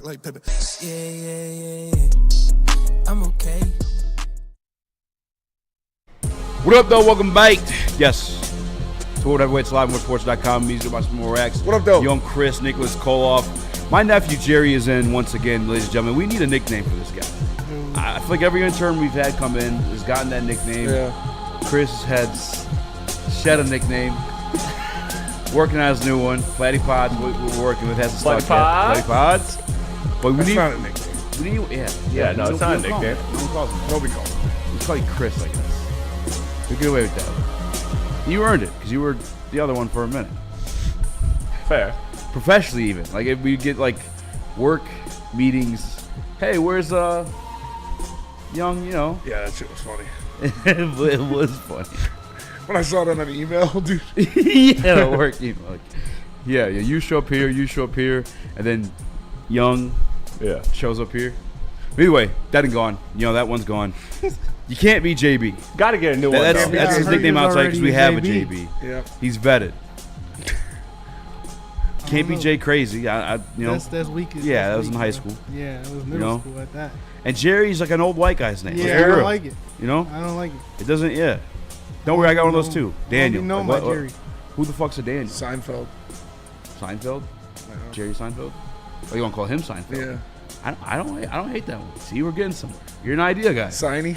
like Pepe. Yeah. I'm okay. What up, though? Welcome back. Yes. To World Heavyweights Live, moresports.com. Eazy, watch some more Rax. What up, though? Young Chris, Nicholas Koloff. My nephew Jerry is in once again, ladies and gentlemen. We need a nickname for this guy. I feel like every intern we've had come in has gotten that nickname. Yeah. Chris has shed a nickname. Working on his new one. Platty Pods, we're working with, hasn't stuck yet. Platty Pods. But we That's need, not a nickname. we need, Yeah, no, it's not a nickname. Nobody calls him. We call you Chris, I guess. We get away with that. You earned it, because you were the other one for a minute. Fair. Professionally, even. Like, if we get, like, work meetings. Hey, where's, Young, you know. Yeah, that shit was funny. It was funny. When I saw that on an email, dude. Yeah, work email. Like, yeah, you show up here, and then Young shows up here. But anyway, that and gone. You know, that one's gone. You can't be JB. Got to get a new one. That's his nickname outside because we have a JB. Yeah. He's vetted. Can't be Jay Crazy. You know. That's weak. Yeah, that was in high school. Yeah, it was middle school at that. And Jerry's like an old white guy's name. Yeah, I don't like it. You know? I don't like it. It doesn't, yeah. Don't worry, I got one of those too. Daniel. No, my Jerry. Who the fuck's a Daniel? Seinfeld. Seinfeld? Yeah. Jerry Seinfeld? Oh, you want to call him Seinfeld? Yeah. I don't hate that one. See, we're getting somewhere. You're an idea guy. Signy.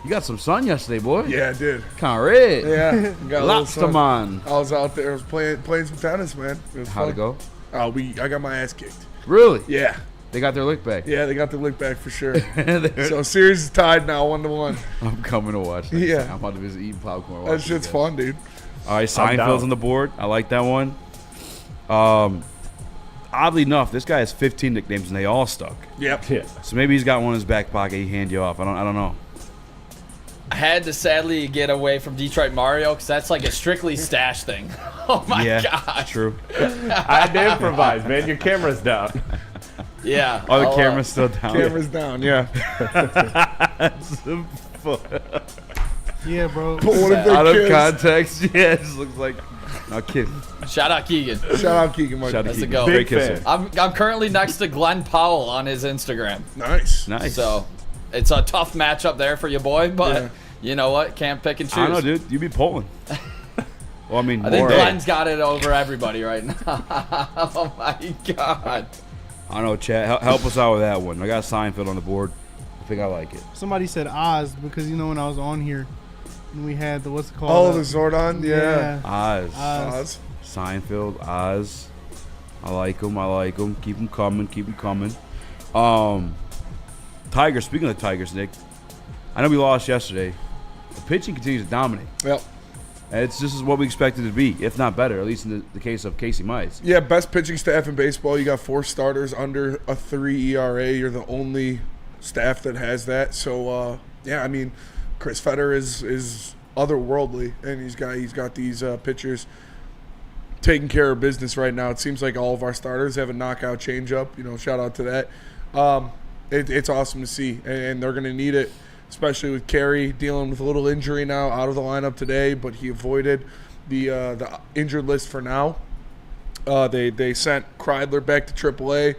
You got some sun yesterday, boy. Yeah, I did. Kind of red. Yeah. Got a little sun. Lobsterman. I was out there. I was playing some tennis, man. It was How'd it fun. go? I got my ass kicked. Really? Yeah. They got their lick back. Yeah, they got the lick back for sure. So series is tied now, 1-1. I'm coming to watch that. Yeah. I'm about to visit eating popcorn. That shit's fun, dude. All right, Seinfeld's on the board. I like that one. Oddly enough, this guy has 15 nicknames and they all stuck. Yep. Yeah. So maybe he's got one in his back pocket. He hand you off. I don't know. I had to sadly get away from Detroit Mario because that's like a strictly stash thing. Oh my god. True. I had to improvise, man. Your camera's down. Yeah. Oh, the camera's still down. Camera's down, yeah. Yeah, bro. But what if Out they're of kids? context, yeah, it just looks like no kid. Shout out Keegan. Shout out Keegan Martin. Shout out That's a Keegan. go. Great Big kisser. fan. I'm currently next to Glenn Powell on his Instagram. Nice. Nice. So it's a tough matchup there for your boy, but Yeah. you know what? Can't pick and choose. I don't know, dude. You be pulling. Well, I mean, I think more. Glenn's got it over everybody right now. Oh my god. I don't know, Chad. Help us out with that one. I got Seinfeld on the board. I think I like it. Somebody said Oz because when I was on here, and we had the what's it called? Oh, the Zordon? Yeah. Oz. Oz. Seinfeld, Oz. I like them. Keep them coming. Tigers, speaking of the Tigers, Nick, I know we lost yesterday. The pitching continues to dominate. Yep. And this is what we expected it to be, if not better, at least in the case of Casey Mize. Yeah, best pitching staff in baseball. You got 4 starters under a 3 ERA. You're the only staff that has that. So, yeah, I mean, Chris Fetter is otherworldly, and he's got these pitchers taking care of business right now. It seems like all of our starters have a knockout changeup. You know, shout out to that. It's awesome to see, and they're going to need it, especially with Carey dealing with a little injury now, out of the lineup today, but he avoided the injured list for now. They sent Kreidler back to AAA,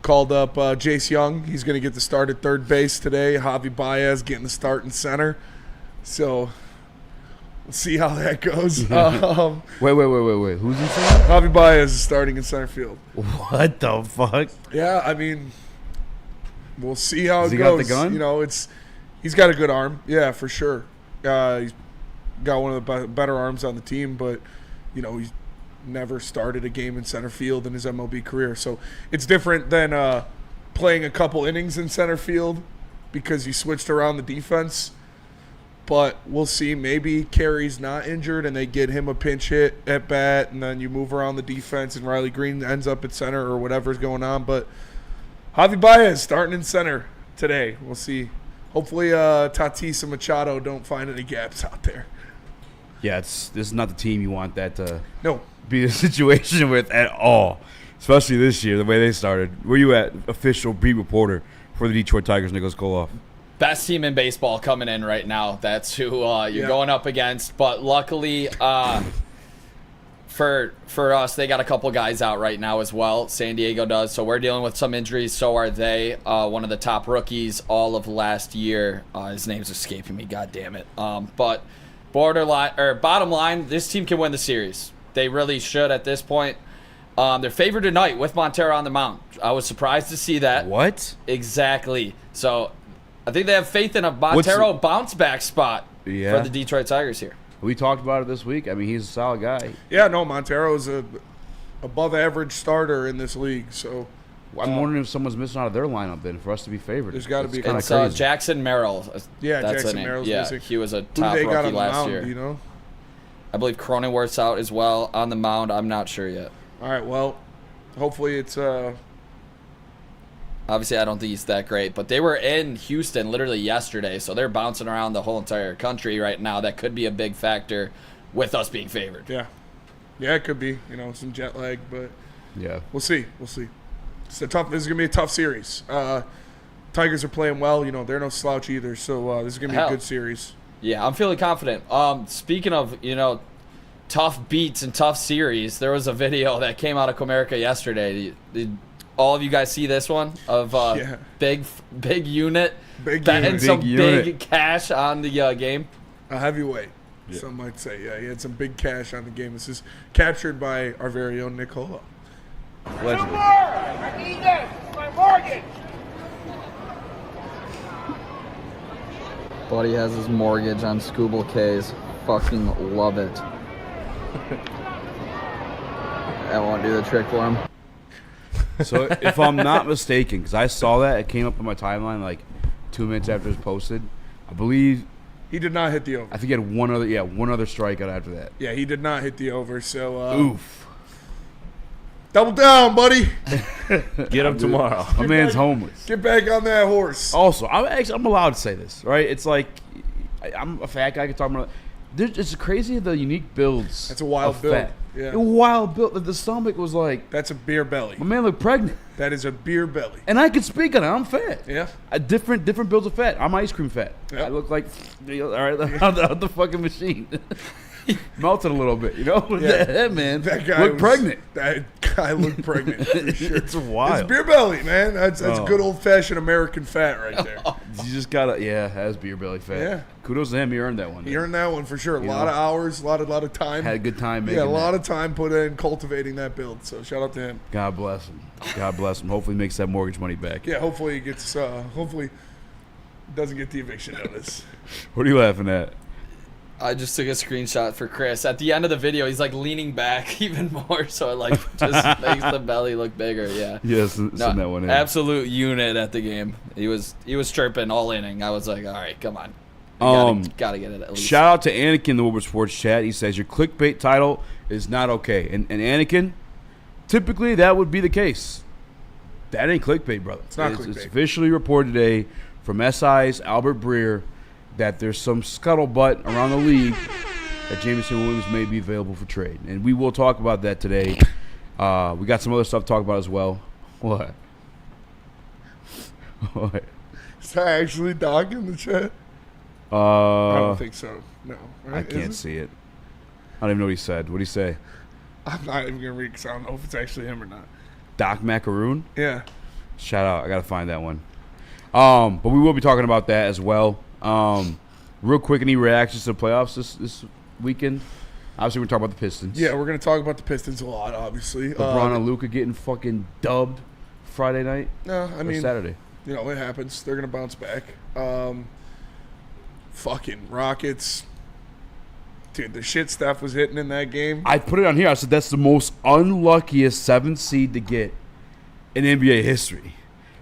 called up Jace Young. He's going to get the start at third base today. Javi Baez getting the start in center. So we'll see how that goes. Wait. Who's in center? Javi Baez is starting in center field. What the fuck? Yeah, I mean, we'll see how Has it he got goes. the gun? You know, he's got a good arm. Yeah, for sure. He's got one of the better arms on the team, but you know, he's never started a game in center field in his MLB career. So it's different than playing a couple innings in center field because he switched around the defense. But we'll see. Maybe Carey's not injured and they get him a pinch hit at bat, and then you move around the defense and Riley Green ends up at center or whatever's going on. But Javi Baez starting in center today. We'll see. Hopefully Tatis and Machado don't find any gaps out there. Yeah, this is not the team you want that to No. be the situation with at all, especially this year, the way they started. Where you at, official beat reporter for the Detroit Tigers, Nicholas Koloff? Best team in baseball coming in right now. That's who you're going up against. But luckily, for us, they got a couple guys out right now as well. San Diego does, so we're dealing with some injuries. So are they. One of the top rookies all of last year. His name's escaping me. God damn it. But bottom line, this team can win the series. They really should at this point. They're favored tonight with Montero on the mound. I was surprised to see that. What? Exactly. So I think they have faith in a Montero bounce back spot for the Detroit Tigers here. We talked about it this week. I mean, he's a solid guy. Yeah, no, Montero's a above average starter in this league. So I'm wondering if someone's missing out of their lineup then for us to be favored. There's got to be. Kinda It's crazy. Jackson Merrill. Yeah, That's Jackson the name. Merrill's yeah, missing. he was a Who top they got rookie on the last mound, year. you know? I believe Cronenworth's out as well on the mound. I'm not sure yet. All right, well, hopefully it's Obviously, I don't think he's that great, but they were in Houston literally yesterday, so they're bouncing around the whole entire country right now. That could be a big factor with us being favored. yeah, it could be, some jet lag, but Yeah. we'll see. This is gonna be a tough series. Tigers are playing well. They're no slouch either, so this is gonna be a good series. Yeah, I'm feeling confident. Speaking of, tough beats and tough series, there was a video that came out of Comerica yesterday. Did all of you guys see this one of big unit betting some big cash on the game? A heavyweight, some might say. Yeah, he had some big cash on the game. This is captured by our very own Nicola. Allegedly. I need this. It's my mortgage. Buddy has his mortgage on Scoobal K's. Fucking love it. That won't do the trick for him. So if I'm not mistaken, because I saw that, it came up on my timeline like 2 minutes after it was posted. I believe He did not hit the over. I think he had one other strikeout after that. Yeah, he did not hit the over. So Oof. double down, buddy. Get him tomorrow. My man's homeless. Get back on that horse. Also, I'm allowed to say this, right? It's like I'm a fat guy. I can talk about. It's crazy the unique builds. That's a wild of build. fat. Yeah. A wild build. The stomach was like That's a beer belly. my man looked pregnant, That is a beer belly. and I can speak on it. I'm fat. Yeah. Different builds of fat. I'm ice cream fat. Yep. I look like all right out the fucking machine. Melted a little bit, Yeah. That man That guy looked was- pregnant. That guy looked pregnant for sure. It's wild. It's beer belly, man. That's Oh. good old fashioned American fat right there. You just gotta, that's beer belly fat. Yeah. Kudos to him. He earned that one. He earned that one for sure. A You lot know. of hours, a lot of time. Had a good time making Yeah, a lot that. of time put in cultivating that build. So shout out to him. God bless him. God bless him. Hopefully, he makes that mortgage money back. Yeah, hopefully he gets. Hopefully, doesn't get the eviction notice. What are you laughing at? I just took a screenshot for Chris. At the end of the video, he's like leaning back even more, so it like just makes the belly look bigger. Yeah. Yes, send that one in. Absolute unit at the game. He was chirping all inning. I was like, all right, come on. Gotta get it at least. Shout out to Anakin in the Woodward Sports chat. He says your clickbait title is not okay, and Anakin, typically that would be the case. That ain't clickbait, brother. It's not It's clickbait. officially reported today from SI's Albert Breer that there's some scuttlebutt around the league that Jameson Williams may be available for trade, and we will talk about that today. We got some other stuff to talk about as well. What? What? Is that actually Doc in the chat? I don't think so. No. Right? I can't see it. I don't even know what he said. What did he say? I'm not even gonna read because I don't know if it's actually him or not. Doc Macaroon? Yeah. Shout out. I got to find that one. But we will be talking about that as well. Real quick, any reactions to the playoffs this weekend? Obviously, we're talking about the Pistons. Yeah, we're gonna talk about the Pistons a lot, obviously. LeBron and Luka getting fucking dubbed Friday night No, I or mean, Saturday. it happens. They're gonna bounce back. Fucking Rockets. Dude, the shit Steph was hitting in that game. I put it on here. I said that's the most unluckiest 7th seed to get in NBA history.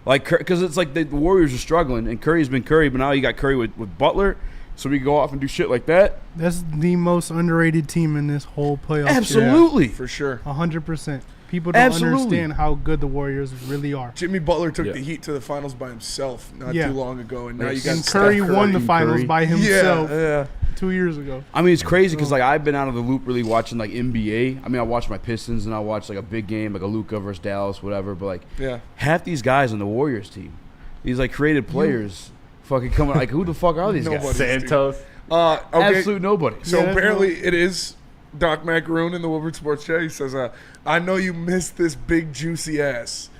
Like, because it's like the Warriors are struggling, and Curry's been Curry, but now you got Curry with Butler, so we can go off and do shit like that. That's the most underrated team in this whole playoff. Absolutely. For sure. 100%. People don't Absolutely. understand how good the Warriors really are. Jimmy Butler took Yeah. the Heat to the finals by himself not Yeah. too long ago, and now you got And Steph Curry won the Curry. finals by himself Yeah. 2 years ago. I mean, it's crazy because like I've been out of the loop really watching like NBA. I mean, I watch my Pistons and I watch like a big game like a Luka versus Dallas, whatever. But like Yeah. half these guys on the Warriors team, these like created players, fucking coming like who the fuck are these Nobody. guys? Santos. Okay. Absolute nobody. So Yeah, that's apparently it is Doc Macaroon in the Woodward Sports Chat. He says, I know you missed this big juicy ass.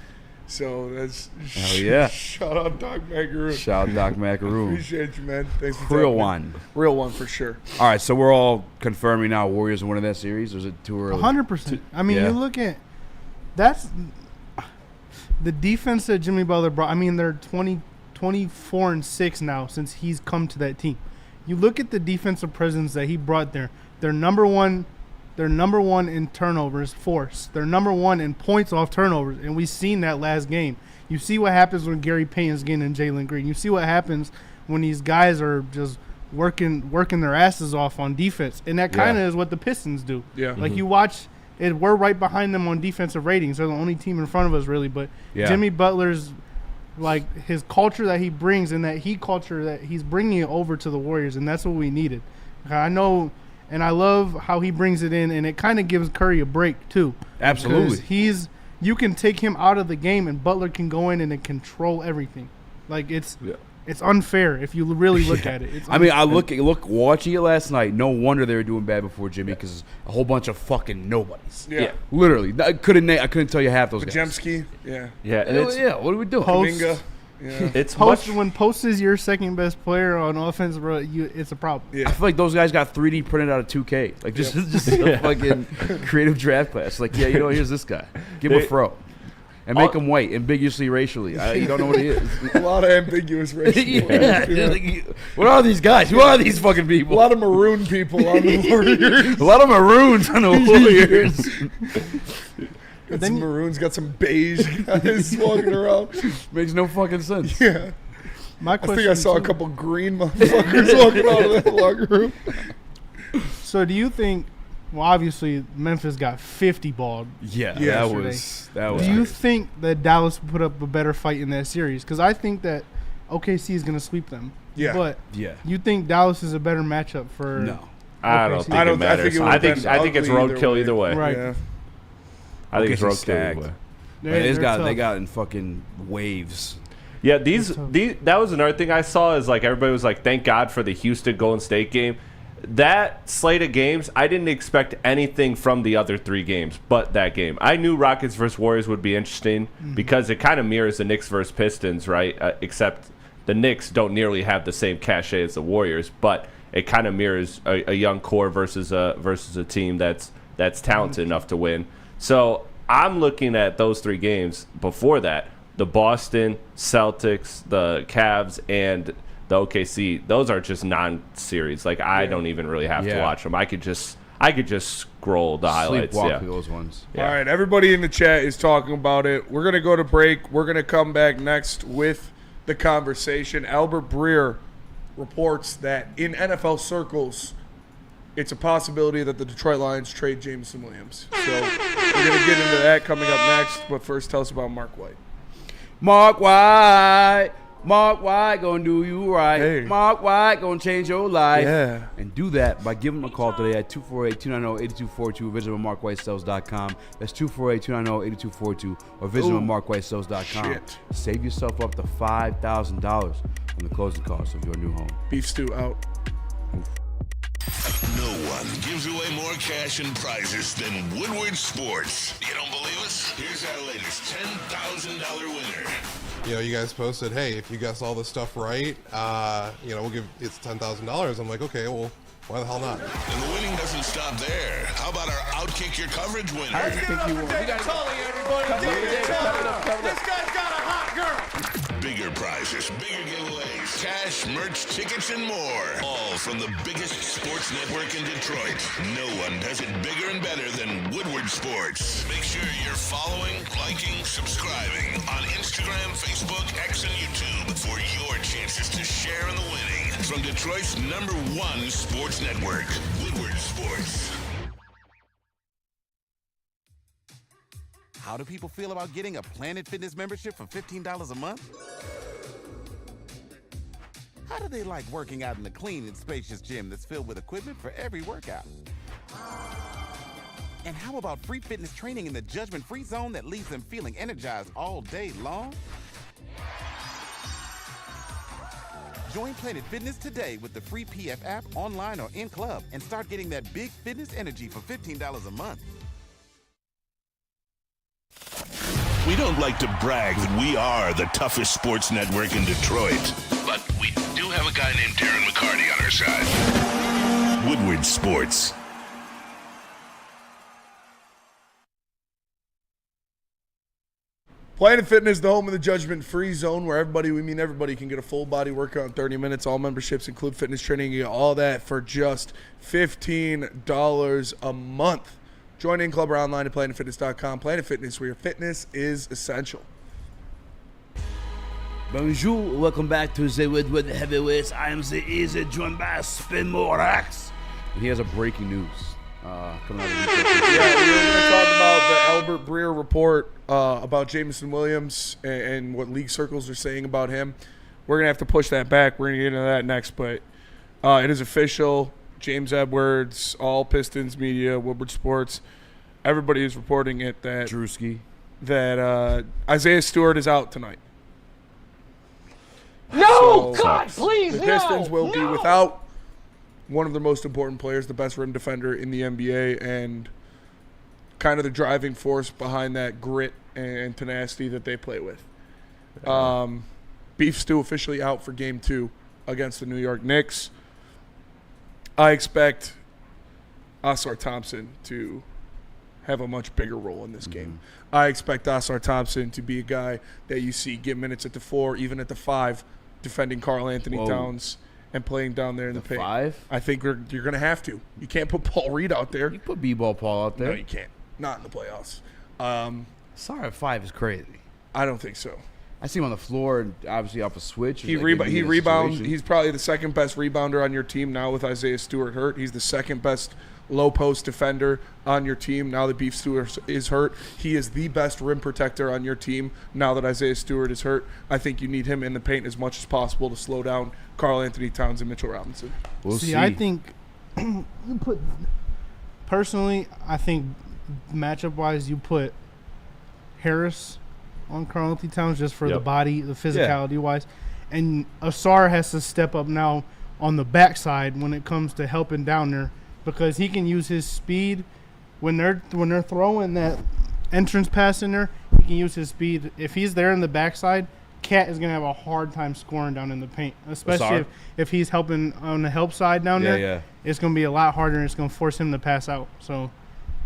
So that's yeah. Shout out Doc Macaroon. Shout out Doc Macaroon. Appreciate you, man. Thanks for Real talking. one. Real one for sure. All right, so we're all confirming now Warriors winning that series, or is it too early? 100%. I mean, Yeah. you look at that's the defense that Jimmy Butler brought. I mean, they're 24-6 now since he's come to that team. You look at the defensive presence that he brought there. They're number one in turnovers force. They're number one in points off turnovers, and we've seen that last game. You see what happens when Gary Payton's getting in Jalen Green. You see what happens when these guys are just working their asses off on defense, and that kind of is what the Pistons do. Yeah. Like you watch it, we're right behind them on defensive ratings. They're the only team in front of us, really. But Jimmy Butler's like his culture that he brings, and that culture that he's bringing it over to the Warriors, and that's what we needed. I know. And I love how he brings it in, and it kind of gives Curry a break too. Absolutely. Because you can take him out of the game, and Butler can go in and control everything. Like it's unfair if you really look at it. It's I mean, I look watching it last night. No wonder they were doing bad before Jimmy, because a whole bunch of fucking nobodies. Yeah. Literally, I couldn't tell you half those guys. Pajemski. Yeah. Yeah, and it's What are we doing? Post. Kuminga. Yeah. it's Post, much. when Post is your second best player on offense, bro, it's a problem. Yeah. I feel like those guys got 3D printed out of 2K. Like just a fucking creative draft class. Like, yeah, here's this guy. Give him a fro. And make him white, ambiguously racially. You don't know what he is. A lot of ambiguous racial players. Like, what are these guys? Who are these fucking A people? lot of maroon people on the Warriors. A lot of maroons on the Warriors. Got some maroons, got some beige guys walking around. Makes no fucking sense. Yeah. My I question think I saw a too- couple green motherfuckers walking out of that locker room. So do you think? Well, obviously Memphis got 50 balled. Yeah, that yesterday. was. Do you think that Dallas will put up a better fight in that series? Because I think that OKC is going to sweep them. Yeah. But Yeah. you think Dallas is a better matchup for? No. I don't OKC? think I it don't- I think matters. it would've I think been it's ugly roadkill either way. Right. Yeah. I think it's OKC roadkill stacked. either way. They're They tough. got in fucking waves. Yeah, tough. that was another thing I saw is like everybody was like, thank God for the Houston Golden State game. That slate of games, I didn't expect anything from the other three games but that game. I knew Rockets versus Warriors would be interesting because it kind of mirrors the Knicks versus Pistons, right? Except the Knicks don't nearly have the same cachet as the Warriors, but it kind of mirrors a young core versus a team that's talented enough to win. So I'm looking at those three games before that. The Boston, Celtics, the Cavs, and the OKC, those are just non-series. Like, I don't even really have to watch them. I could just scroll the highlights. Sleepwalk Yeah. through those ones. Yeah. All right, everybody in the chat is talking about it. We're going to go to break. We're going to come back next with the conversation. Albert Breer reports that in NFL circles, it's a possibility that the Detroit Lions trade Jameson Williams. So we're going to get into that coming up next. But first, tell us about Mark White. Mark White gonna do you right. Hey. Mark White gonna change your life. Yeah. And do that by giving him a call today at 248-290-8242. Visit him at markwhitesales.com. That's 248-290-8242. Or visit him at markwhitesales.com. Shit. Save yourself up to $5,000 on the closing costs of your new home. Beef stew out. No one gives away more cash and prizes than Woodward Sports. You don't believe us? Here's our latest $10,000 winner. You know, you guys posted, hey, if you guess all this stuff right, we'll give it's $10,000. I'm like, okay, well, why the hell not? And the winning doesn't stop there. How about our Outkick Your Coverage winner? This guy's got a hot girl. Bigger prizes, bigger giveaways, cash, merch, tickets, and more. All from the biggest sports network in Detroit. No one does it bigger and better than Woodward Sports. Make sure you're following, liking, subscribing on Instagram, Facebook, X, and YouTube for your chances to share in the winning. From Detroit's #1 sports network, Woodward Sports. How do people feel about getting a Planet Fitness membership for $15 a month? How do they like working out in a clean and spacious gym that's filled with equipment for every workout? And how about free fitness training in the judgment-free zone that leaves them feeling energized all day long? Join Planet Fitness today with the free PF app, online or in club, and start getting that big fitness energy for $15 a month. We don't like to brag that we are the toughest sports network in Detroit, but we do have a guy named Darren McCarty on our side. Woodward Sports. Planet Fitness, the home of the judgment-free zone, where we mean everybody, can get a full-body workout in 30 minutes. All memberships include fitness training. You get all that for just $15 a month. Join in club or online at planetfitness.com. Planet Fitness, where your fitness is essential. Bonjour, welcome back to the Woodward Heavyweights. I am the Eazy, joined by Spin Raxter. And he has a breaking news coming out of the Yeah, we're going to talk about the Albert Breer report about Jameson Williams and what league circles are saying about him. We're going to have to push that back. We're going to get into that next, but it is official. James Edwards, all Pistons media, Woodward Sports, everybody is reporting it that Drewski, that Isaiah Stewart is out tonight. No, So, God, please, the no. Pistons will be without one of the most important players, the best rim defender in the NBA, and kind of the driving force behind that grit and tenacity that they play with. Beef Stew officially out for Game 2 against the New York Knicks. I expect Asar Thompson to have a much bigger role in this game. I expect Asar Thompson to be a guy that you see get minutes at the 4, even at the 5, defending Karl Anthony Towns and playing down there in the paint. 5? I think you're going to have to. You can't put Paul Reed out there. You put B-Ball Paul out there. No, you can't. Not in the playoffs. Sorry, 5 is crazy. I don't think so. I see him on the floor and obviously off a switch. He rebounds. He's probably the second best rebounder on your team now with Isaiah Stewart hurt. He's the second best low post defender on your team now that Beef Stewart is hurt. He is the best rim protector on your team now that Isaiah Stewart is hurt. I think you need him in the paint as much as possible to slow down Karl Anthony Towns and Mitchell Robinson. We'll see. I think you put personally, I think matchup wise, you put Harris on Karl Anthony Towns just for the body, the physicality wise, and Asar has to step up now on the backside when it comes to helping down there, because he can use his speed when they're throwing that entrance pass in there. He can use his speed. If he's there in the backside, Cat is gonna have a hard time scoring down in the paint, especially if he's helping on the help side down there. Yeah. It's gonna be a lot harder, and it's gonna force him to pass out. So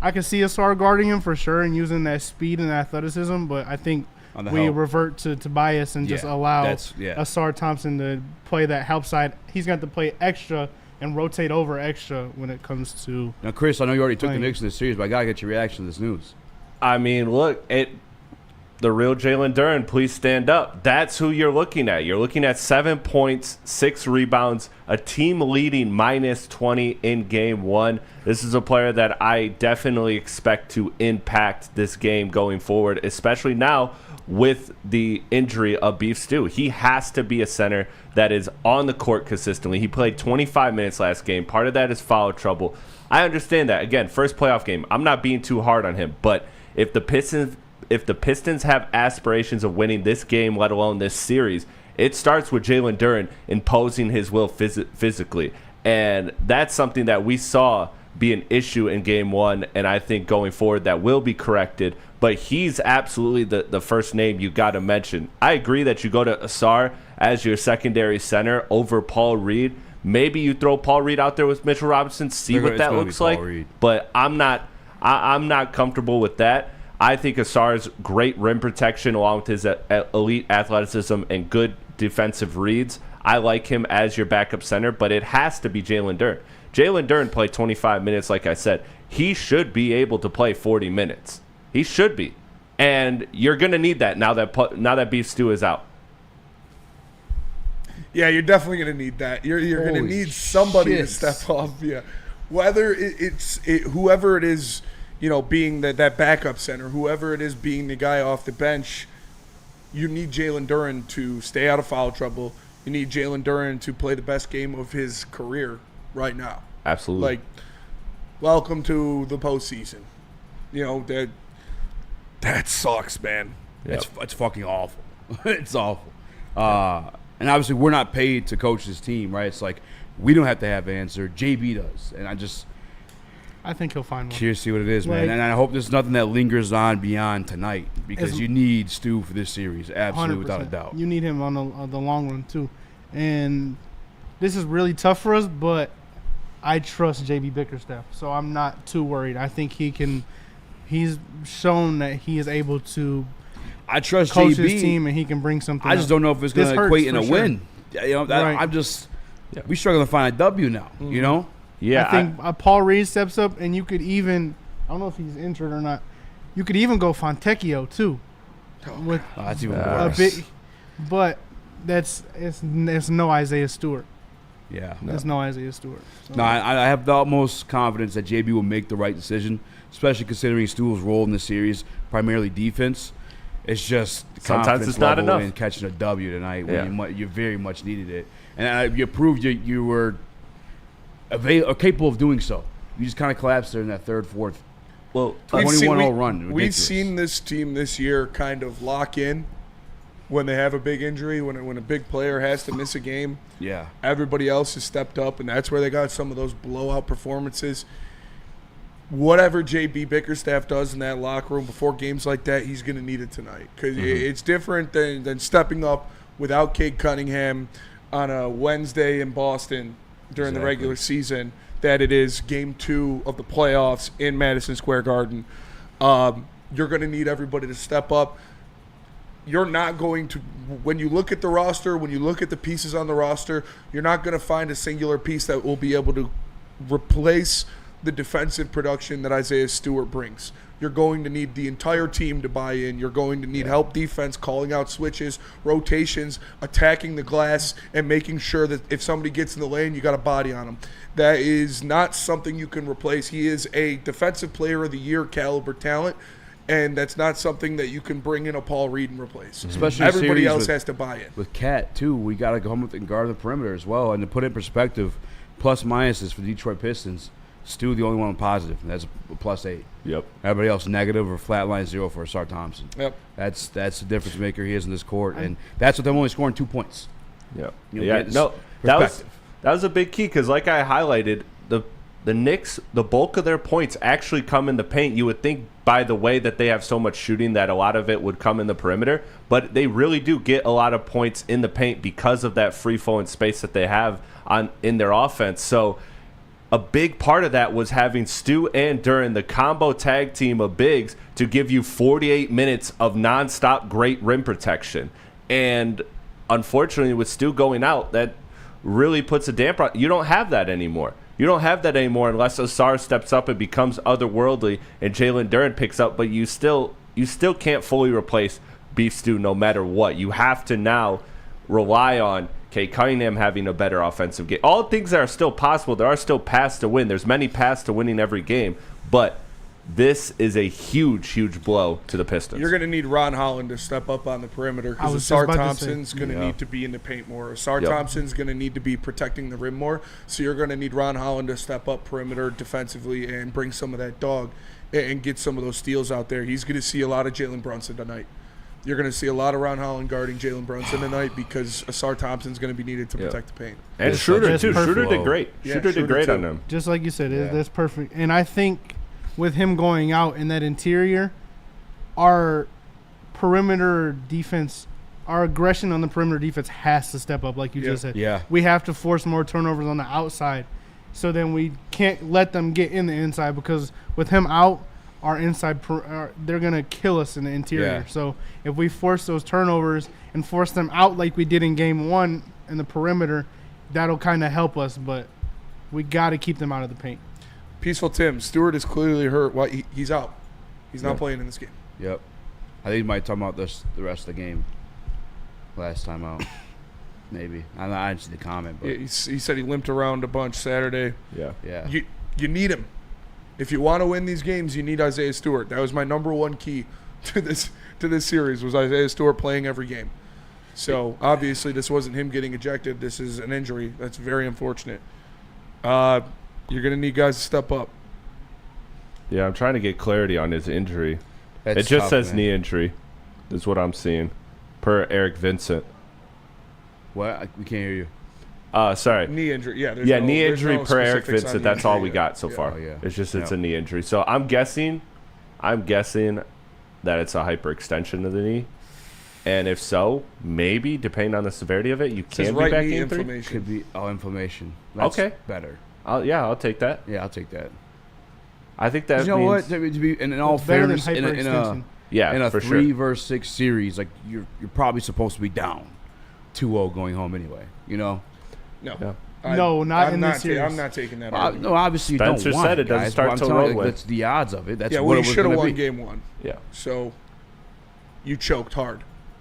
I can see Asar guarding him for sure and using that speed and athleticism, but I think we revert to Tobias and just allow Asar Thompson to play that help side. He's got to play extra and rotate over extra when it comes to. Now, Chris, I know you already took the Knicks in this series, but I gotta get your reaction to this news. I mean, look, the real Jalen Duren, please stand up. That's who you're looking at. You're looking at 7 points, 6 rebounds, a team leading minus 20 in Game 1. This is a player that I definitely expect to impact this game going forward, especially now with the injury of Beef Stew. He has to be a center that is on the court consistently. He played 25 minutes last game. Part of that is foul trouble. I understand that. Again, first playoff game. I'm not being too hard on him, but if the Pistons have aspirations of winning this game, let alone this series, it starts with Jalen Duren imposing his will physically. And that's something that we saw be an issue in Game 1, and I think going forward that will be corrected. But he's absolutely the first name you got to mention. I agree that you go to Asar as your secondary center over Paul Reed. Maybe you throw Paul Reed out there with Mitchell Robinson, see what that looks like. But I'm not comfortable with that. I think Asar's great rim protection along with his elite athleticism and good defensive reads. I like him as your backup center, but it has to be Jalen Duren. Jalen Duren played 25 minutes, like I said. He should be able to play 40 minutes. He should be. And you're going to need that now that Beef Stew is out. Yeah, you're definitely going to need that. You're going to need somebody to step up. Yeah, whether it's whoever it is, being that backup center, whoever it is being the guy off the bench, you need Jalen Duren to stay out of foul trouble. You need Jalen Duren to play the best game of his career right now. Absolutely. Welcome to the postseason. That sucks, man. It's fucking awful. It's awful. And obviously, we're not paid to coach this team, right? It's like we don't have to have an answer. JB does. And I think he'll find one. curious to see what it is, Like- man. And I hope there's nothing that lingers on beyond tonight because you need Stu for this series, absolutely, without a 100%. doubt. You need him on the long run, too. And this is really tough for us, but I trust JB Bickerstaff, so I'm not too worried. I think he can. He's shown that he is able to I trust coach JB. his team, and he can bring something. I just don't know if it's going This to hurts equate in for a sure. win. Right. I'm just we struggling to find a W now. You know. Yeah, I think Paul Reed steps up, and you could even. I don't know if he's injured or not. You could even go Fontecchio too. With That's even a worse. bit, but it's no Isaiah Stewart. Yeah. There's no Isaiah Stewart. So. No, I have the utmost confidence that JB will make the right decision, especially considering Stu's role in the series, primarily defense. It's just the Sometimes confidence it's not level enough. in catching a W tonight Yeah. when you very much needed it. And you proved you were capable of doing so. You just kind of collapsed there in that third, fourth. well, 21-0 run. We've Ridiculous. seen this team this year kind of lock in when they have a big injury, when a big player has to miss a game. Yeah. Everybody else has stepped up, and that's where they got some of those blowout performances. Whatever JB Bickerstaff does in that locker room before games like that, he's going to need it tonight because it's different than stepping up without Cade Cunningham on a Wednesday in Boston during the regular season that it is game 2 of the playoffs in Madison Square Garden. You're going to need everybody to step up. You're not going to, when you look at the roster, when you look at the pieces on the roster, you're not going to find a singular piece that will be able to replace the defensive production that Isaiah Stewart brings. You're going to need the entire team to buy in. You're going to need help defense, calling out switches, rotations, attacking the glass, and making sure that if somebody gets in the lane, you got a body on them. That is not something you can replace. He is a defensive player of the year caliber talent, and that's not something that you can bring in a Paul Reed and replace. Especially a everybody series else with- has to buy in. With Cat, too, we got to go home and guard the perimeter as well. And to put it in perspective, plus minuses for Detroit Pistons, Stu the only one positive. That's a +8. Yep. Everybody else negative or flatline 0 for Asar Thompson. Yep. That's the difference maker he is in this court. And that's with them only scoring 2 points. Yeah. You know, Yeah. get this No, that perspective. was a big key because, like I highlighted, the Knicks, the bulk of their points actually come in the paint. You would think by the way that they have so much shooting that a lot of it would come in the perimeter, but they really do get a lot of points in the paint because of that free flowing space that they have in their offense. So a big part of that was having Stu and Duran, the combo tag team of bigs, to give you 48 minutes of nonstop great rim protection. And unfortunately, with Stu going out, that really puts a damper on. You don't have that anymore. You don't have that anymore unless Asar steps up and becomes otherworldly and Jalen Duran picks up. But you still can't fully replace Beef Stew no matter what. You have to now rely on Cade Cunningham having a better offensive game. All things that are still possible. There are still paths to win. There's many paths to winning every game. But this is a huge, huge blow to the Pistons. You're going to need Ron Holland to step up on the perimeter I because was Asar just about to Thompson's going to need to be in the paint more. Asar Thompson's going to need to be protecting the rim more. So you're going to need Ron Holland to step up perimeter defensively and bring some of that dog and get some of those steals out there. He's going to see a lot of Jalen Brunson tonight. You're going to see a lot of Ron Holland guarding Jalen Brunson tonight because Asar Thompson's going to be needed to protect the paint. And Schroeder, That's too. perfect. Schroeder did great. Yeah, Schroeder did Schroeder great too. on them. Just like you said, that's perfect. And I think with him going out in that interior, our perimeter defense, our aggression on the perimeter defense has to step up, like you just said. Yeah. We have to force more turnovers on the outside, so then we can't let them get in the inside because with him out, our inside they're gonna kill us in the interior. Yeah. So if we force those turnovers and force them out like we did in Game 1 in the perimeter, that'll kind of help us. But we got to keep them out of the paint. Peaceful Tim, Stewart is clearly hurt. He's out. He's not playing in this game. Yep. I think he might talk about this the rest of the game. Last time out. Maybe. I didn't see the comment, but Yeah, he said he limped around a bunch Saturday. Yeah. yeah. You need him. If you want to win these games, you need Isaiah Stewart. That was my number one key to this series was Isaiah Stewart playing every game. So obviously this wasn't him getting ejected. This is an injury. That's very unfortunate. You're going to need guys to step up. Yeah, I'm trying to get clarity on his injury. That's it just tough, says man. knee injury is what I'm seeing per Eric Vincent. What? We can't hear you. Sorry. Knee injury. Yeah. Knee injury no per Eric specifics on Vincent. the That's all injury we yet. got so far. Oh, yeah. It's just it's a knee injury. So I'm guessing that it's a hyperextension of the knee. And if so, maybe, depending on the severity of it, you Says can be right back knee game 3. inflammation. Could be inflammation. That's Okay. better. I'll take that. Yeah, I'll take that. I think that You know means, what? To be in all It's better than fairness, in hyperextension. a for 3 sure. versus 6 series, like you're probably supposed to be down 2-0 going home anyway. You know. No. Yeah. No, not I'm in not this series. I'm not taking that. Well, argument. no, obviously you Spencer don't want said it doesn't guys, start but I'm till telling road you, win. that's the odds of it. That's Yeah, what well, it you was should have gonna won be. game 1. Yeah. So you choked hard.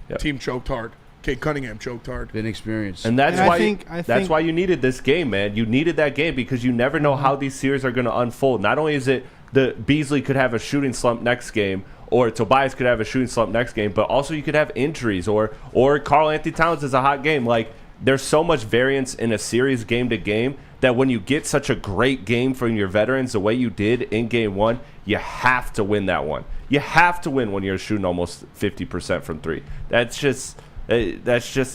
Yep. Team choked hard. Kate Cunningham choked hard. Inexperienced. And that's And why I that's think- why you needed this game, man. You needed that game because you never know how these series are going to unfold. Not only is it the Beasley could have a shooting slump next game, or Tobias could have a shooting slump next game, but also you could have injuries, or Karl Anthony Towns is a hot game. Like, there's so much variance in a series game to game that when you get such a great game from your veterans the way you did in game 1, you have to win that one. You have to win when you're shooting almost 50% from 3. That's just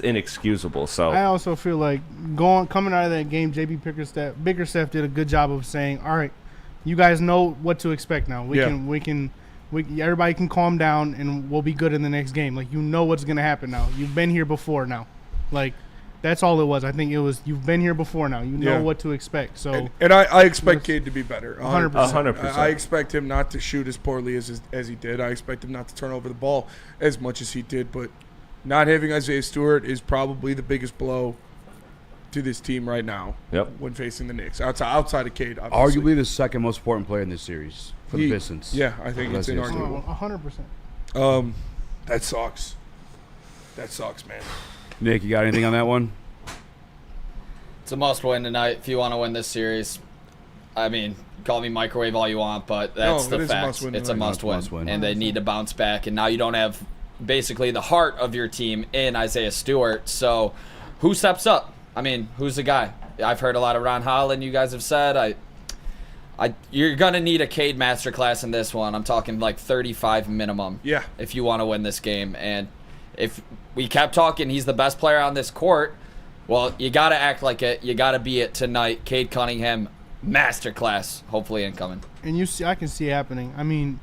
inexcusable. So I also feel like coming out of that game, JB Bickerstaff did a good job of saying, "All right, you guys know what to expect now. Everybody can calm down, and we'll be good in the next game. Like, you know what's gonna happen now. You've been here before now. Like, that's all it was. I think it was you've been here before now. You know what to expect. So And I expect Cade to be better. 100%. 100%. I expect him not to shoot as poorly as he did. I expect him not to turn over the ball as much as he did. But not having Isaiah Stewart is probably the biggest blow to this team right now. Yep. When facing the Knicks, outside of Cade, obviously. Arguably the second most important player in this series for the Pistons. Yeah, I think it's Isaiah Stewart. inarguable. 100%. That sucks. That sucks, man. Nick, you got anything on that one? It's a must win tonight if you want to win this series. I mean, call me microwave all you want, but that's No, it the is a fact. must-win It's a tonight. must-win, and they need to bounce back. And now you don't have basically the heart of your team in Isaiah Stewart. So, who steps up? I mean, who's the guy? I've heard a lot of Ron Holland. You guys have said you're gonna need a Cade masterclass in this one. I'm talking like 35 minimum. Yeah. If you want to win this game, and if we kept talking, he's the best player on this court. Well, you got to act like it. You got to be it tonight. Cade Cunningham, masterclass, hopefully incoming. And I can see it happening. I mean,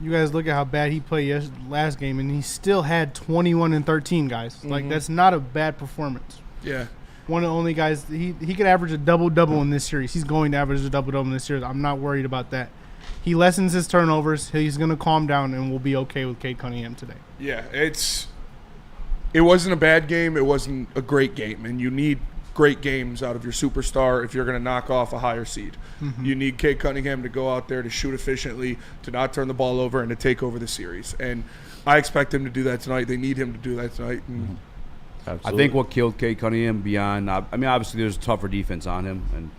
you guys look at how bad he played last game, and he still had 21 and 13, guys. Like, that's not a bad performance. Yeah. One of the only guys, he could average a double-double in this series. He's going to average a double-double in this series. I'm not worried about that. He lessens his turnovers. He's going to calm down, and we'll be okay with Cade Cunningham today. Yeah, it wasn't a bad game. It wasn't a great game. And you need great games out of your superstar if you're going to knock off a higher seed. You need Cade Cunningham to go out there to shoot efficiently, to not turn the ball over, and to take over the series. And I expect him to do that tonight. They need him to do that tonight. And I think what killed Cade Cunningham beyond, I mean, obviously there's tougher defense on him, and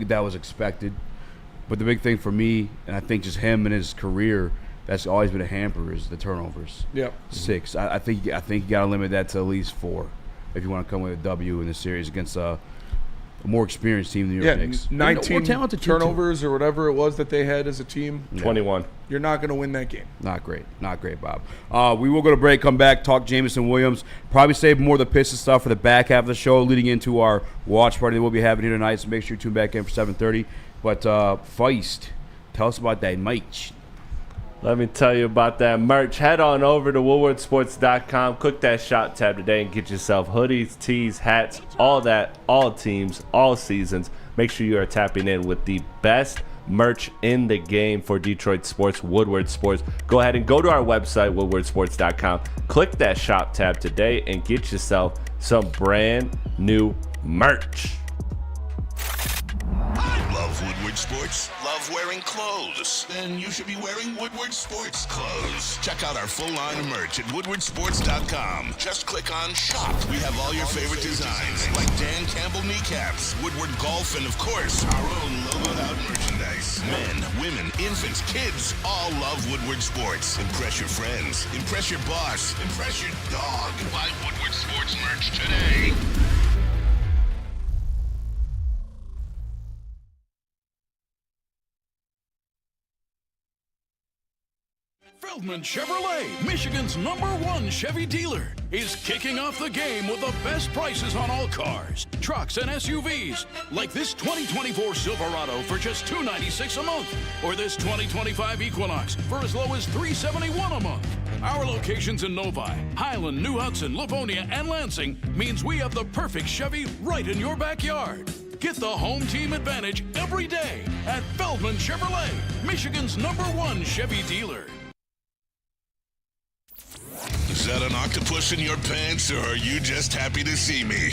that was expected. But the big thing for me, and I think just him and his career, that's always been a hamper, is the turnovers. Yep. 6. I think you got to limit that to at least 4 if you want to come with a W in the series against a more experienced team than the New York Knicks. 19 more talented team, too. turnovers or whatever it was that they had as a team. 21. You're not going to win that game. Not great, Bob. We will go to break, come back, talk Jameson Williams. Probably save more of the Pistons stuff for the back half of the show, leading into our watch party that we'll be having here tonight. So make sure you tune back in for 7:30. But Feist, tell us about that merch. Let me tell you about that merch. Head on over to woodwardsports.com. Click that shop tab today and get yourself hoodies, tees, hats, all that, all teams, all seasons. Make sure you are tapping in with the best merch in the game for Detroit sports, Woodward Sports. Go ahead and go to our website, woodwardsports.com. Click that shop tab today and get yourself some brand new merch. Love Woodward Sports? Love wearing clothes? Then you should be wearing Woodward Sports clothes. Check out our full line of merch at woodwardsports.com. Just click on shop. We have all your favorite designs, like Dan Campbell kneecaps, Woodward golf, and of course, our own logoed out merchandise. Men, women, infants, kids, all love Woodward Sports. Impress your friends. Impress your boss. Impress your dog. Buy Woodward Sports merch today. Feldman Chevrolet, Michigan's #1 Chevy dealer, is kicking off the game with the best prices on all cars, trucks, and SUVs, like this 2024 Silverado for just $296 a month, or this 2025 Equinox for as low as $371 a month. Our locations in Novi, Highland, New Hudson, Livonia, and Lansing means we have the perfect Chevy right in your backyard. Get the home team advantage every day at Feldman Chevrolet, Michigan's #1 Chevy dealer. Is that an octopus in your pants, or are you just happy to see me?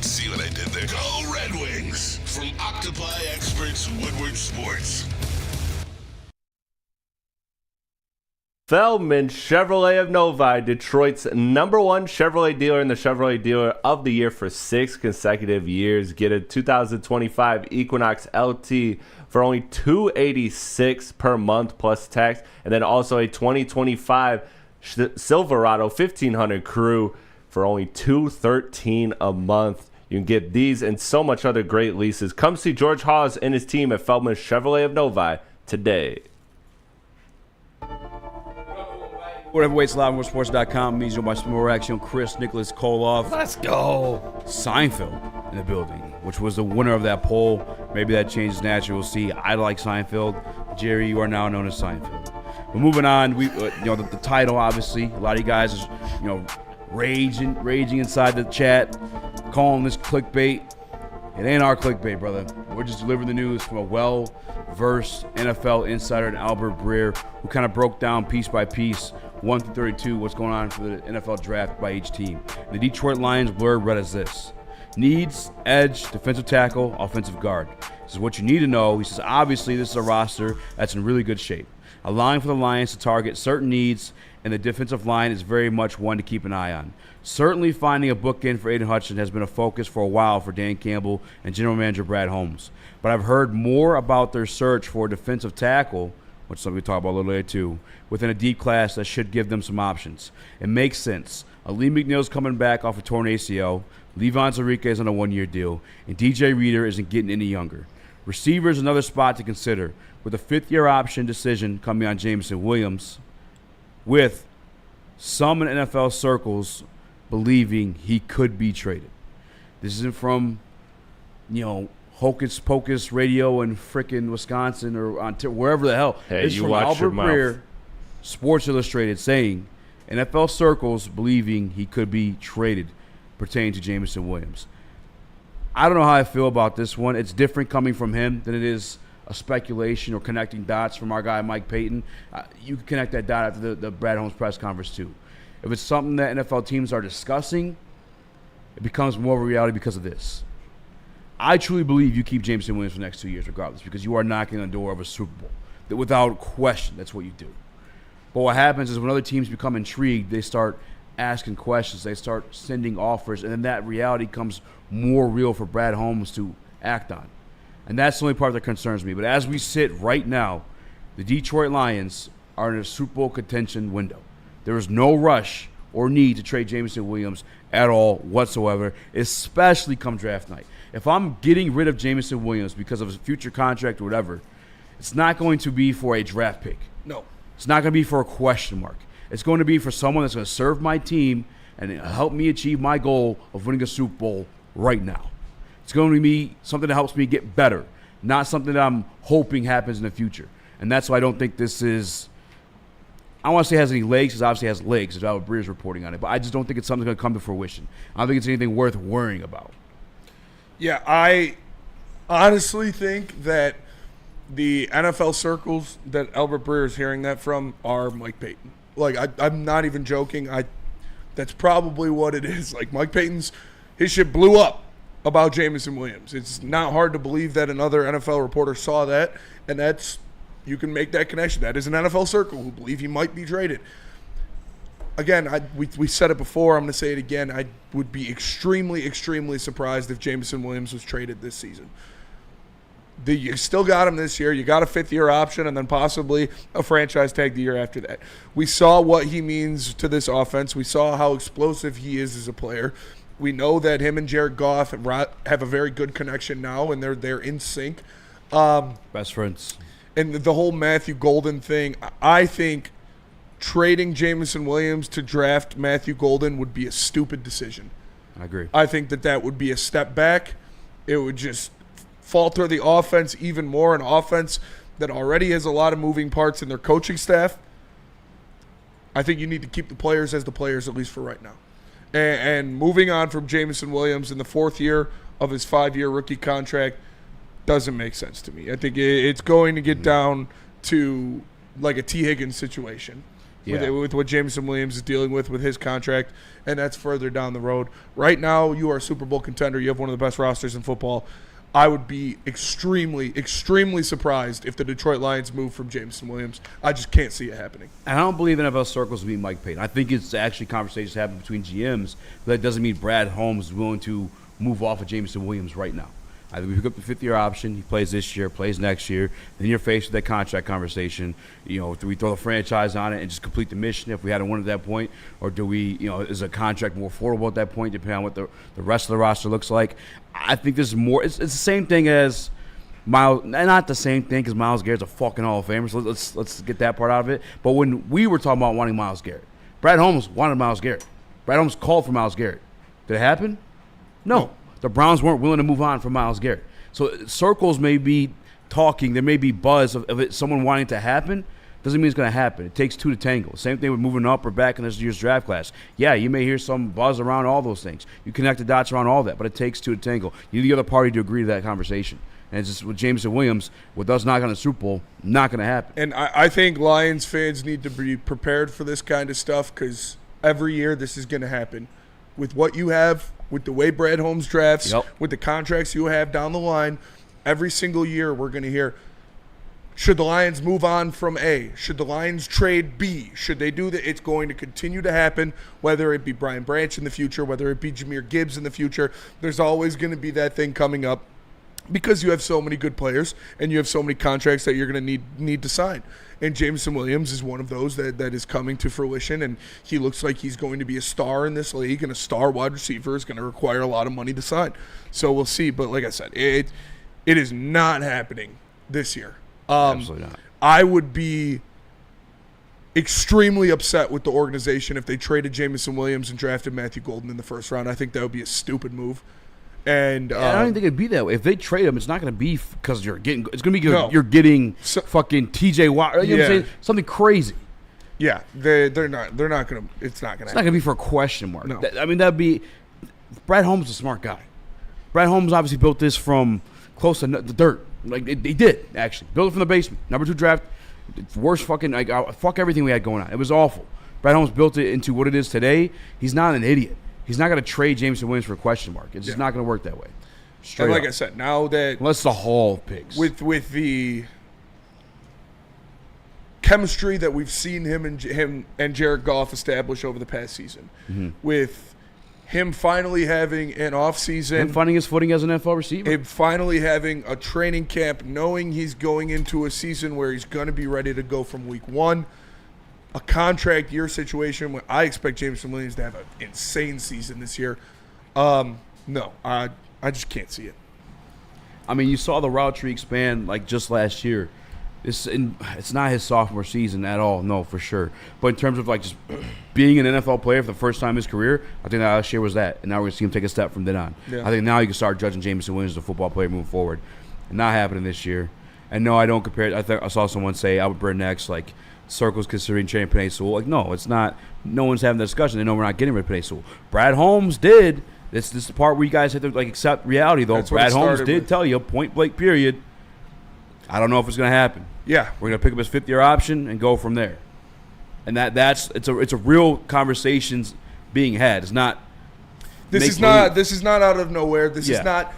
See what I did there? Go Red Wings! From Octopi experts, Woodward Sports. Feldman Chevrolet of Novi, Detroit's #1 Chevrolet dealer and the Chevrolet dealer of the year for 6 consecutive years. Get a 2025 Equinox LT for only $286 per month plus tax, and then also a 2025 Silverado 1500 Crew for only $213 a month. You can get these and so much other great leases. Come see George Hawes and his team at Feldman Chevrolet of Novi today. Whatever waits live on sports.com means you'll watch more action. Chris Nicholas Koloff. Let's go. Seinfeld in the building, which was the winner of that poll. Maybe that changes naturally. We'll see. I like Seinfeld. Jerry, you are now known as Seinfeld. But moving on, we the title, obviously. A lot of you guys is, raging inside the chat, calling this clickbait. It ain't our clickbait, brother. We're just delivering the news from a well-versed NFL insider, Albert Breer, who kind of broke down piece by piece, 1 through 32, what's going on for the NFL draft by each team. The Detroit Lions blurb read as this: needs, edge, defensive tackle, offensive guard. This is what you need to know. He says, obviously, this is a roster that's in really good shape, allowing for the Lions to target certain needs, and the defensive line is very much one to keep an eye on. Certainly finding a bookend for Aiden Hutchinson has been a focus for a while for Dan Campbell and general manager Brad Holmes. But I've heard more about their search for a defensive tackle, which something we talk about a little later too, within a deep class that should give them some options. It makes sense. Ali McNeil's coming back off a torn ACL, Levon Zarica is on a one-year deal, and DJ Reader isn't getting any younger. Receiver is another spot to consider, with a fifth-year option decision coming on Jameson Williams, with some in NFL circles believing he could be traded. This isn't from, Hocus Pocus Radio in frickin' Wisconsin or wherever the hell. Hey, it's you from watch your Albert mouth. Breer, Sports Illustrated, saying NFL circles believing he could be traded pertaining to Jameson Williams. I don't know how I feel about this one. It's different coming from him than it is a speculation or connecting dots from our guy Mike Payton. You can connect that dot after the Brad Holmes press conference too. If it's something that NFL teams are discussing, it becomes more of a reality because of this. I truly believe you keep Jameson Williams for the next 2 years regardless, because you are knocking on the door of a Super Bowl. That without question, that's what you do. But what happens is when other teams become intrigued, they start asking questions, they start sending offers, and then that reality comes more real for Brad Holmes to act on. And that's the only part that concerns me. But as we sit right now, the Detroit Lions are in a Super Bowl contention window. There is no rush or need to trade Jameson Williams at all whatsoever, especially come draft night. If I'm getting rid of Jameson Williams because of his future contract or whatever, it's not going to be for a draft pick. No. It's not going to be for a question mark. It's going to be for someone that's going to serve my team and help me achieve my goal of winning a Super Bowl right now. It's going to be something that helps me get better, not something that I'm hoping happens in the future. And that's why I don't think this is – I don't want to say it has any legs, because obviously it has legs, as Albert Breer is reporting on it. But I just don't think it's something that's going to come to fruition. I don't think it's anything worth worrying about. Yeah, I honestly think that the NFL circles that Albert Breer is hearing that from are Mike Payton. Like, I'm not even joking. That's probably what it is. Like, Mike Payton's – his shit blew up about Jameson Williams. It's not hard to believe that another NFL reporter saw that, and that's – you can make that connection. That is an NFL circle who believe he might be traded. Again, we said it before. I'm going to say it again. I would be extremely, extremely surprised if Jameson Williams was traded this season. You still got him this year. You got a fifth-year option and then possibly a franchise tag the year after that. We saw what he means to this offense. We saw how explosive he is as a player. We know that him and Jared Goff have a very good connection now, and they're in sync. Best friends. And the whole Matthew Golden thing, I think trading Jameson Williams to draft Matthew Golden would be a stupid decision. I agree. I think that would be a step back. It would just falter the offense even more, an offense that already has a lot of moving parts in their coaching staff. I think you need to keep the players as the players, at least for right now. And moving on from Jameson Williams in the 4th year of his 5-year rookie contract doesn't make sense to me. I think it's going to get down to like a T. Higgins situation with what Jameson Williams is dealing with his contract, and that's further down the road. Right now, you are a Super Bowl contender. You have one of the best rosters in football. I would be extremely, extremely surprised if the Detroit Lions move from Jameson Williams. I just can't see it happening. And I don't believe NFL circles will be Mike Payton. I think it's actually conversations happening between GMs, but that doesn't mean Brad Holmes is willing to move off of Jameson Williams right now. Either we pick up the 5th-year option, he plays this year, plays next year, then you're faced with that contract conversation. Do we throw the franchise on it and just complete the mission if we hadn't won at that point? Or do we, is a contract more affordable at that point, depending on what the rest of the roster looks like? I think this is more – it's the same thing as Miles – not the same thing because Myles Garrett's a fucking Hall of Famer, so let's get that part out of it. But when we were talking about wanting Myles Garrett, Brad Holmes wanted Myles Garrett. Brad Holmes called for Myles Garrett. Did it happen? No. The Browns weren't willing to move on from Myles Garrett. So circles may be talking. There may be buzz of it, someone wanting to happen. Doesn't mean it's going to happen. It takes 2 to tango. Same thing with moving up or back in this year's draft class. Yeah, you may hear some buzz around all those things. You connect the dots around all that, but it takes 2 to tango. You need the other party to agree to that conversation. And it's just with Jameson Williams, with us not going to the Super Bowl, not going to happen. And I think Lions fans need to be prepared for this kind of stuff because every year this is going to happen. With what you have, with the way Brad Holmes drafts, with the contracts you have down the line, every single year we're going to hear, should the Lions move on from A? Should the Lions trade B? Should they do that? It's going to continue to happen, whether it be Brian Branch in the future, whether it be Jahmyr Gibbs in the future. There's always going to be that thing coming up because you have so many good players and you have so many contracts that you're going to need to sign. And Jameson Williams is one of those that is coming to fruition, and he looks like he's going to be a star in this league, and a star wide receiver is going to require a lot of money to sign. So we'll see. But like I said, it is not happening this year. Absolutely not. I would be extremely upset with the organization if they traded Jameson Williams and drafted Matthew Golden in the 1st round. I think that would be a stupid move. And I don't think it'd be that way. If they trade him, it's not going to be because you're getting. It's going to be you're getting fucking TJ Watt. You know what I'm saying? Something crazy. Yeah, they're not going to. It's not going to. It's not going to be for a question mark. No. That'd be. Brad Holmes is a smart guy. Brad Holmes obviously built this from close to the dirt. Like they did actually built it from the basement. Number 2 draft, worst fucking fuck everything we had going on. It was awful. Brad Holmes built it into what it is today. He's not an idiot. He's not going to trade Jameson Williams for a question mark. It's just not going to work that way. And like I said, now that unless the Hall of Pigs with the chemistry that we've seen him and Jared Goff establish over the past season, with him finally having an off season, him finding his footing as an NFL receiver, him finally having a training camp, knowing he's going into a season where he's going to be ready to go from week 1. A contract year situation where I expect Jameson Williams to have an insane season this year. No, I just can't see it. I mean, you saw the route tree expand like just last year. It's not his sophomore season at all, no, for sure. But in terms of like just being an NFL player for the first time in his career, I think that last year was that. And now we're going to see him take a step from then on. Yeah. I think now you can start judging Jameson Williams as a football player moving forward. And not happening this year. And no, I don't compare it. I saw someone say Albert Burnett, like, circles considering trading Penei Sewell. Like, no, it's not. No one's having that discussion. They know we're not getting rid of Penei Sewell. Brad Holmes did. This is the part where you guys have to like accept reality, though. Brad Holmes did tell you, point blank period, I don't know if it's going to happen. Yeah. We're going to pick up his 5th-year option and go from there. And it's a real conversations being had. It's not. This is not out of nowhere. This is not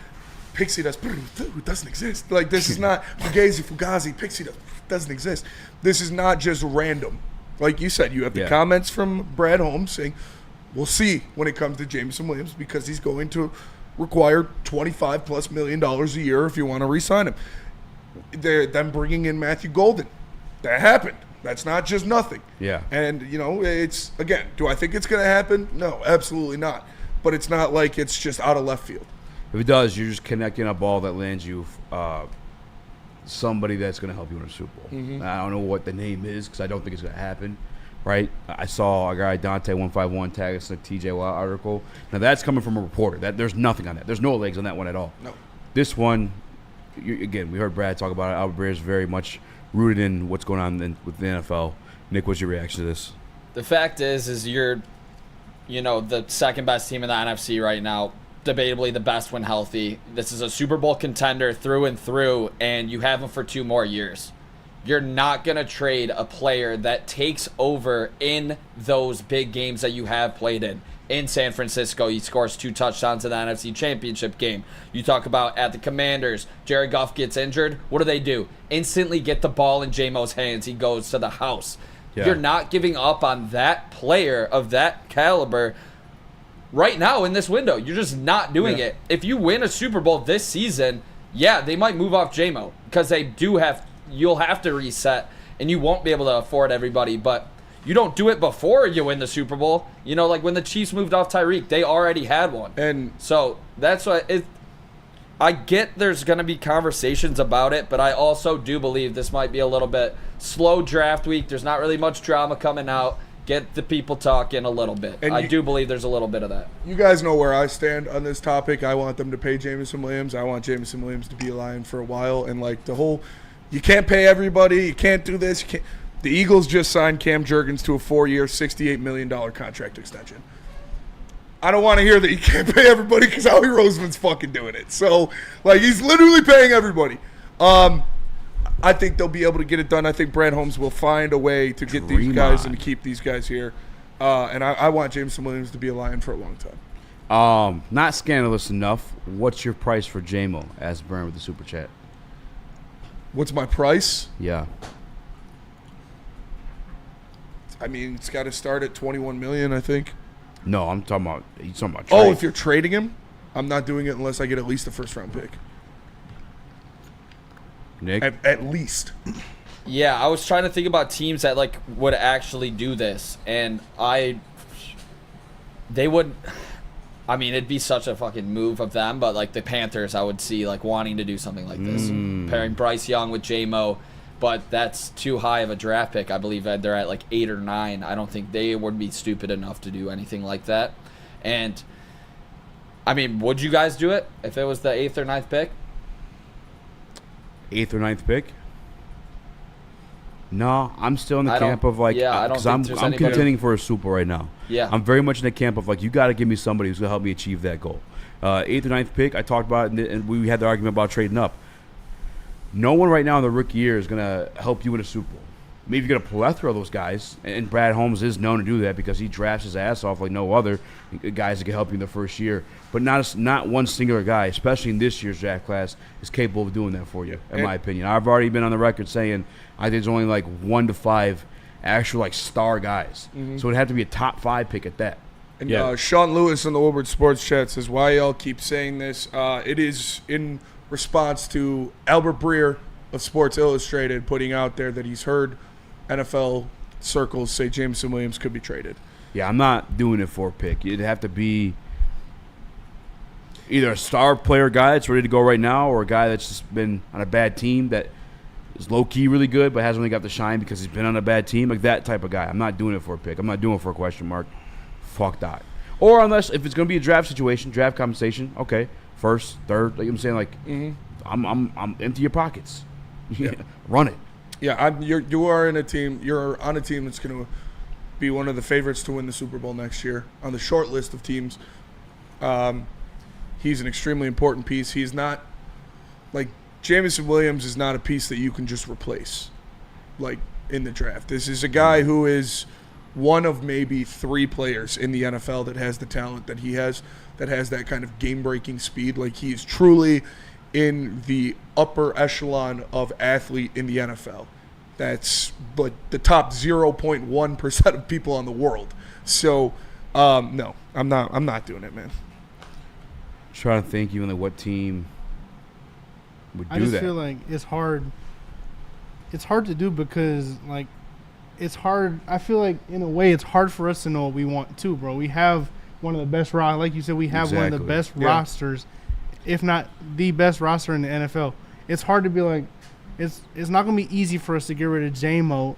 Pixie Dust. It doesn't exist. Like, this is not Fugazi, Pixie Dust. Doesn't exist. This is not just random. Like you said, you have the comments from Brad Holmes saying, we'll see when it comes to Jameson Williams because he's going to require $25+ million a year if you want to re-sign him. They're them bringing in Matthew Golden. That happened. That's not just nothing. Yeah. And, it's, again, do I think it's going to happen? No, absolutely not. But it's not like it's just out of left field. If it does, you're just connecting up all that lands you somebody that's going to help you win a Super Bowl. I don't know what the name is because I don't think it's going to happen. Right? I saw a guy, Dante151, tag us in a TJ Watt article. Now, that's coming from a reporter. There's nothing on that. There's no legs on that one at all. No. This one, again, we heard Brad talk about it. Albert Breer is very much rooted in what's going on with the NFL. Nick, what's your reaction to this? The fact is you're, the second best team in the NFC right now, debatably the best when healthy. This is a Super Bowl contender through and through, and you have them for 2 more years. You're not going to trade a player that takes over in those big games that you have played in. In San Francisco, he scores 2 touchdowns in the NFC Championship game. You talk about at the Commanders, Jared Goff gets injured. What do? Instantly get the ball in J-Mo's hands. He goes to the house. Yeah. You're not giving up on that player of that caliber right now in this window. You're just not doing it. If you win a Super Bowl this season, they might move off J-Mo because you'll have to reset, and you won't be able to afford everybody. But you don't do it before you win the Super Bowl. Like when the Chiefs moved off Tyreek, they already had one. And so that's why I get there's going to be conversations about it, but I also do believe this might be a little bit slow draft week. There's not really much drama coming out. Get the people talking a little bit. And I do believe there's a little bit of that. You guys know where I stand on this topic. I want them to pay Jameson Williams. I want Jameson Williams to be a Lion for a while. And the whole, you can't pay everybody. You can't do this. The Eagles just signed Cam Jurgens to a 4-year, $68 million contract extension. I don't want to hear that you can't pay everybody because Howie Roseman's fucking doing it. So, he's literally paying everybody. I think they'll be able to get it done. I think Brad Holmes will find a way to get these guys and to keep these guys here. And I want Jameson Williams to be a Lion for a long time. Not scandalous enough. What's your price for J-Mo? Asked Burn with the super chat. What's my price? Yeah. I mean, it's got to start at $21 million, I think. No, I'm talking about. He's talking about. Oh, if you're trading him, I'm not doing it unless I get at least a first-round pick. Nick, at least. Yeah, I was trying to think about teams that would actually do this, and they would. I mean, it'd be such a fucking move of them, but the Panthers, I would see wanting to do something like this, pairing Bryce Young with J-Mo. But that's too high of a draft pick. I believe that they're at 8 or 9. I don't think they would be stupid enough to do anything like that. And, I mean, would you guys do it if it was the 8th or 9th pick? 8th or 9th pick? No, I'm still in the camp of because I'm contending for a Super Bowl right now. Yeah. I'm very much in the camp of you got to give me somebody who's going to help me achieve that goal. 8th or 9th pick, I talked about it, and we had the argument about trading up. No one right now in the rookie year is going to help you win a Super Bowl. Maybe you get a plethora of those guys, and Brad Holmes is known to do that because he drafts his ass off like no other guys that can help you in the first year. But not one singular guy, especially in this year's draft class, is capable of doing that for you, in my opinion. I've already been on the record saying I think there's only 1 to 5 actual star guys. Mm-hmm. So it'd have to be a top 5 pick at that. And Sean Lewis in the Woodward Sports Chat says, why y'all keep saying this? It is in response to Albert Breer of Sports Illustrated putting out there that he's heard NFL circles say Jameson Williams could be traded. Yeah, I'm not doing it for a pick. It'd have to be either a star player guy that's ready to go right now or a guy that's just been on a bad team that is low-key really good but hasn't really got the shine because he's been on a bad team. That type of guy. I'm not doing it for a pick. I'm not doing it for a question mark. Fuck that. Or unless if it's going to be a draft situation, draft compensation, okay. First, third, I'm saying, I'm empty your pockets. Run it. Yeah, you are in a team. You're on a team that's going to be one of the favorites to win the Super Bowl next year on the short list of teams. He's an extremely important piece. He's not Jameson Williams is not a piece that you can just replace, in the draft. This is a guy who is one of maybe 3 players in the NFL that has the talent that he has, that has that kind of game-breaking speed. He is truly in the upper echelon of athlete in the NFL. That's the top 0.1% of people on the world. So, no, I'm not doing it, man. Trying to think even what team would do that. I just feel like it's hard. It's hard to do because it's hard. I feel like in a way it's hard for us to know what we want too, bro. We have one of the best like you said, we have one of the best rosters, if not the best roster in the NFL. It's hard to be it's not going to be easy for us to get rid of J-Mo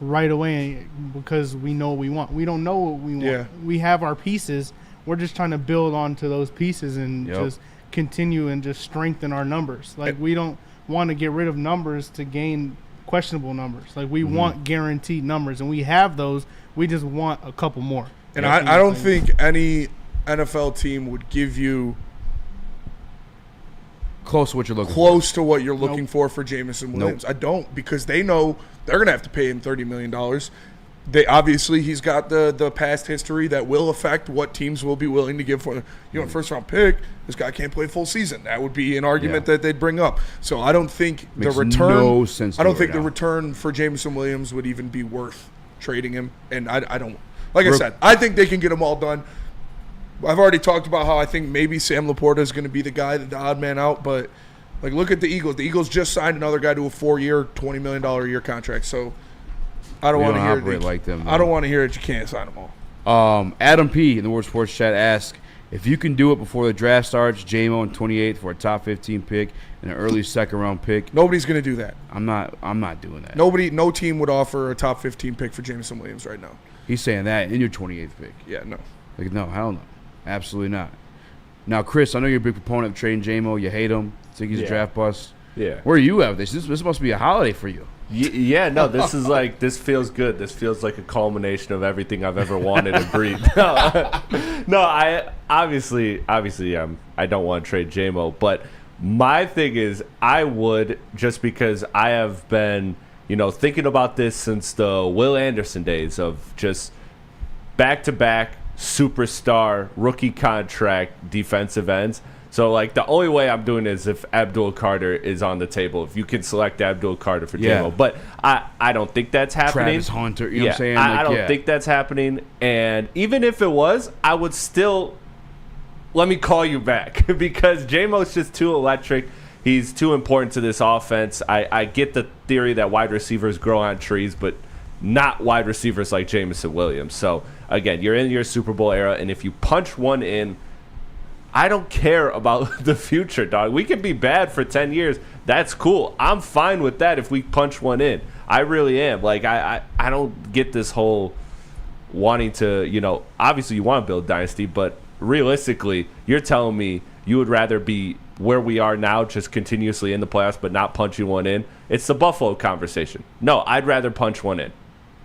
right away because we know what we want. We don't know what we want. Yeah. We have our pieces. We're just trying to build onto those pieces and just continue and just strengthen our numbers. Like, we don't want to get rid of numbers to gain questionable numbers. Like, we want guaranteed numbers, and we have those. We just want a couple more. And I don't think any NFL team would give you close to what you're looking for Jameson Williams. I don't, because they know they're going to have to pay him $30 million. He's got the past history that will affect what teams will be willing to give for a first round pick. This guy can't play full season. That would be an argument that they'd bring up. So I don't think the return for Jameson Williams would even be worth trading him. And I don't. Like I said, I think they can get them all done. I've already talked about how I think maybe Sam Laporta is going to be the guy, the odd man out. But like, look at the Eagles. The Eagles just signed another guy to a 4-year, $20 million a year contract. So I don't want to hear it. Like them, I don't want to hear it. You can't sign them all. Adam P. in the World Sports Chat asks, if you can do it before the draft starts, J-Mo in 28th for a top 15 pick and an early second-round pick. Nobody's going to do that. I'm not doing that. No team would offer a top 15 pick for Jameson Williams right now. He's saying that in your 28th pick. Yeah, no. Like, no, hell no. Absolutely not. Now, Chris, I know you're a big proponent of trading J-Mo. You hate him. Think he's a draft bust. Yeah. Where are you at with this? This must be a holiday for you. Yeah, no, this is like, this feels good. This feels like a culmination of everything I've ever wanted and breathed. No, I obviously I don't want to trade J-Mo, but my thing is I would, just because I have been, thinking about this since the Will Anderson days of just back-to-back superstar rookie contract defensive ends. So, like, the only way I'm doing is if Abdul Carter is on the table. If you can select Abdul Carter for J-Mo. But I don't think that's happening. Travis Hunter, you know what I'm saying? I don't think that's happening. And even if it was, I would still let me call you back because J-Mo's just too electric. He's too important to this offense. I get the theory that wide receivers grow on trees, but not wide receivers like Jameson Williams. So, again, you're in your Super Bowl era, and if you punch one in, I don't care about the future, dog. We can be bad for 10 years. That's cool. I'm fine with that if we punch one in. I really am. Like, I don't get this whole wanting to, obviously you want to build a dynasty, but realistically, you're telling me you would rather be where we are now, just continuously in the playoffs, but not punching one in. It's the Buffalo conversation. No, I'd rather punch one in.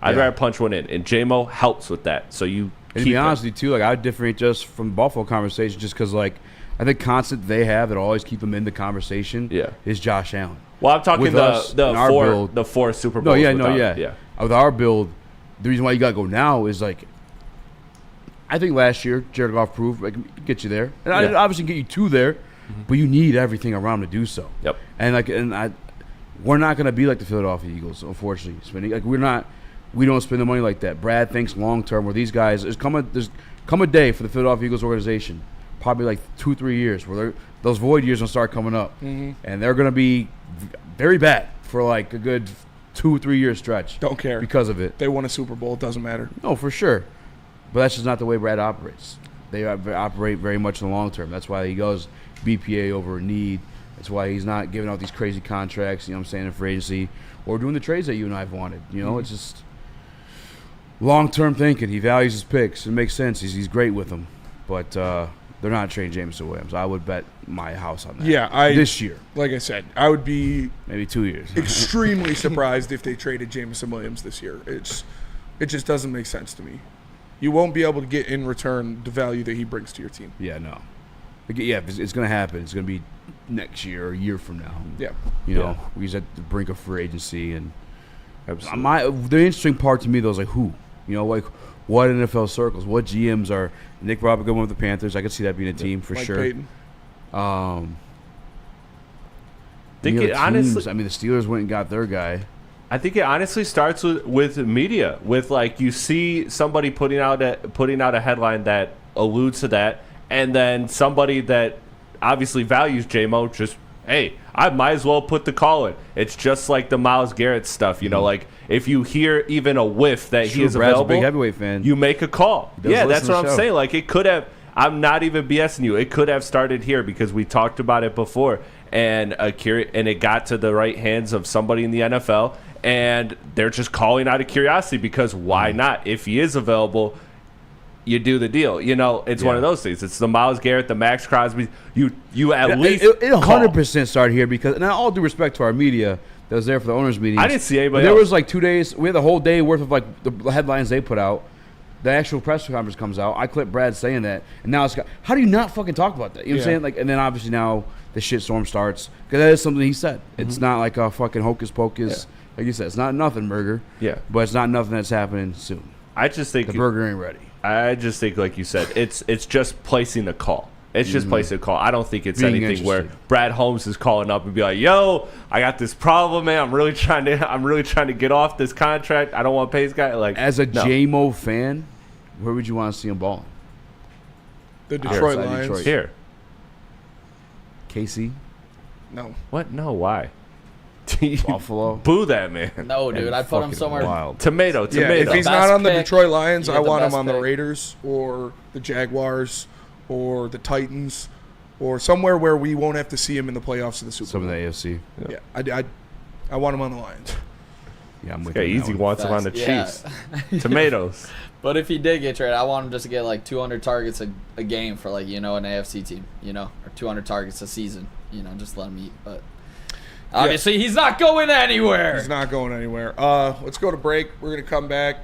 And J-Mo helps with that. So you And to be honest with you, too, like, I would differentiate just from the Buffalo conversation just because, like, I think constant they have that always keep them in the conversation is Josh Allen. Well, I'm talking the four Super Bowls. With our build, the reason why you got to go now is, like, I think last year Jared Goff proved I can get you there. And I obviously get you two there, but you need everything around to do so. Yep. And we're not going to be like the Philadelphia Eagles, unfortunately. Like, we don't spend the money like that. Brad thinks long term where these guys there's come a day for the Philadelphia Eagles organization, probably like 2-3 years where those void years will start coming up, and they're going to be very bad for like a good 2-3 year stretch. Don't care because of it. They won a Super Bowl. It doesn't matter. No, for sure, but that's just not the way Brad operates. They operate very much in the long term. That's why he goes BPA over need. That's why he's not giving out these crazy contracts. You know what I'm saying, in free agency or doing the trades that you and I've wanted. It's just long-term thinking. He values his picks. It makes sense. He's great with them. But they're not trading Jameson Williams. I would bet my house on that. Yeah, this year. Like I said, I would be maybe 2 years. extremely surprised if they traded Jameson Williams this year. It just doesn't make sense to me. You won't be able to get in return the value that he brings to your team. Yeah, no. Yeah, it's going to happen. It's going to be next year or a year from now. Yeah. He's at the brink of free agency. And the interesting part to me, though, is like who? Like what NFL circles, what GMs are Nick Robb going with the Panthers? I could see that being a team for Mike sure. Payton. Think it honestly. I mean, the Steelers went and got their guy. I think it honestly starts with media, with like you see somebody putting out a headline that alludes to that, and then somebody that obviously values J-Mo just, hey, I might as well put the call in. It's just like the Myles Garrett stuff, like if you hear even a whiff that he is Brad's available, a big heavyweight fan. You make a call. Yeah, that's what I'm saying. Like it could have. I'm not even BSing you. It could have started here because we talked about it before. and it got to the right hands of somebody in the NFL, and they're just calling out of curiosity because why not? If he is available, you do the deal. It's one of those things. It's the Myles Garrett, the Max Crosby. You at least it 100% started here because, and all due respect to our media that was there for the owners' meeting. I didn't see anybody There else. was like 2 days. We had the whole day worth of like the headlines they put out. The actual press conference comes out. I clipped Brad saying that, and now it's got. How do you not fucking talk about that? You know what I'm saying? Like, and then obviously now the shitstorm starts because that is something he said. It's not like a fucking hocus pocus. Yeah. Like you said, it's not nothing burger. Yeah, but it's not nothing that's happening soon. I just think the burger ain't ready. I just think, like you said, it's just placing a call. It's just placing a call. I don't think it's anything where Brad Holmes is calling up and be like, "Yo, I got this problem, man. I'm really trying to get off this contract. I don't want to pay this guy." Like, as a J-Mo fan, where would you want to see him balling? The Detroit Lions. Here. KC? No. What? No. Why? Buffalo. Boo that man. No, dude. I put him somewhere. Wild. Tomato. Yeah, if he's not on the Detroit Lions, I want him on the pick. Raiders or the Jaguars or the Titans or somewhere where we won't have to see him in the playoffs of the Super Bowl. Some of the AFC. Yeah, I want him on the Lions. Yeah, I'm with you. you. Eazy wants him on the Chiefs. Tomatoes. But if he did get traded, I want him just to get like 200 targets a game for like, an AFC team, or 200 targets a season, just let him eat. But obviously he's not going anywhere. He's not going anywhere. Let's go to break. We're going to come back.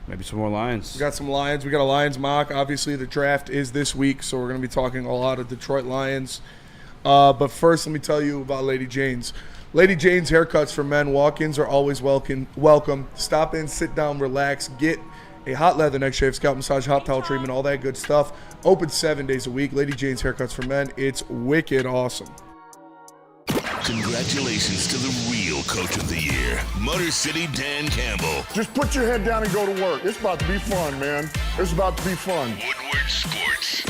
Maybe some more Lions. We got some Lions. We got a Lions mock. Obviously, the draft is this week, so we're going to be talking a lot of Detroit Lions. But first, let me tell you about Lady Jane's. Lady Jane's haircuts for men. Walk-ins are always welcome. Stop in, sit down, relax, get a hot leather neck shave, scalp massage, hot towel treatment, all that good stuff. Open 7 days a week. Lady Jane's haircuts for men. It's wicked awesome. Congratulations to the real coach of the year, Motor City Dan Campbell. Just put your head down and go to work. It's about to be fun, man. It's about to be fun. Woodward Sports.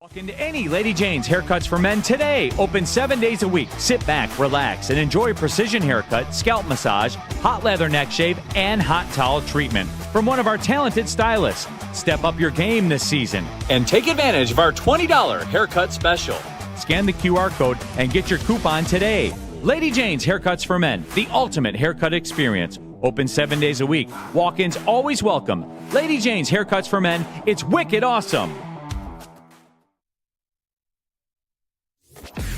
Walk into any Lady Jane's Haircuts for Men today. Open 7 days a week. Sit back, relax, and enjoy precision haircut, scalp massage, hot leather neck shave, and hot towel treatment from one of our talented stylists. Step up your game this season and take advantage of our $20 haircut special. Scan the QR code and get your coupon today. Lady Jane's Haircuts for Men, the ultimate haircut experience. Open 7 days a week. Walk-ins always welcome. Lady Jane's Haircuts for Men. It's wicked awesome.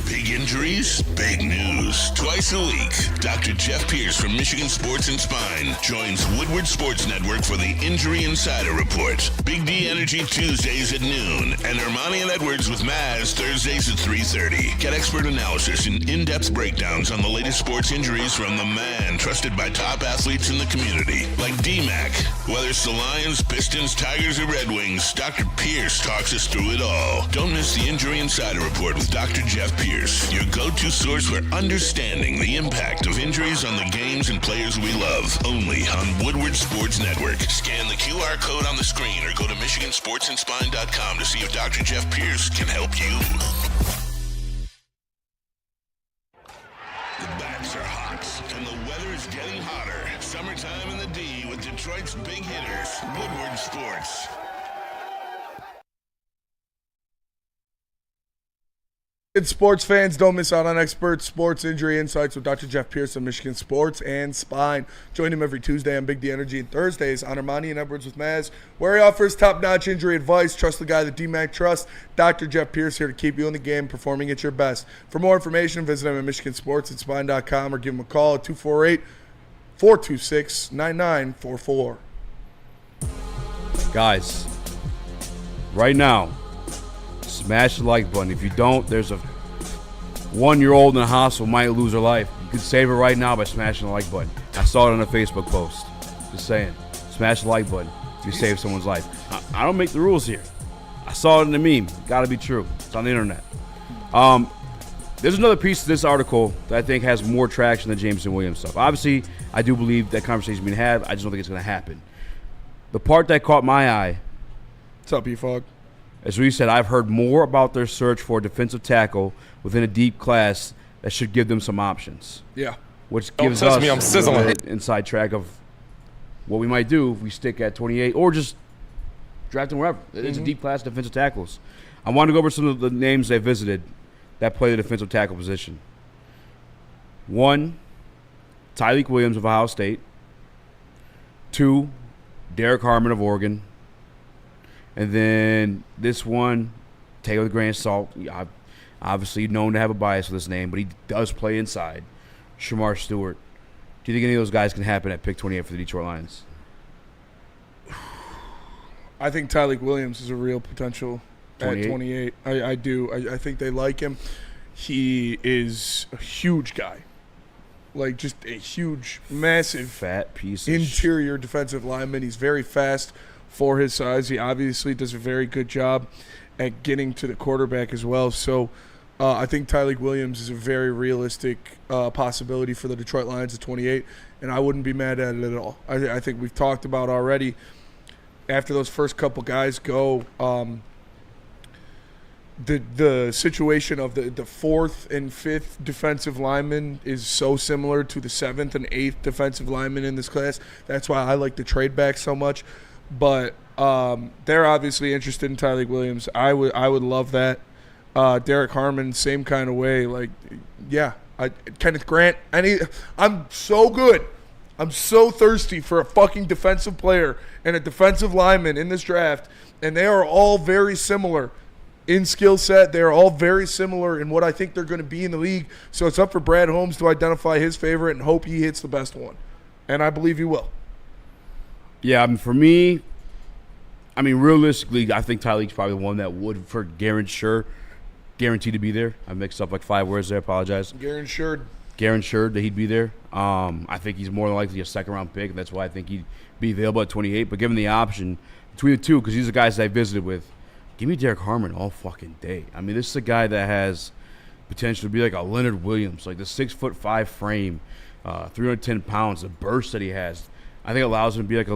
Big injuries, big news. Twice a week, Dr. Jeff Pierce from Michigan Sports and Spine joins Woodward Sports Network for the Injury Insider Report. Big D Energy Tuesdays at noon, and Ermanni and Edwards with Maz Thursdays at 3:30. Get expert analysis and in-depth breakdowns on the latest sports injuries from the man trusted by top athletes in the community, like D-Mac. Whether it's the Lions, Pistons, Tigers, or Red Wings, Dr. Pierce talks us through it all. Don't miss the Injury Insider Report with Dr. Jeff Pierce, your go-to source for understanding the impact of injuries on the games and players we love. Only on Woodward Sports Network. Scan the QR code on the screen or go to MichiganSportsandSpine.com to see if Dr. Jeff Pierce can help you. The bats are hot and the weather's getting hotter. Summertime in the D with Detroit's big hitters. Woodward Sports. It's sports fans. Don't miss out on expert sports injury insights with Dr. Jeff Pierce of Michigan Sports and Spine. Join him every Tuesday on Big D Energy and Thursdays on Ermanni and Edwards with Maz, where he offers top-notch injury advice. Trust the guy that D-Mac trusts. Dr. Jeff Pierce here to keep you in the game, performing at your best. For more information, visit him at MichiganSportsandSpine.com or give him a call at 248-426-9944. Guys, right now, smash the like button. If you don't, there's a 1-year-old in the hospital might lose her life. You can save her right now by smashing the like button. I saw it on a Facebook post. Just saying. Smash the like button if you save someone's life. I don't make the rules here. I saw it in the meme. Gotta be true. It's on the internet. There's another piece to this article that I think has more traction than Jameson Williams stuff. Obviously, I do believe that conversation being had. I just don't think it's going to happen. The part that caught my eye. What's up, E-Fog? As we said, I've heard more about their search for a defensive tackle within a deep class that should give them some options. Yeah. Which gives us an inside track of what we might do if we stick at 28 or just draft them wherever. It's a deep class of defensive tackles. I want to go over some of the names they visited that play the defensive tackle position. 1, Tyreek Williams of Ohio State. 2, Derek Harmon of Oregon. And then this one, take it with a grain of salt. I'm obviously known to have a bias with this name, but he does play inside. Shamar Stewart. Do you think any of those guys can happen at pick 28 for the Detroit Lions? I think Tyreek Williams is a real potential 28? at 28. I do. I think they like him. He is a huge guy. Like, just a huge, massive, fat piece of interior defensive lineman. He's very fast for his size. He obviously does a very good job at getting to the quarterback as well. So I think Tyreek Williams is a very realistic possibility for the Detroit Lions at 28, and I wouldn't be mad at it at all. I think we've talked about already, after those first couple guys go, the situation of the 4th and 5th defensive lineman is so similar to the 7th and 8th defensive lineman in this class. That's why I like the trade back so much. But they're obviously interested in Tyreek Williams. I would love that. Derek Harmon, same kind of way. Like, yeah, Kenneth Grant. I'm so good. I'm so thirsty for a fucking defensive player and a defensive lineman in this draft, and they are all very similar in skill set. They are all very similar in what I think they're going to be in the league. So it's up for Brad Holmes to identify his favorite and hope he hits the best one. And I believe he will. Yeah, for me, realistically, I think Tyreek's probably the one that would, for guaranteed to be there. I mixed up like 5 words there. I apologize. Guaranteed that he'd be there. I think he's more than likely a second-round pick. That's why I think he'd be available at 28. But given the option between the two, because these are guys that I visited with, give me Derek Harmon all fucking day. I mean, this is a guy that has potential to be like a Leonard Williams, like the 6'5" frame, 310 pounds, the burst that he has. I think allows him to be like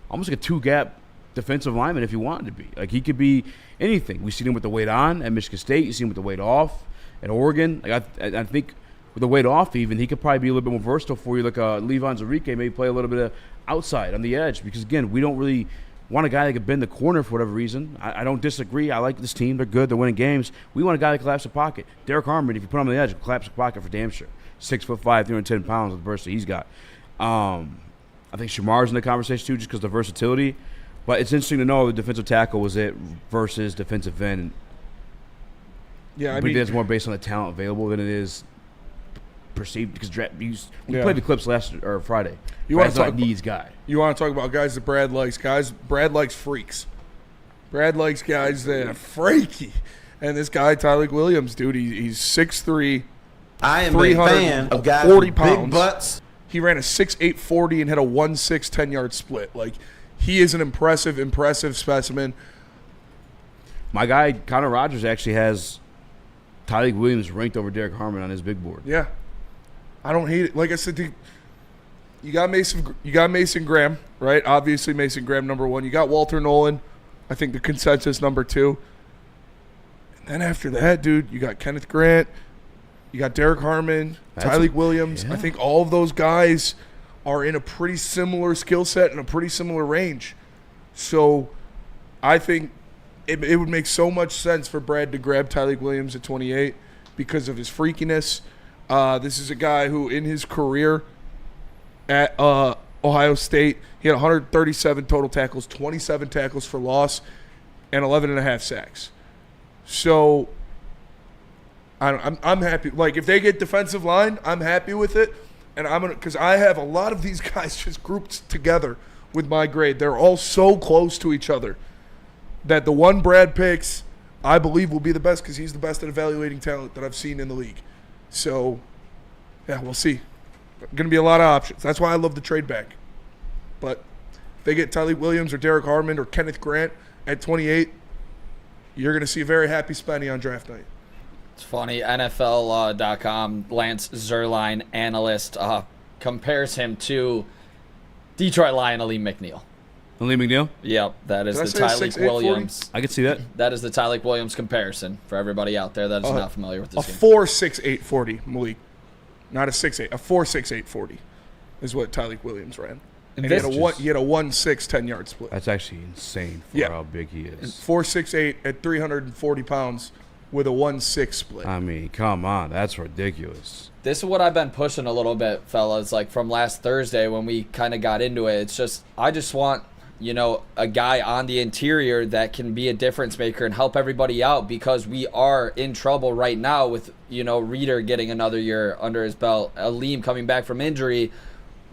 almost like a 2-gap defensive lineman if you wanted to be. Like, he could be anything. We've seen him with the weight on at Michigan State. You've seen him with the weight off at Oregon. Like, I think with the weight off even, he could probably be a little bit more versatile for you, like Levon Zarique, maybe play a little bit of outside on the edge. Because, again, we don't really want a guy that could bend the corner for whatever reason. I don't disagree. I like this team. They're good. They're winning games. We want a guy that collapses the pocket. Derek Harmon, if you put him on the edge, collapse the pocket for damn sure. 6'5", 310 pounds with the burst that he's got. I think Shamar's in the conversation too, just because of the versatility. But it's interesting to know the defensive tackle was it versus defensive end. Yeah, I mean, mean, it's more based on the talent available than it is perceived. Because we played the clips Friday. You want to talk needs guy. You want to talk about guys that Brad likes. Brad likes freaks. Brad likes guys that are freaky. And this guy, Tyreek Williams, dude, he's 6'3". I am a fan of guys with big butts. He ran a 6'8" 40 and had a 1.6 10-yard split. Like, he is an impressive specimen. My guy, Connor Rogers, actually has Tyreek Williams ranked over Derek Harmon on his big board. Yeah. I don't hate it. Like I said, you got Mason Graham, right? Obviously, Mason Graham, number 1. You got Walter Nolan, I think the consensus number 2. And then after that, dude, you got Kenneth Grant. You got Derek Harmon, Tyreek Williams. Yeah. I think all of those guys are in a pretty similar skill set and a pretty similar range. So I think it would make so much sense for Brad to grab Tyreek Williams at 28 because of his freakiness. This is a guy who, in his career at Ohio State, he had 137 total tackles, 27 tackles for loss, and 11.5 sacks. So I'm happy. Like, if they get defensive line, I'm happy with it. And because I have a lot of these guys just grouped together with my grade. They're all so close to each other that the one Brad picks, I believe, will be the best because he's the best at evaluating talent that I've seen in the league. So, yeah, we'll see. Going to be a lot of options. That's why I love the trade back. But if they get Tyreek Williams or Derek Harmon or Kenneth Grant at 28, you're going to see a very happy Spenny on draft night. It's funny. NFL.com, Lance Zierlein, analyst, compares him to Detroit Lion Aleem McNeil. Aleem McNeil? Yep, that is the Tyreek Williams. I can see that. That is the Tyreek Williams comparison for everybody out there that is not familiar with this game. A 4.68 40, Malik. Not a 6.8. A 4.68 40 is what Tyreek Williams ran. And he had a 1-6 10-yard split. That's actually insane for how big he is. 4'6" at 340 pounds with a 1-6 split. I mean, come on, that's ridiculous. This is what I've been pushing a little bit, fellas, like from last Thursday when we kind of got into it. It's just, I just want, a guy on the interior that can be a difference maker and help everybody out, because we are in trouble right now with, Reeder getting another year under his belt, Aleem coming back from injury.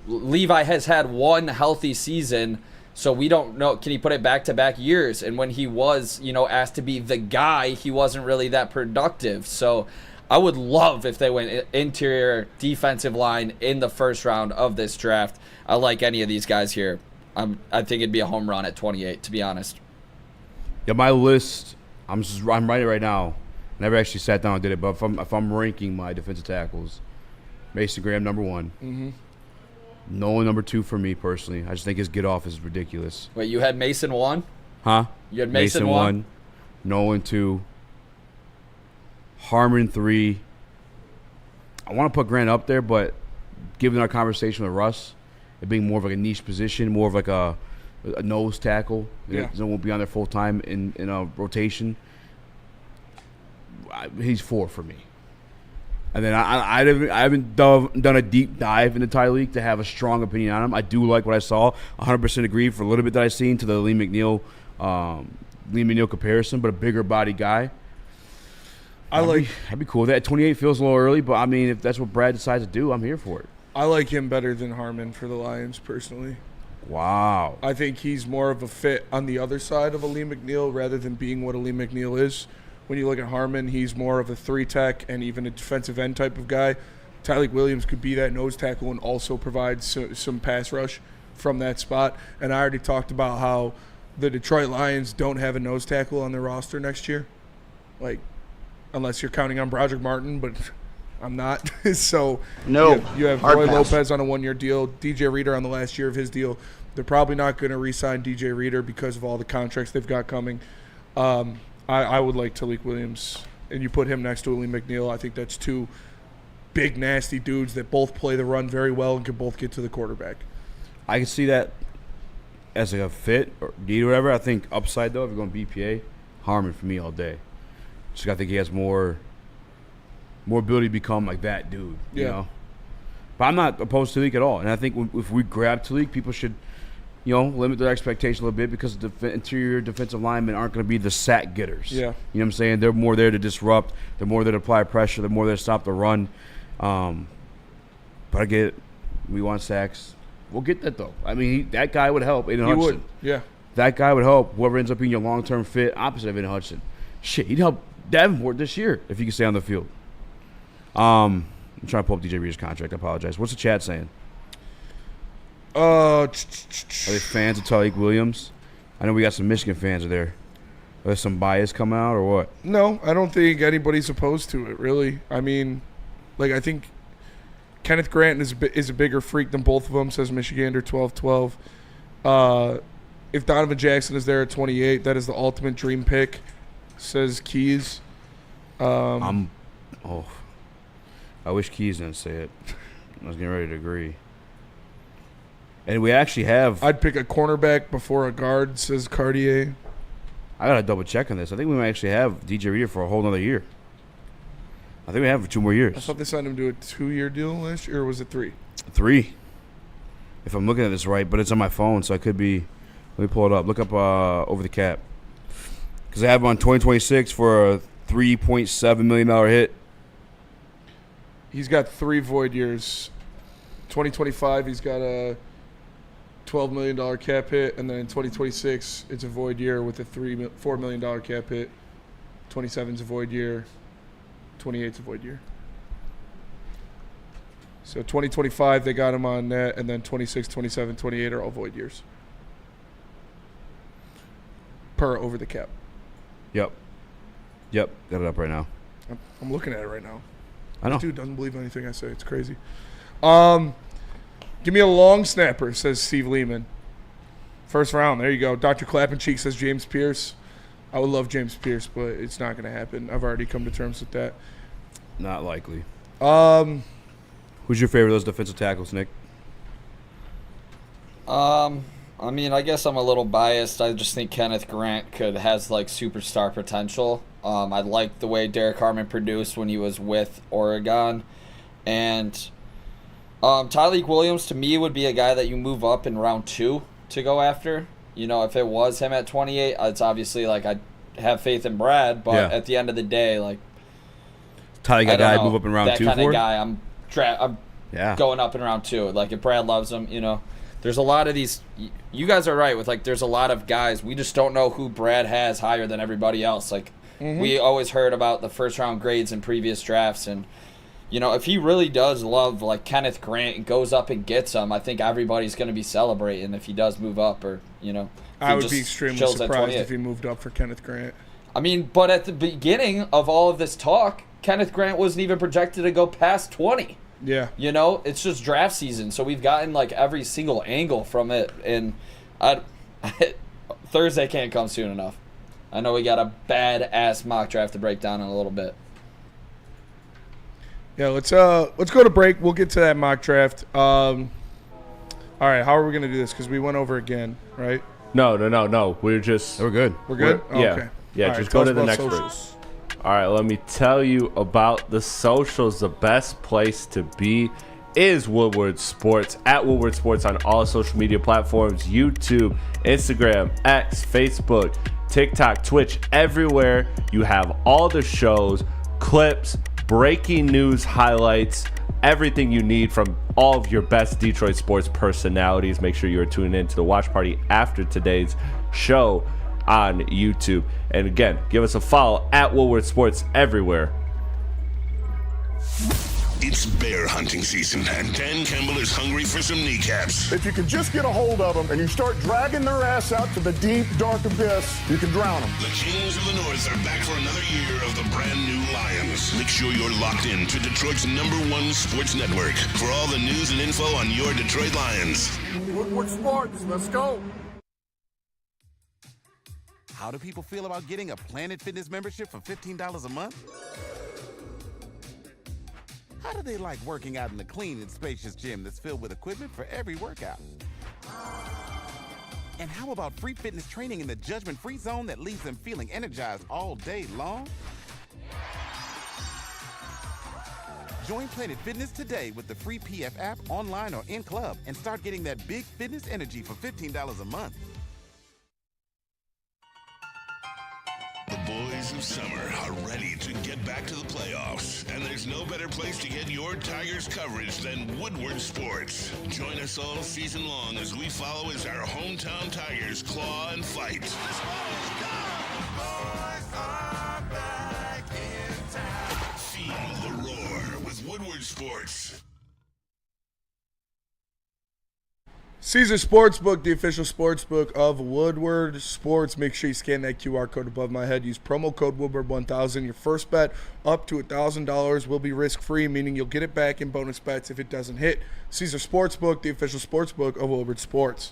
Levi has had one healthy season, so we don't know, can he put it back-to-back years? And when he was, asked to be the guy, he wasn't really that productive. So I would love if they went interior defensive line in the first round of this draft. I like any of these guys here. I think it'd be a home run at 28, to be honest. Yeah, my list, I'm writing it right now. Never actually sat down and did it, but if I'm ranking my defensive tackles, Mason Graham number 1. Mm-hmm. Nolan number 2 for me personally. I just think his get off is ridiculous. Wait, you had Mason 1? Huh? You had Mason 1? Nolan 2. Harmon 3. I want to put Grant up there, but given our conversation with Russ, it being more of like a niche position, more of like a nose tackle, it won't be on there full time in a rotation. He's 4 for me. And then I haven't done a deep dive into Tyreek to have a strong opinion on him. I do like what I saw. 100% agree for a little bit that I've seen to the Lee McNeil comparison, but a bigger body guy. I'd be cool with that. 28 feels a little early, but I mean, if that's what Brad decides to do, I'm here for it. I like him better than Harmon for the Lions, personally. Wow. I think he's more of a fit on the other side of Aleem McNeil rather than being what Aleem McNeil is. When you look at Harmon, he's more of a 3-tech and even a defensive end type of guy. Tyreek Williams could be that nose tackle and also provide some pass rush from that spot. And I already talked about how the Detroit Lions don't have a nose tackle on their roster next year. Like, unless you're counting on Broderick Martin, but I'm not. So no, you have Roy Lopez on a 1-year deal, DJ Reader on the last year of his deal. They're probably not going to re-sign DJ Reader because of all the contracts they've got coming. I would like Tyreek Williams, and you put him next to Aleem McNeil. I think that's 2 big, nasty dudes that both play the run very well and can both get to the quarterback. I can see that as like a fit or need or whatever. I think upside, though, if you're going BPA, Harmon for me all day. Just I think he has more ability to become like that dude, you know. But I'm not opposed to Tyreek at all. And I think if we grab Tyreek, people should, limit their expectation a little bit because the interior defensive linemen aren't going to be the sack getters. Yeah. You know what I'm saying? They're more there to disrupt. They're more there to apply pressure. They're more there to stop the run. But I get it. We want sacks. We'll get that, though. I mean, that guy would help. Aiden Hudson. Would, yeah. That guy would help. Whoever ends up being your long-term fit opposite of Aiden Hudson. Shit, he'd help Davenport this year if he could stay on the field. I'm trying to pull up DJ Reader's contract. I apologize. What's the chat saying? Are they fans of Tyreek Williams? I know we got some Michigan fans there. Are there some bias coming out or what? No, I don't think anybody's opposed to it, really. I mean, I think Kenneth Grant is a bigger freak than both of them, says Michigander 1212. If Donovan Jackson is there at 28, that is the ultimate dream pick, says Keys. I wish Keys didn't say it. I was getting ready to agree. And we actually have... I'd pick a cornerback before a guard, says Cartier. I got to double check on this. I think we might actually have DJ Reader for a whole other year. I think we have for 2 more years. I thought they signed him to a 2-year deal last year, or was it 3? 3. If I'm looking at this right, but it's on my phone, so I could be... Let me pull it up. Look up over the cap. Because I have him on 2026 for a $3.7 million hit. He's got 3 void years. 2025, he's got a $12 million cap hit, and then in 2026, it's a void year with a $4 million cap hit. 27's a void year. 28's a void year. So 2025, they got him on net, and then 26, 27, 28 are all void years. Per over the cap. Yep. Got it up right now. I'm looking at it right now. I know. This dude doesn't believe anything I say. It's crazy. Give me a long snapper, says Steve Lehman. First round. There you go. Dr. Clappencheek says James Pierce. I would love James Pierce, but it's not going to happen. I've already come to terms with that. Not likely. Who's your favorite of those defensive tackles, Nick? I mean, I guess I'm a little biased. I just think Kenneth Grant has like superstar potential. I like the way Derek Harmon produced when he was with Oregon, and Tyreek Williams to me would be a guy that you move up in round 2 to go after. You know, if it was him at 28, it's obviously like I have faith in Brad, but at the end of the day, like Tyreek got a guy move up in round 2 for that kind of guy. I'm going up in round 2. Like if Brad loves him, you know. There's a lot of these. You guys are right with like. There's a lot of guys. We just don't know who Brad has higher than everybody else. Like we always heard about the first round grades in previous drafts, and you know if he really does love like Kenneth Grant and goes up and gets him, I think everybody's going to be celebrating if he does move up, or you know. I would be extremely surprised if he moved up for Kenneth Grant. I mean, but at the beginning of all of this talk, Kenneth Grant wasn't even projected to go past 20. Yeah. You know, it's just draft season, so we've gotten like every single angle from it, and Thursday can't come soon enough. I know we got a bad-ass mock draft to break down in a little bit. Yeah, let's go to break. We'll get to that mock draft. All right, how are we going to do this? Because we went over again, right? No. We're good. We're good? Okay. Yeah, All just right, go to the next socials. break. All right, let me tell you about the socials. The best place to be is Woodward Sports, at Woodward Sports on all social media platforms, YouTube, Instagram, X, Facebook, TikTok, Twitch, everywhere. You have all the shows, clips, breaking news, highlights, everything you need from all of your best Detroit sports personalities. Make sure you're tuning in to the watch party after today's show on YouTube. And again, give us a follow at Woodward Sports everywhere. It's bear hunting season, and Dan Campbell is hungry for some kneecaps. If you can just get a hold of them and you start dragging their ass out to the deep, dark abyss, you can drown them. The Kings of the North are back for another year of the brand new Lions. Make sure you're locked in to Detroit's #1 sports network for all the news and info on your Detroit Lions. Woodward Sports, let's go. How do people feel about getting a Planet Fitness membership for $15 a month? How do they like working out in a clean and spacious gym that's filled with equipment for every workout? And how about free fitness training in the judgment-free zone that leaves them feeling energized all day long? Join Planet Fitness today with the free PF app, online or in club, and start getting that big fitness energy for $15 a month. The boys of summer are ready to get back to the playoffs, and there's no better place to get your Tigers coverage than Woodward Sports. Join us all season long as we follow as our hometown Tigers claw and fight. Feel the roar with Woodward Sports. Caesar Sportsbook, the official sportsbook of Woodward Sports. Make sure you scan that QR code above my head. Use promo code Woodward1000. Your first bet up to $1,000 will be risk-free, meaning you'll get it back in bonus bets if it doesn't hit. Caesar Sportsbook, the official sportsbook of Woodward Sports.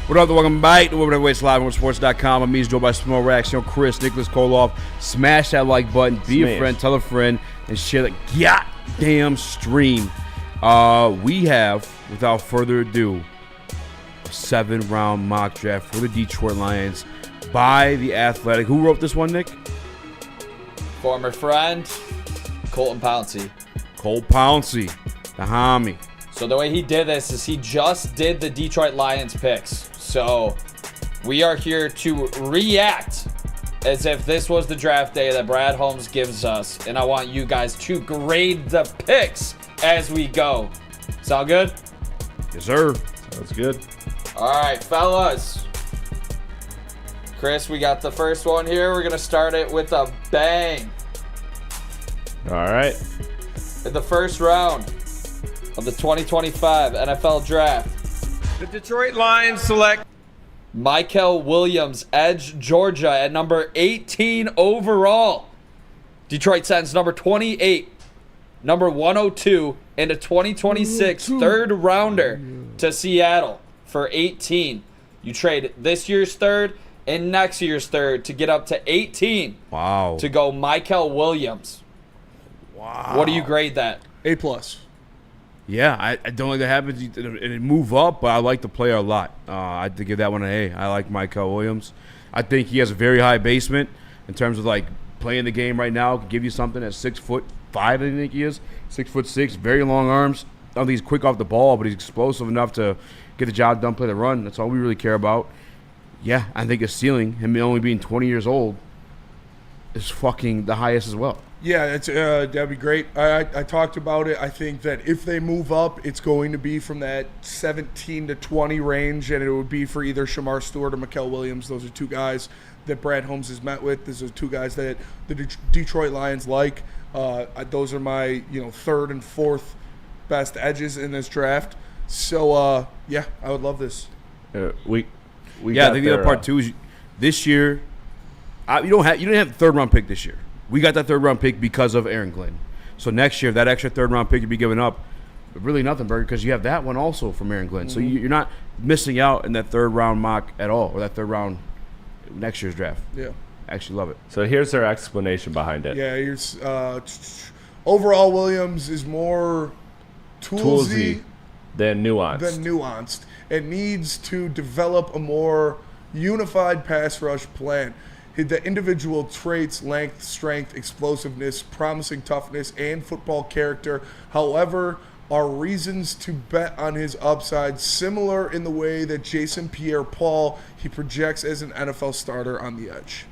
What up, welcome back to Woodward Heavyweights Live on Sports.com. I'm Eazy, joined by Small Raxter, Chris, Nicholas Koloff. Smash that like button, be a friend, tell a friend, and share the goddamn stream. We have, without further ado, a 7-round mock draft for the Detroit Lions by The Athletic. Who wrote this one, Nick? Former friend, Colton Pouncey. Cole Pouncey, the homie. So the way he did this is he just did the Detroit Lions picks. So we are here to react as if this was the draft day that Brad Holmes gives us. And I want you guys to grade the picks as we go. Sound good? Yes, sir. Sounds good. All right, fellas. Chris, we got the first one here. We're going to start it with a bang. All right. In the first round of the 2025 NFL Draft, the Detroit Lions select Mykel Williams, edge, Georgia, at number 18 overall. Detroit sends number 28, number 102, and a 2026 third rounder to Seattle for 18. You trade this year's third and next year's third to get up to 18. Wow. To go Mykel Williams. Wow. What do you grade that? A+. Yeah, I don't like that happens. It move up, but I like the player a lot. I have to give that one an A. I like Michael Williams. I think he has a very high basement in terms of like playing the game right now. Can give you something at 6'5", I think he is 6'6", very long arms. I don't think he's quick off the ball, but he's explosive enough to get the job done, play the run. That's all we really care about. Yeah, I think his ceiling, him only being 20 years old, is fucking the highest as well. Yeah, that'd be great. I talked about it. I think that if they move up, it's going to be from that 17 to 20 range, and it would be for either Shamar Stewart or Mikel Williams. Those are two guys that Brad Holmes has met with. Those are two guys that the Detroit Lions like. Those are my third and fourth best edges in this draft. So yeah, I would love this. I think the other part too is this year. You didn't have the third round pick this year. We got that third round pick because of Aaron Glenn. So next year, that extra third round pick you'd be giving up, really nothing, Berger, because you have that one also from Aaron Glenn. So you're not missing out in that third round mock at all, or that third round next year's draft. Yeah, I actually love it. So here's their explanation behind it. Yeah, overall Williams is more toolsy than nuanced. It needs to develop a more unified pass rush plan. The individual traits, length, strength, explosiveness, promising toughness, and football character, however, are reasons to bet on his upside, similar in the way that Jason Pierre-Paul, he projects as an NFL starter on the edge.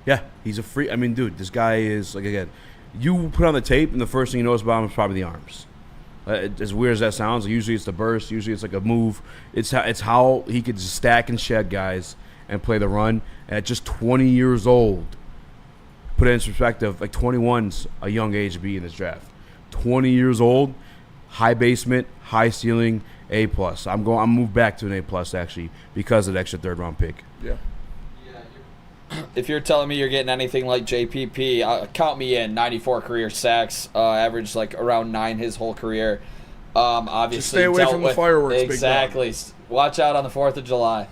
Yeah, he's a free. I mean, dude, this guy is, like, again, you put on the tape, and the first thing you notice about him is probably the arms. As weird as that sounds, usually it's the burst, usually it's like a move. It's how he could just stack and shed guys and play the run. And at just 20 years old, put it in perspective, like 21's a young age to be in this draft. 20 years old, high basement, high ceiling, A+. I'm moved back to an A+ actually because of the extra third round pick. Yeah. If you're telling me you're getting anything like JPP, count me in. 94 career sacks, averaged like around 9 his whole career. Obviously, just stay away from the fireworks. Exactly. Big dog. Watch out on the 4th of July.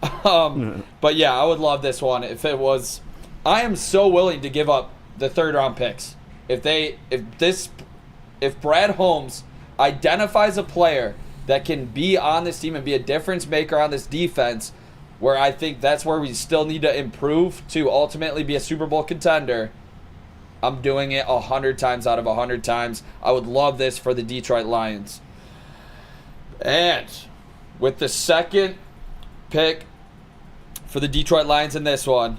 But yeah, I would love this one. If it was, I am so willing to give up the third round picks. If Brad Holmes identifies a player that can be on this team and be a difference maker on this defense, where I think that's where we still need to improve to ultimately be a Super Bowl contender, I'm doing it 100 times out of 100 times. I would love this for the Detroit Lions. And with the second pick for the Detroit Lions in this one,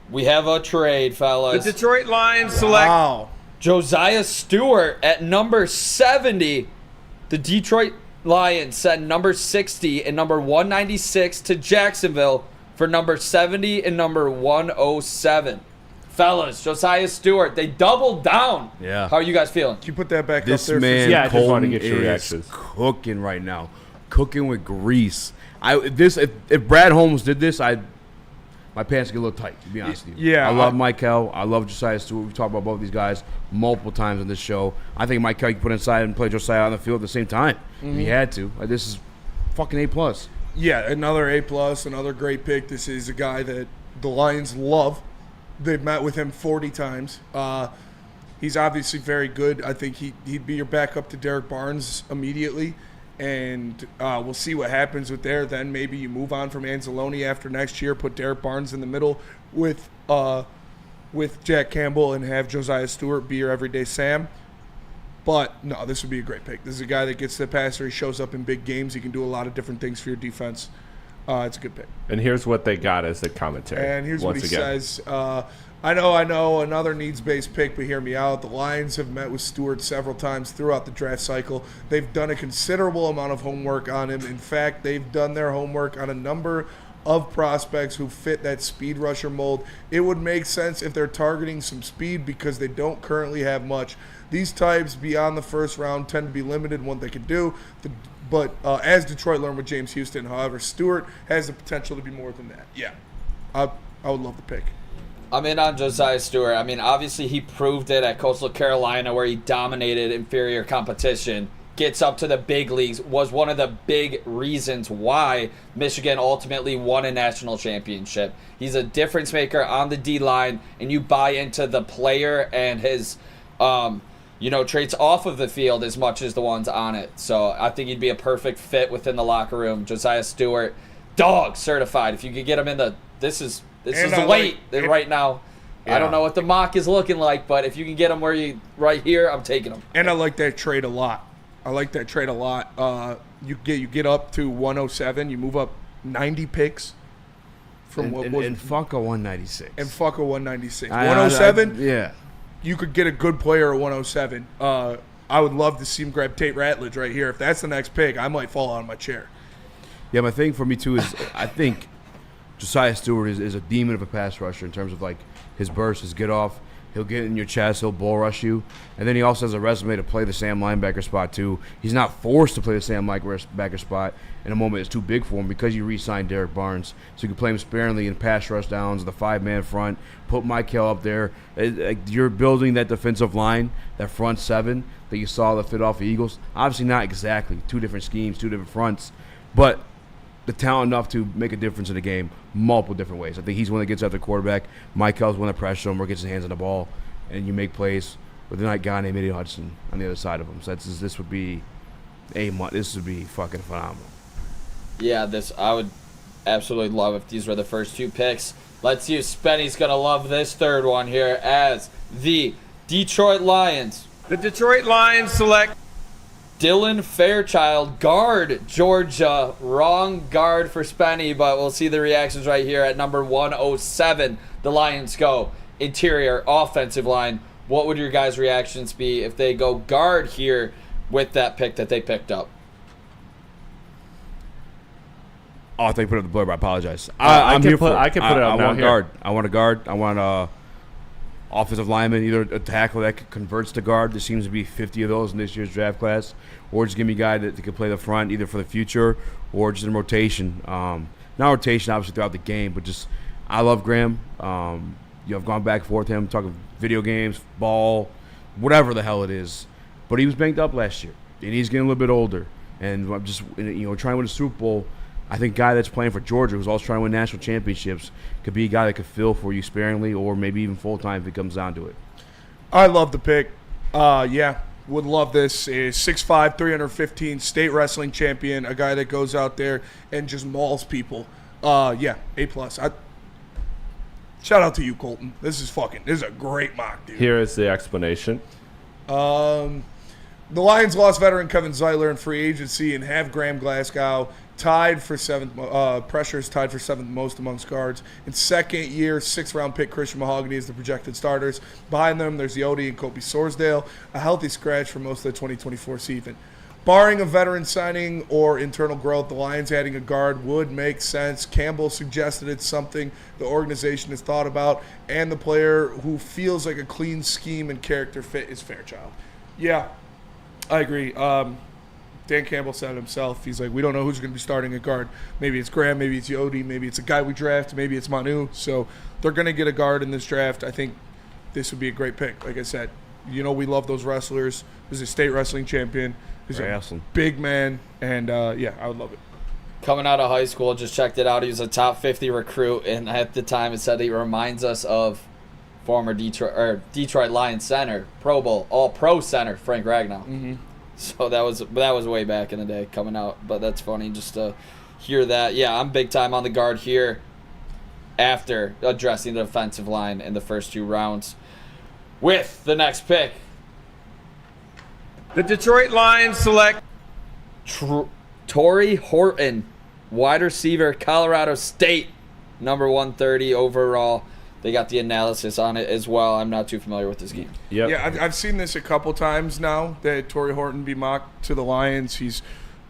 we have a trade, fellas. The Detroit Lions select Josiah Stewart at number 70. The Detroit Lions send number 60 and number 196 to Jacksonville for number 70 and number 107. Fellas, Josiah Stewart, they doubled down. Yeah. How are you guys feeling? Can you put that back This up there? man, I just want to Colton, get your is reactions. cooking right now. Cooking with grease. If Brad Holmes did this, my pants get a little tight, to be honest with you. Yeah, I love Michael. I love Josiah Stewart. We've talked about both these guys multiple times on this show. I think Michael could put inside and play Josiah on the field at the same time if he had to. This is fucking A+. Yeah, another A+, another great pick. This is a guy that the Lions love. They've met with him 40 times. He's obviously very good. I think he'd be your backup to Derek Barnes immediately. And we'll see what happens with there. Then maybe you move on from Anzalone after next year, put Derek Barnes in the middle with Jack Campbell and have Josiah Stewart be your everyday Sam. But, no, this would be a great pick. This is a guy that gets the passer. He shows up in big games. He can do a lot of different things for your defense. It's a good pick. And here's what they got as the commentary. And here's what he says. I know, another needs-based pick, but hear me out. The Lions have met with Stewart several times throughout the draft cycle. They've done a considerable amount of homework on him. In fact, they've done their homework on a number of prospects who fit that speed rusher mold. It would make sense if they're targeting some speed because they don't currently have much. These types beyond the first round tend to be limited in what they can do. But as Detroit learned with James Houston, however, Stewart has the potential to be more than that. Yeah, I would love the pick. I'm in on Josiah Stewart. I mean, obviously he proved it at Coastal Carolina where he dominated inferior competition, gets up to the big leagues, was one of the big reasons why Michigan ultimately won a national championship. He's a difference maker on the D-line, and you buy into the player and his traits off of the field as much as the ones on it. So I think he'd be a perfect fit within the locker room. Josiah Stewart, dog certified. If you could get him in this is the weight right now. Yeah. I don't know what the mock is looking like, but if you can get him right here, I'm taking him. And I like that trade a lot. You get up to 107, you move up 90 picks from and fuck a 196. And fuck a 196. 107? Yeah. You could get a good player at 107. I would love to see him grab Tate Ratledge right here. If that's the next pick, I might fall out of my chair. Yeah, my thing for me too is I think Josiah Stewart is a demon of a pass rusher in terms of like his burst, his get off. He'll get in your chest, he'll bull rush you. And then he also has a resume to play the Sam linebacker spot too. He's not forced to play the Sam linebacker spot in a moment it's too big for him because you re-signed Derek Barnes. So you can play him sparingly in pass rush downs, the 5-man front, put Michael up there. You're building that defensive line, that front seven that you saw that fit off the Eagles. Obviously not exactly. 2 different schemes, 2 different fronts. But the talent enough to make a difference in the game multiple different ways. I think he's one that gets after the quarterback. Michael's one that pressures him or gets his hands on the ball, and you make plays with a guy named Eddie Hudson on the other side of him. So this would be fucking phenomenal. Yeah, I would absolutely love if these were the first 2 picks. Let's see if Spenny's going to love this third one here as the Detroit Lions. The Detroit Lions select Dylan Fairchild, guard, Georgia. Wrong guard for Spenny, but we'll see the reactions right here at number 107. The Lions go interior offensive line. What would your guys' reactions be if they go guard here with that pick that they picked up? Oh, I thought you put it up the blurb. I apologize. I can put it up now. I want guard. I want a guard. I want offensive lineman, either a tackle that converts to guard. There seems to be 50 of those in this year's draft class, or just give me a guy that can play the front either for the future or just in rotation. Not rotation, obviously, throughout the game, but just I love Graham. I've gone back and forth with him, talking video games, ball, whatever the hell it is. But he was banged up last year, and he's getting a little bit older. And I'm just, trying to win a Super Bowl. I think a guy that's playing for Georgia, who's also trying to win national championships, could be a guy that could fill for you sparingly or maybe even full-time if it comes down to it. I love the pick. Would love this. Is 6'5", 315, state wrestling champion, a guy that goes out there and just mauls people. A+. Shout out to you, Colton. This is a great mock, dude. Here is the explanation. The Lions lost veteran Kevin Zeitler in free agency and have Graham Glasgow tied for 7th. Pressure is tied for 7th most amongst guards. In second year, 6th-round pick Christian Mahogany is the projected starters. Behind them, there's Yodi and Kobe Sorsdale, a healthy scratch for most of the 2024 season. Barring a veteran signing or internal growth, the Lions adding a guard would make sense. Campbell suggested it's something the organization has thought about, and the player who feels like a clean scheme and character fit is Fairchild. Yeah, I agree. Dan Campbell said it himself. He's like, we don't know who's going to be starting at guard. Maybe it's Graham, maybe it's Yodi, maybe it's a guy we draft, maybe it's Manu. So they're going to get a guard in this draft. I think this would be a great pick. Like I said, we love those wrestlers. He's a state wrestling champion. He's a big man, and I would love it. Coming out of high school, just checked it out. He was a top 50 recruit, and at the time it said he reminds us of former Detroit Lions center, Pro Bowl, All-Pro center, Frank Ragnow. Mm-hmm. So that was way back in the day coming out, but that's funny just to hear that. Yeah, I'm big time on the guard here after addressing the defensive line in the first 2 rounds. With the next pick, the Detroit Lions select Torrey Horton, wide receiver, Colorado State, number 130 overall. They got the analysis on it as well. I'm not too familiar with this game. Yep. Yeah, I've seen this a couple times now that Torrey Horton be mocked to the Lions. He's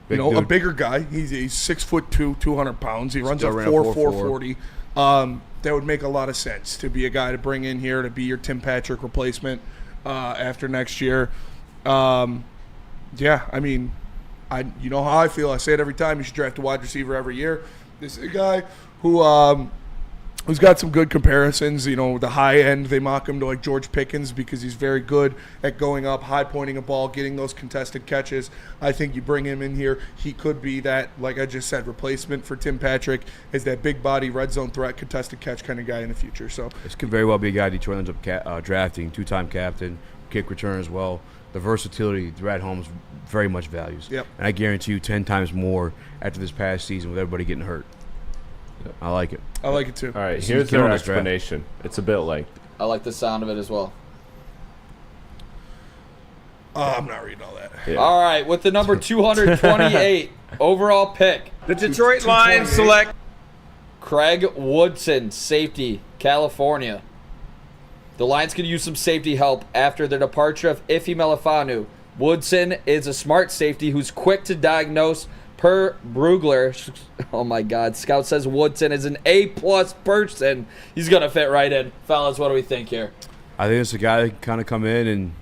a bigger guy. He's 6'2", 200 pounds. He runs a 4.40. That would make a lot of sense to be a guy to bring in here to be your Tim Patrick replacement after next year. You know how I feel. I say it every time. You should draft a wide receiver every year. This is a guy who's got some good comparisons. The high end, they mock him to like George Pickens because he's very good at going up, high pointing a ball, getting those contested catches. I think you bring him in here, he could be that, like I just said, replacement for Tim Patrick, is that big body, red zone threat, contested catch kind of guy in the future. So this could very well be a guy Detroit ends up drafting, 2-time captain, kick return as well. The versatility Brad Holmes very much values. Yep. And I guarantee you 10 times more after this past season with everybody getting hurt. Yep. I like it. I like it too. All right, here's their explanation. It's a bit lengthy. I like the sound of it as well. I'm not reading all that. Yeah. All right, with the number 228 overall pick. The Detroit Lions select Craig Woodson, safety, California. The Lions could use some safety help after the departure of Ife Melifonwu. Woodson is a smart safety who's quick to diagnose. Per Brugler, oh my God, Scout says Woodson is an A-plus person. He's going to fit right in. Fellas, what do we think here? I think it's a guy that can kind of come in and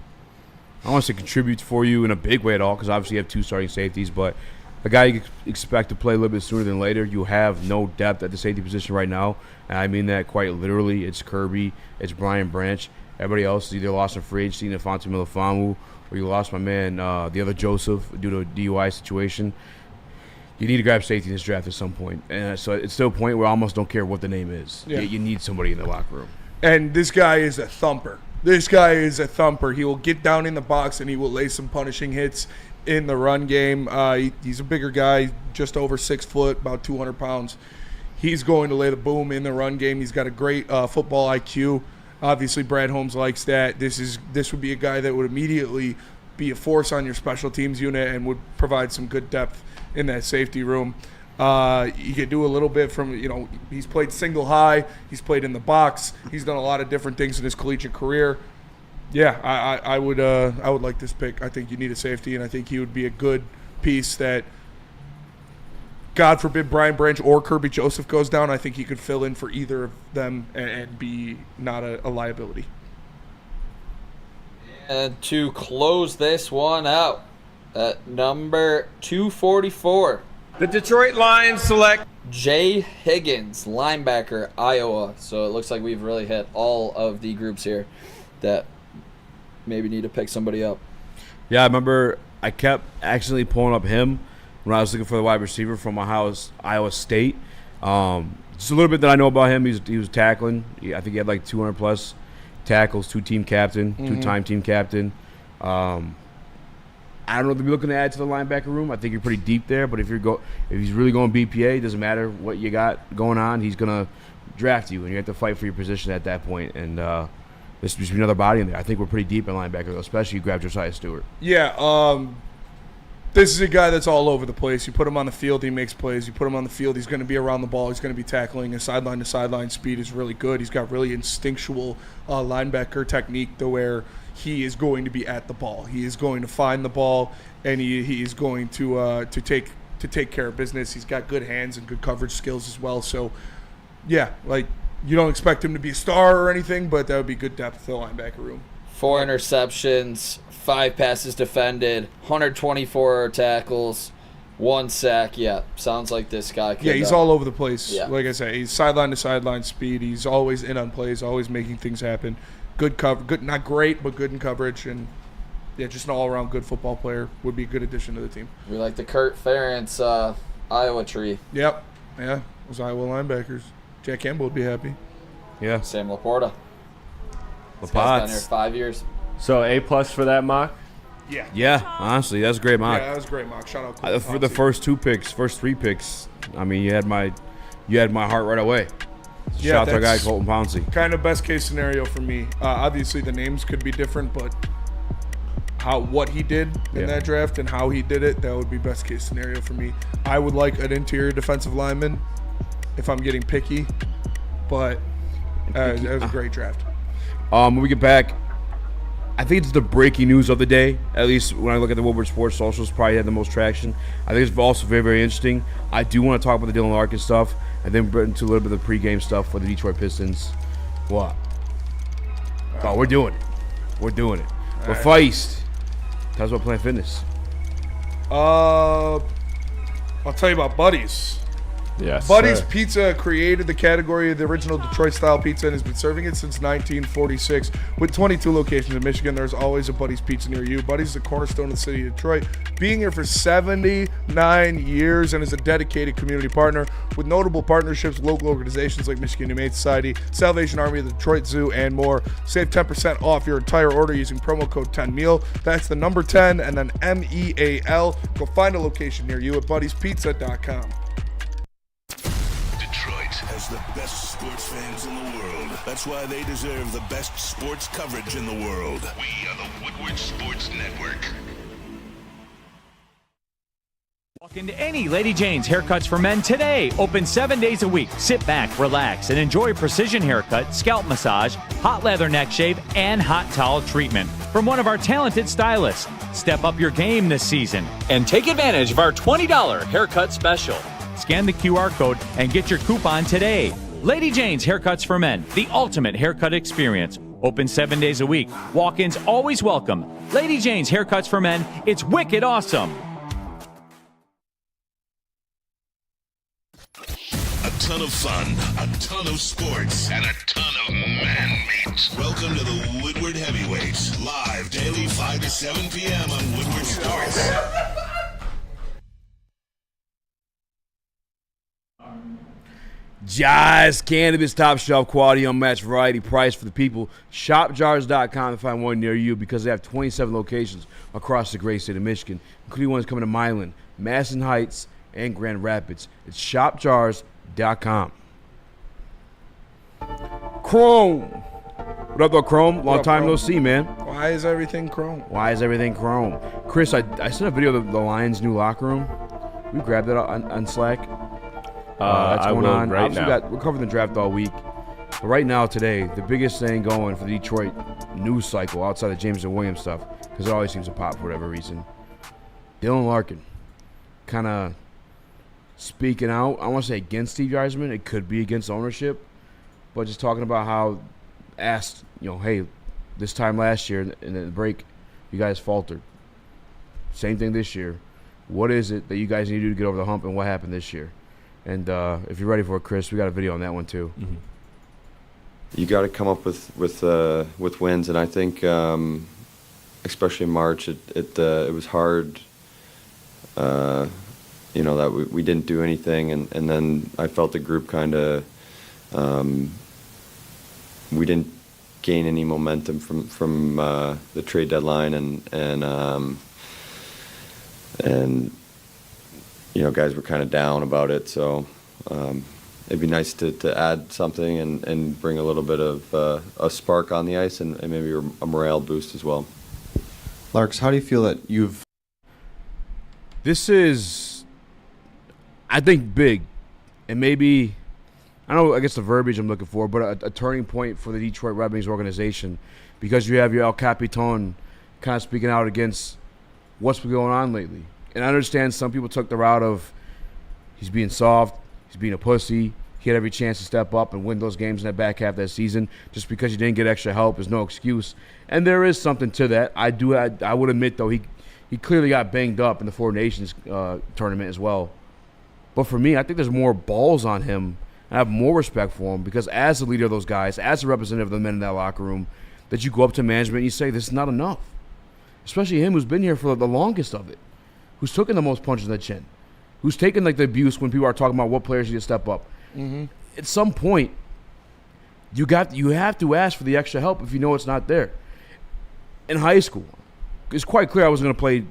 I don't want to say contribute for you in a big way at all because obviously you have two starting safeties, but a guy you expect to play a little bit sooner than later. You have no depth at the safety position right now, and I mean that quite literally. It's Kirby, it's Brian Branch. Everybody else is either lost in free agency, Nafonte Melifonwu, or you lost my man, the other Joseph, due to a DUI situation. You need to grab safety in this draft at some point. And so it's to a point where I almost don't care what the name is. Yeah. You need somebody in the locker room. And this guy is a thumper. This guy is a thumper. He will get down in the box and he will lay some punishing hits in the run game. He's a bigger guy, just over 6 foot, about 200 pounds. He's going to lay the boom in the run game. He's got a great football IQ. Obviously, Brad Holmes likes that. This would be a guy that would immediately be a force on your special teams unit and would provide some good depth in that safety room. He could do a little bit from, he's played single high. He's played in the box. He's done a lot of different things in his collegiate career. Yeah, I would like this pick. I think you need a safety, and I think he would be a good piece that, God forbid, Brian Branch or Kirby Joseph goes down. I think he could fill in for either of them and be not a liability. And to close this one out, at number 244. The Detroit Lions select Jay Higgins, linebacker, Iowa. So it looks like we've really hit all of the groups here that maybe need to pick somebody up. Yeah, I remember I kept accidentally pulling up him when I was looking for the wide receiver from Iowa State. Just a little bit that I know about him. He was tackling. I think he had like 200-plus tackles, two-time team captain. I don't know if they'll be looking to add to the linebacker room. I think you're pretty deep there, but if he's really going BPA, it doesn't matter what you got going on. He's going to draft you, and you have to fight for your position at that point. And this just be another body in there. I think we're pretty deep in linebacker, especially if you grab Josiah Stewart. Yeah, this is a guy that's all over the place. You put him on the field, he makes plays. You put him on the field, he's going to be around the ball. He's going to be tackling. His sideline-to-sideline speed is really good. He's got really instinctual linebacker technique to where he is going to be at the ball. He is going to find the ball, and he is going to take care of business. He's got good hands and good coverage skills as well. So, yeah, like you don't expect him to be a star or anything, but that would be good depth to the linebacker room. 4 interceptions, 5 passes defended, 124 tackles, 1 sack. Yeah, sounds like this guy could. Yeah, he's all over the place. Yeah. Like I say, he's sideline to sideline speed. He's always in on plays, always making things happen. Good cover, good, not great, but good in coverage, and yeah, just an all-around good football player. Would be a good addition to the team. We like the Kurt Ferentz Iowa tree. Yep, yeah, those Iowa linebackers. Jack Campbell would be happy. Yeah, Sam Laporta. This guy's been here 5 years. So A+ for that mock. Yeah, honestly, that's a great mock. Yeah, that was a great mock. Shout out for the first 3 picks. I mean, you had my heart right away. Shout out to our guy Colton Pouncey. Kind of best case scenario for me. Obviously, the names could be different, but what he did in that draft and how he did it, that would be best case scenario for me. I would like an interior defensive lineman if I'm getting picky, but that was a great draft. When we get back, I think it's the breaking news of the day. At least when I look at the Woodward Sports Socials, probably had the most traction. I think it's also very, very interesting. I do want to talk about the Dylan Larkin stuff, and then get into a little bit of the pregame stuff for the Detroit Pistons. What? Oh, we're doing it. We're doing it. But Feist, tell us about Planet Fitness. I'll tell you about Buddy's. Yes, Buddy's sir. Pizza created the category of the original Detroit-style pizza and has been serving it since 1946. With 22 locations in Michigan, there's always a Buddy's Pizza near you. Buddy's is the cornerstone of the city of Detroit. Being here for 70 9 years and is a dedicated community partner with notable partnerships with local organizations like Michigan Humane Society, Salvation Army, the Detroit Zoo, and more. Save 10% off your entire order using promo code 10MEAL. That's the number 10 and then MEAL. Go find a location near you at buddiespizza.com. Detroit has the best sports fans in the world. That's why they deserve the best sports coverage in the world. We are the Woodward Sports Network. Walk into any Lady Jane's Haircuts for Men today. Open 7 days a week. Sit back, relax, and enjoy precision haircut, scalp massage, hot leather neck shave, and hot towel treatment from one of our talented stylists. Step up your game this season and take advantage of our $20 haircut special. Scan the QR code and get your coupon today. Lady Jane's Haircuts for Men, the ultimate haircut experience. Open 7 days a week. Walk-ins always welcome. Lady Jane's Haircuts for Men. It's wicked awesome. A ton of fun, a ton of sports, and a ton of man meat. Welcome to the Woodward Heavyweights, live daily 5 to 7 p.m. on Woodward Sports. Jazz Cannabis, top shelf quality, unmatched variety, price for the people. ShopJars.com to find one near you because they have 27 locations across the great state of Michigan, including ones coming to Milan, Madison Heights, and Grand Rapids. It's ShopJars.com. Chrome. What up, though, Chrome? Long time no see, man. Why is everything chrome? Why is everything chrome? Chris, I sent a video of the Lions' new locker room. We grabbed that on Slack. That's going on right now. We're covering the draft all week. But right now, today, the biggest thing going for the Detroit news cycle outside of Jameson Williams stuff, because it always seems to pop for whatever reason, Dylan Larkin kind of speaking out. I want to say against Steve Yzerman. It could be against ownership. But just talking about how asked, hey, this time last year in the break, you guys faltered. Same thing this year. What is it that you guys need to do to get over the hump, and what happened this year? And if you're ready for it, Chris, we got a video on that one too. Mm-hmm. You got to come up with wins, and I think especially in March, it was hard. That we didn't do anything, and then I felt the group kind of we didn't gain any momentum from the trade deadline, and guys were kind of down about it. So it'd be nice to add something and bring a little bit of a spark on the ice and maybe a morale boost as well. Larks, how do you feel that This is, I think, big, and maybe, I guess the verbiage I'm looking for, but a turning point for the Detroit Red Wings organization, because you have your El Capitan kind of speaking out against what's been going on lately. And I understand some people took the route of he's being soft, he's being a pussy, he had every chance to step up and win those games in that back half of that season. Just because you didn't get extra help is no excuse. And there is something to that. I would admit, though, he clearly got banged up in the Four Nations tournament as well. But for me, I think there's more balls on him. I have more respect for him because as the leader of those guys, as a representative of the men in that locker room, that you go up to management and you say, this is not enough. Especially him who's been here for the longest of it. Who's taken the most punches in the chin, who's taken the abuse when people are talking about what players need to step up. Mm-hmm. At some point, you have to ask for the extra help if you know it's not there. In high school, it's quite clear I wasn't going to play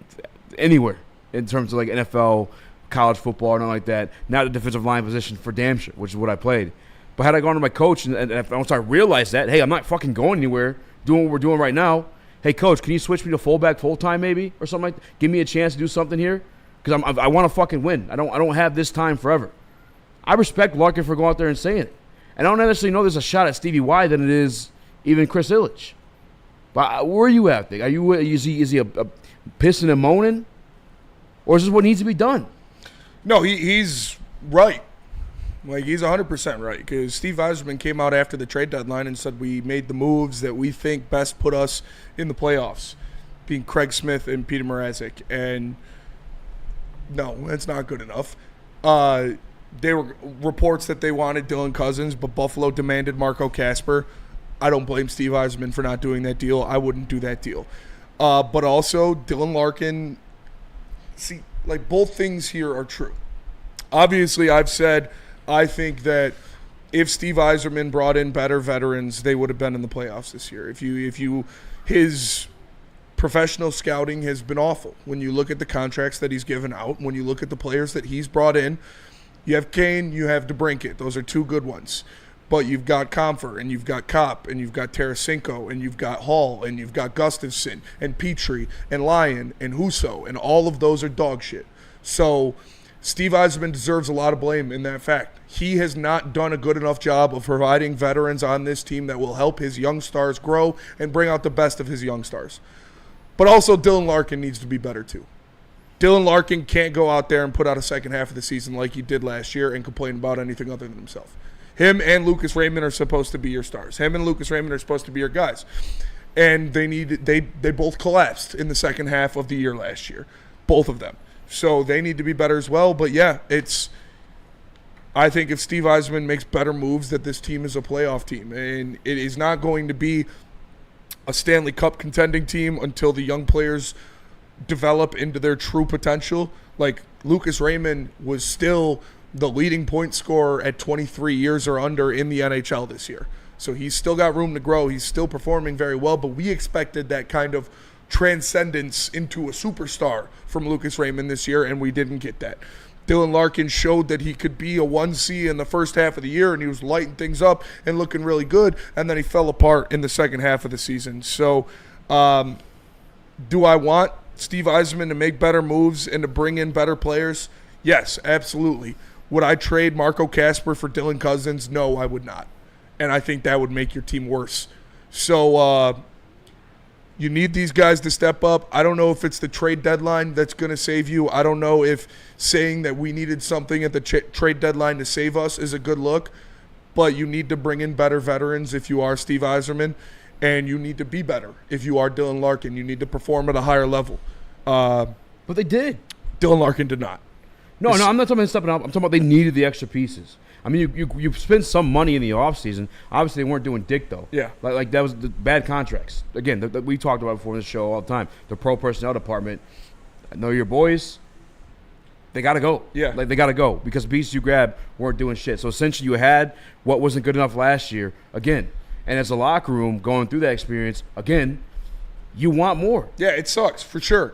anywhere in terms of NFL, college football, or nothing like that. Not a defensive line position for damn sure, which is what I played. But had I gone to my coach and once I realized that, hey, I'm not fucking going anywhere, doing what we're doing right now. Hey, coach, can you switch me to fullback full-time maybe or something like that? Give me a chance to do something here because I want to fucking win. I don't have this time forever. I respect Larkin for going out there and saying it. And I don't necessarily know there's a shot at Stevie Y than it is even Chris Ilitch. But where are you at? Is he a pissing and moaning? Or is this what needs to be done? No, he's right. He's 100% right because Steve Yzerman came out after the trade deadline and said we made the moves that we think best put us in the playoffs, being Craig Smith and Peter Mrazek. And no, that's not good enough. There were reports that they wanted Dylan Cousins, but Buffalo demanded Marco Kasper. I don't blame Steve Yzerman for not doing that deal. I wouldn't do that deal. But also, Dylan Larkin, see, like both things here are true. Obviously, I've said I think that if Steve Yzerman brought in better veterans, they would have been in the playoffs this year. His professional scouting has been awful. When you look at the contracts that he's given out, when you look at the players that he's brought in, you have Kane, you have DeBrincat. Those are two good ones. But you've got Comfer, and you've got Kopp, and you've got Tarasenko, and you've got Hall, and you've got Gustafsson, and Petrie, and Lyon, and Husso, and all of those are dog shit. So Steve Yzerman deserves a lot of blame in that fact. He has not done a good enough job of providing veterans on this team that will help his young stars grow and bring out the best of his young stars. But also Dylan Larkin needs to be better too. Dylan Larkin can't go out there and put out a second half of the season like he did last year and complain about anything other than himself. Him and Lucas Raymond are supposed to be your stars. Him and Lucas Raymond are supposed to be your guys. And they both collapsed in the second half of the year last year. Both of them. So they need to be better as well. But yeah, I think if Steve Yzerman makes better moves, that this team is a playoff team. And it is not going to be a Stanley Cup contending team until the young players develop into their true potential. Like Lucas Raymond was still the leading point scorer at 23 years or under in the NHL this year. So he's still got room to grow. He's still performing very well, but we expected that kind of transcendence into a superstar from Lucas Raymond this year, and we didn't get that. Dylan Larkin showed that he could be a 1C in the first half of the year, and he was lighting things up and looking really good, and then he fell apart in the second half of the season. So do I want Steve Yzerman to make better moves and to bring in better players? Yes, absolutely. Would I trade Marco Kasper for Dylan Cousins? No, I would not. And I think that would make your team worse. So you need these guys to step up. I don't know if it's the trade deadline that's going to save you. I don't know if saying that we needed something at the trade deadline to save us is a good look. But you need to bring in better veterans if you are Steve Yzerman. And you need to be better if you are Dylan Larkin. You need to perform at a higher level. But they did. Dylan Larkin did not. No, I'm not talking about stepping up. I'm talking about they needed the extra pieces. I mean, you spent some money in the offseason. Obviously, they weren't doing dick, though. Yeah. Like that was the bad contracts. Again, we talked about before in the show all the time. The pro personnel department, I know your boys, they got to go. Yeah. Like, they got to go because pieces you grabbed weren't doing shit. So, essentially, you had what wasn't good enough last year, again. And as a locker room going through that experience, again, you want more. Yeah, it sucks, for sure.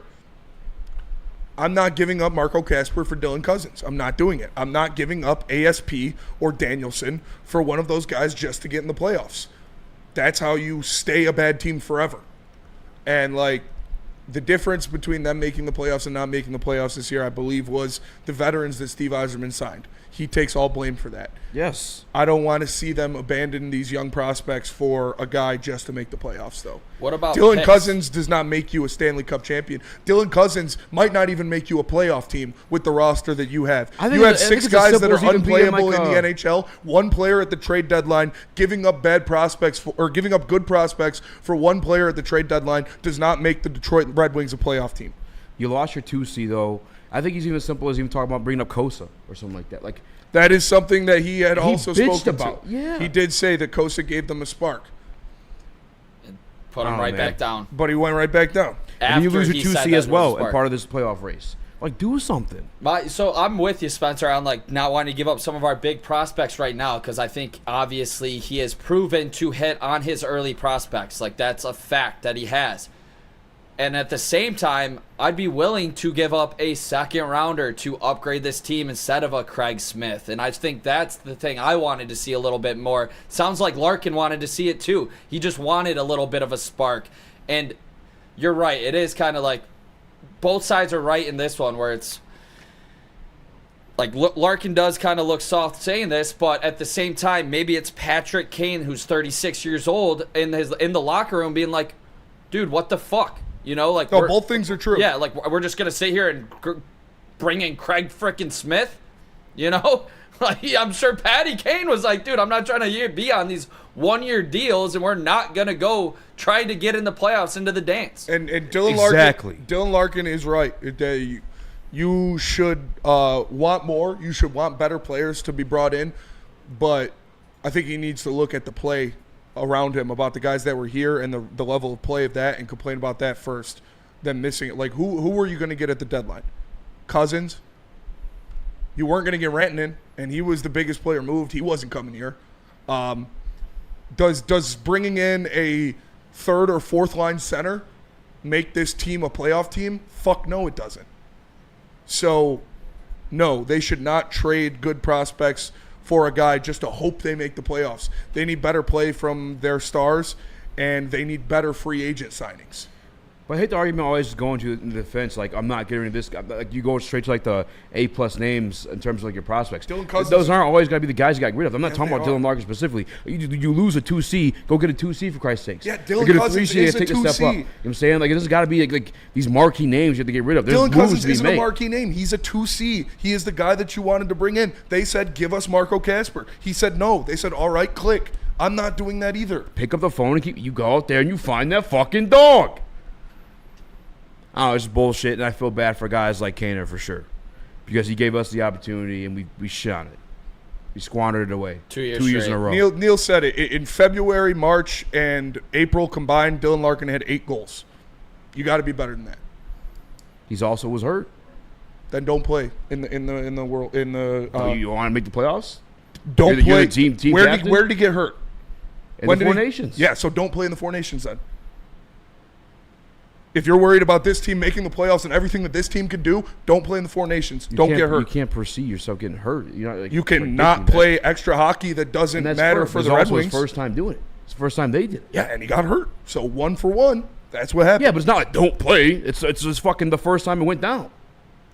I'm not giving up Marco Kasper for Dylan Cousins. I'm not doing it. I'm not giving up ASP or Danielson for one of those guys just to get in the playoffs. That's how you stay a bad team forever. And, like, the difference between them making the playoffs and not making the playoffs this year, I believe, was the veterans that Steve Yzerman signed. He takes all blame for that. Yes. I don't want to see them abandon these young prospects for a guy just to make the playoffs, though. What about Dylan picks? Cousins does not make you a Stanley Cup champion. Dylan Cousins might not even make you a playoff team with the roster that you have. You have six guys that are unplayable in the NHL. One player at the trade deadline giving up bad prospects or giving up good prospects for one player at the trade deadline does not make the Detroit Red Wings a playoff team. You lost your 2C, though. I think he's even as simple as even talking about bringing up Kosa or something like that. Like, that is something that he had also spoken about. to. Yeah. He did say that Kosa gave them a spark. Put him back down. But he went right back down. And you lose your 2C as well and part of this playoff race. Like, do something. So I'm with you, Spencer, on like not wanting to give up some of our big prospects right now because I think obviously he has proven to hit on his early prospects. Like, that's a fact that he has. And at the same time, I'd be willing to give up a second rounder to upgrade this team instead of a Craig Smith. And I think that's the thing I wanted to see a little bit more. Sounds like Larkin wanted to see it too. He just wanted a little bit of a spark. And you're right. It is kind of like both sides are right in this one where it's like Larkin does kind of look soft saying this, but at the same time, maybe it's Patrick Kane, who's 36 years old, in the locker room being like, dude, what the fuck? You know, like both things are true. Yeah, like we're just gonna sit here and bring in Craig frickin' Smith. You know, like I'm sure Patty Kane was like, dude, I'm not trying to be on these 1-year deals, and we're not gonna go try to get in the playoffs into the dance. And Dylan Larkin is right. You should want more. You should want better players to be brought in, but I think he needs to look at the play around him about the guys that were here and the level of play of that and complain about that first, then missing it. Like, who were you going to get at the deadline? Cousins. You weren't going to get Rantanen, and he was the biggest player moved. He wasn't coming here. Does bringing in a third or fourth line center make this team a playoff team? Fuck no, it doesn't. So, no, they should not trade good prospects for a guy just to hope they make the playoffs. They need better play from their stars, and they need better free agent signings. But I hate the argument always going to the defense, like, I'm not getting rid of this guy. Like, you go straight to, like, the A-plus names in terms of, like, your prospects. Dylan Cousins. Those aren't always going to be the guys you got rid of. I'm not talking about they Dylan Larkin specifically. You lose a 2C, go get a 2C for Christ's sakes. Yeah, Dylan get Cousins a 3C is and a take a 2C. step up. You know what I'm saying? Like, this has got to be, like, these marquee names you have to get rid of. There's Dylan moves Cousins to be isn't made. a marquee name. He's a 2C. He is the guy that you wanted to bring in. They said, give us Marco Kasper. He said no. They said, all right, click. I'm not doing that either. Pick up the phone and you go out there and you find that fucking dog. I don't know, it's bullshit, and I feel bad for guys like Kaner for sure. Because he gave us the opportunity, and we shot it. We squandered it away. 2 years 2 years in straight. a row. Neil said it. In February, March, and April combined, Dylan Larkin had 8 goals. You got to be better than that. He's also was hurt. Then don't play in the world in the. You want to make the playoffs? Don't You're play. the team where captain? did he get hurt? In the Four Nations. Yeah, so don't play in the Four Nations then. If you're worried about this team making the playoffs and everything that this team can do, don't play in the Four Nations. Don't get hurt. You can't foresee yourself getting hurt. You cannot play extra hockey that doesn't matter for the Red Wings. It's his first time doing it. It's the first time they did it. Yeah, and he got hurt. So 1 for 1. That's what happened. Yeah, but it's not like don't play. It's just fucking the first time it went down.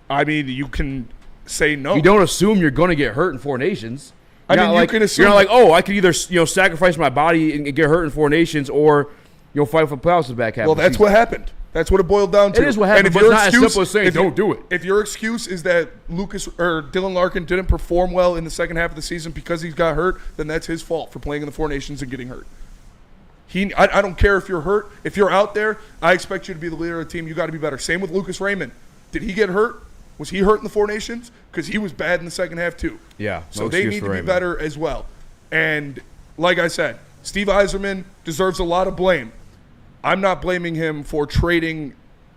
I mean, you can say no. You don't assume you're going to get hurt in Four Nations. I mean, you can assume. You're not like, oh, I could either sacrifice my body and get hurt in Four Nations, or fight for playoffs in the back half. Well, that's what happened. That's what it boiled down to. It is what happened, but it's not as simple as saying don't do it. If your excuse is that Dylan Larkin didn't perform well in the second half of the season because he got hurt, then that's his fault for playing in the Four Nations and getting hurt. I don't care if you're hurt. If you're out there, I expect you to be the leader of the team. You got to be better. Same with Lucas Raymond. Did he get hurt? Was he hurt in the Four Nations? Because he was bad in the second half too. Yeah. So they need to be better as well. And like I said, Steve Yzerman deserves a lot of blame. I'm not blaming him for trading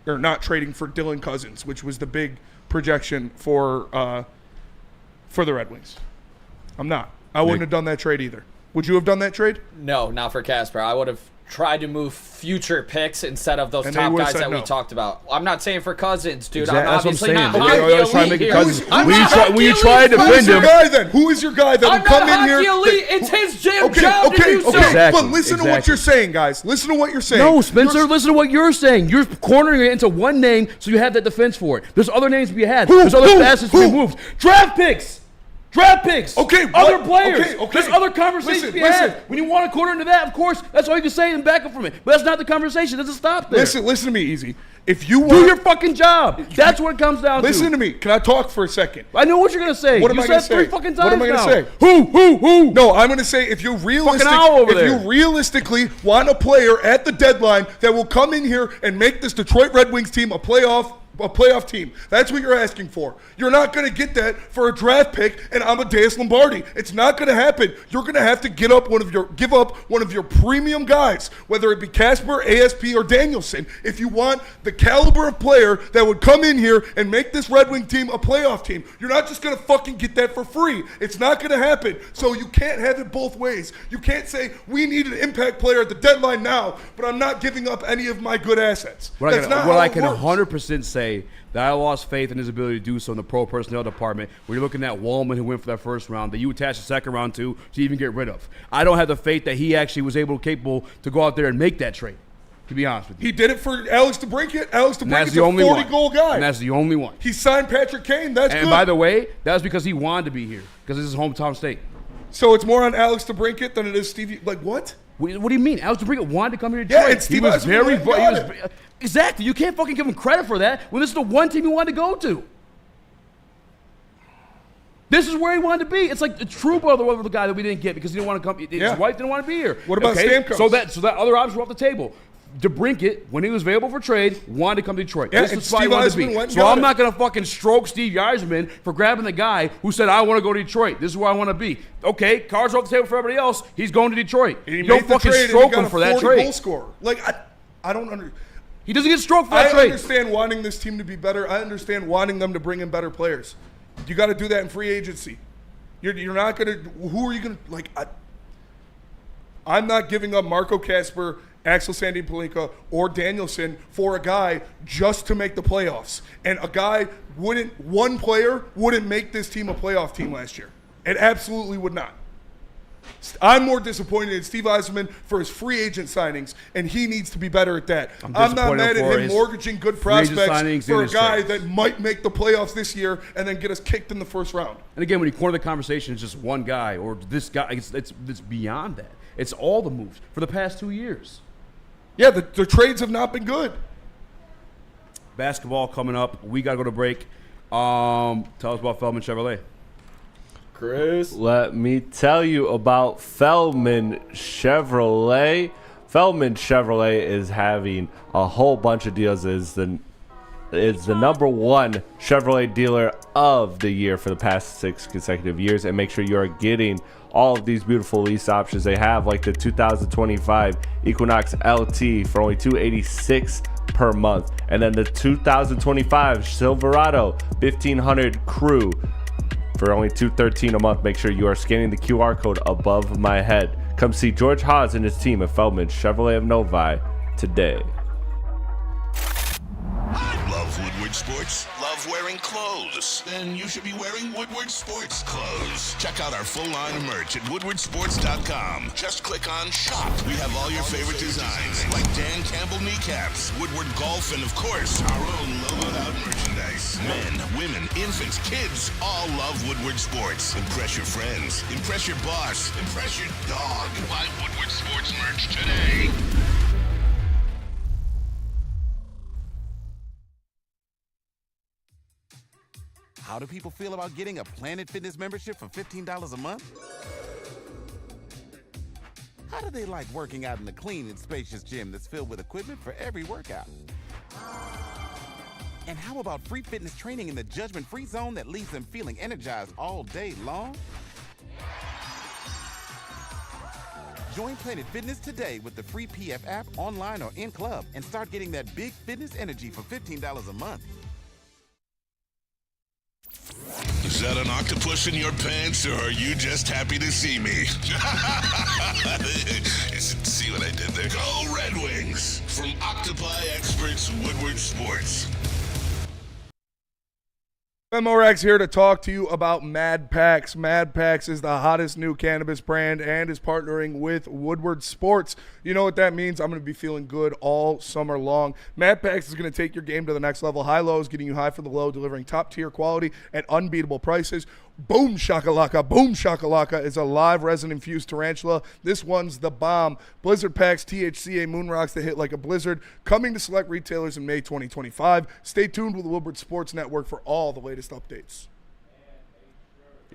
or not trading for Dylan Cousins, which was the big projection for the Red Wings. I'm not. I wouldn't have done that trade either. Would you have done that trade? No, not for Kasper. I would have tried to move future picks instead of those And top they would've guys said that no. we talked about. I'm not saying for Cousins, dude. Exactly. I'm That's what I'm obviously saying. not They hockey always try to elite make here. Cousins. I'm When you not try- hockey when you elite. try to Who's defend your him- guy then? Who is your guy that I'm would come not in here? hockey elite. It's his job to do so. Exactly. But listen to what you're saying, guys. Listen to what you're saying. No, Spencer, listen to what you're saying. You're cornering it into one name so you have that defense for it. There's other names to be had. There's other facets to be moved. Draft picks. Okay. Other players. Okay. There's other conversations to be had. When you want to corner into that, of course, that's all you can say and back up from it. But that's not the conversation. It doesn't stop there. Listen to me, Easy. If you do your fucking job. That's what it comes down to. Listen to me. Can I talk for a second? I know what you're gonna say. What am you I said going to say? 3 fucking times What am I now. going to say? Who? No, I'm going to say if you realistically want a player at the deadline that will come in here and make this Detroit Red Wings team a playoff team. That's what you're asking for. You're not going to get that for a draft pick and Amadeus Lombardi. It's not going to happen. You're going to have to give up one of your premium guys, whether it be Kasper, ASP, or Danielson, if you want the caliber of player that would come in here and make this Red Wing team a playoff team. You're not just going to fucking get that for free. It's not going to happen. So you can't have it both ways. You can't say we need an impact player at the deadline now, but I'm not giving up any of my good assets. What That's not how I it can works. 100% say that I lost faith in his ability to do so in the pro personnel department where you're looking at Wallman who went for that first round that you attached the second round to even get rid of. I don't have the faith that he actually was capable to go out there and make that trade, to be honest with you. He did it for Alex DeBrincat. Alex And that's DeBrincat's the a only 40-goal guy. And that's the only one. He signed Patrick Kane. That's And good. by the way, that was because he wanted to be here because this is his hometown state. So it's more on Alex DeBrincat than it is Stevie. Like what? What do you mean? Alex DeBrincat wanted to come here to Yeah, Detroit. and Steve he was Yzerman very went and got it. Exactly. You can't fucking give him credit for that when this is the one team he wanted to go to. This is where he wanted to be. It's like the true brother of the guy that we didn't get because he didn't want to come. His wife didn't want to be here. What about Stamkos? So that other option was off the table. DeBrincat, when he was available for trade, wanted to come to Detroit. Yeah, This and is why he Steve wanted to Yzerman be. went and So got I'm it. not going to fucking stroke Steve Yzerman for grabbing the guy who said, I want to go to Detroit. This is where I want to be. Okay, cards off the table for everybody else. He's going to Detroit. And he You don't made the fucking trade and stroke he got him a for that 40 trade. goal scorer. Like I don't understand. He doesn't get stroked for I that trade. understand wanting this team to be better. I understand wanting them to bring in better players. You got to do that in free agency. You're not going to – who are you going to – like, I'm not giving up Marco Kasper, Axel Sandin-Palinka, or Danielson for a guy just to make the playoffs. And a guy one player wouldn't make this team a playoff team last year. It absolutely would not. I'm more disappointed in Steve Yzerman for his free agent signings, and he needs to be better at that. I'm not mad at him mortgaging good prospects for a guy that might make the playoffs this year and then get us kicked in the first round. And again, when you corner the conversation, it's just one guy or this guy. It's beyond that. It's all the moves for the past 2 years. Yeah, the trades have not been good. Basketball coming up. We got to go to break. Tell us about Feldman Chevrolet. Chris. Let me tell you about Feldman Chevrolet. Feldman Chevrolet is having a whole bunch of deals. Is the number one Chevrolet dealer of the year for the past 6 consecutive years. And make sure you are getting all of these beautiful lease options they have, like the 2025 Equinox LT for only $286 per month. And then the 2025 Silverado 1500 Crew for only $213 a month. Make sure you are scanning the QR code above my head. Come see George Haas and his team at Feldman Chevrolet of Novi today. Love Woodward Sports? Love wearing clothes? Then you should be wearing Woodward Sports clothes. Check out our full line of merch at woodwardsports.com. Just click on shop. We have all your favorite designs, like Dan Campbell kneecaps, Woodward Golf, and of course, our own logoed out merchandise. Men, women, infants, kids all love Woodward Sports. Impress your friends. Impress your boss. Impress your dog. Buy Woodward Sports merch today. How do people feel about getting a Planet Fitness membership for $15 a month? How do they like working out in a clean and spacious gym that's filled with equipment for every workout? And how about free fitness training in the judgment-free zone that leaves them feeling energized all day long? Join Planet Fitness today with the free PF app, online or in club, and start getting that big fitness energy for $15 a month. Is that an octopus in your pants, or are you just happy to see me? See what I did there? Go Red Wings! From Octopi Experts Woodward Sports. Amon-Ra here to talk to you about Mad Packs. Mad Packs is the hottest new cannabis brand and is partnering with Woodward Sports. You know what that means? I'm going to be feeling good all summer long. Mad Packs is going to take your game to the next level. High lows, getting you high for the low, delivering top-tier quality at unbeatable prices. Boom Shakalaka. Boom Shakalaka is a live resin-infused tarantula. This one's the bomb. Blizzard Packs, THCA moon rocks that hit like a blizzard. Coming to select retailers in May 2025. Stay tuned with the Woodward Sports Network for all the latest updates.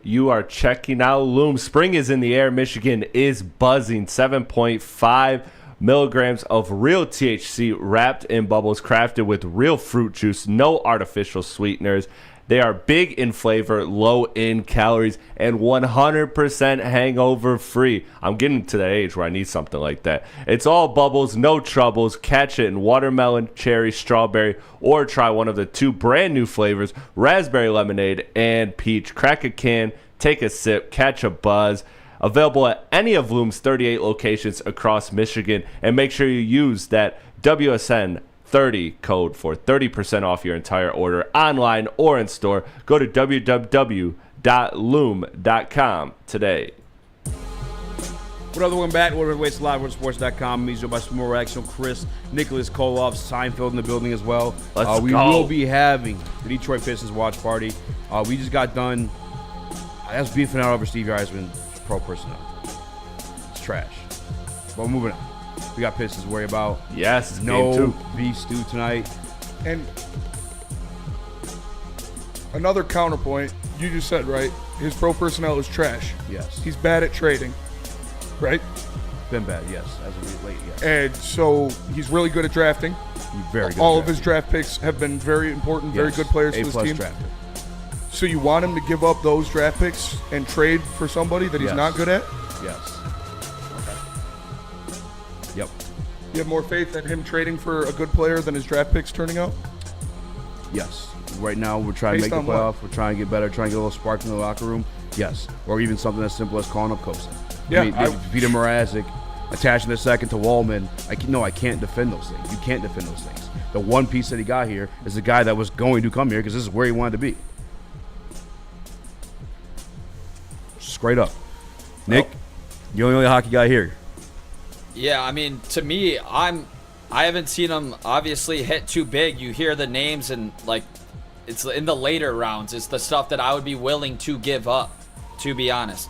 You are checking out Loom. Spring is in the air. Michigan is buzzing. 7.5 milligrams of real THC wrapped in bubbles, crafted with real fruit juice, no artificial sweeteners. They are big in flavor, low in calories, and 100% hangover free. I'm getting to that age where I need something like that. It's all bubbles, no troubles. Catch it in watermelon, cherry, strawberry, or try one of the 2 brand new flavors, raspberry lemonade and peach. Crack a can, take a sip, catch a buzz. Available at any of Loom's 38 locations across Michigan. And make sure you use that WSN 30 code for 30% off your entire order, online or in store. Go to www.loom.com today. What up, welcome back. Woodward Waits Live, WoodwardSports.com. Me's joined by some more Raxter, Chris, Nicholas Koloff, Seinfeld in the building as well. We will be having the Detroit Pistons watch party. We just got done. I was beefing out over Steve Yzerman's pro personnel. It's trash. But we're moving on. We got Pistons to worry about. Yes, it's no game 2. beef stew tonight. And another counterpoint, you just said, right? His pro personnel is trash. Yes. He's bad at trading, right? Been bad, yes. As of late, yes. And so he's really good at drafting. He's very good. All of his draft picks have been very important, very good players for this team. Drafted. So you want him to give up those draft picks and trade for somebody that he's not good at? Yes. Yep. You have more faith in him trading for a good player than his draft picks turning out? Yes. Right now, we're trying to make the playoff. We're trying to get better, trying to get a little spark in the locker room. Yes. Or even something as simple as calling up Kosa. Yeah, Peter Mrazek, attaching the second to Wallman. I can't defend those things. You can't defend those things. The one piece that he got here is the guy that was going to come here because this is where he wanted to be. Straight up. Nick, you're the only hockey guy here. Yeah, I mean, to me, I haven't seen him obviously hit too big. You hear the names and like it's in the later rounds. It's the stuff that I would be willing to give up, to be honest.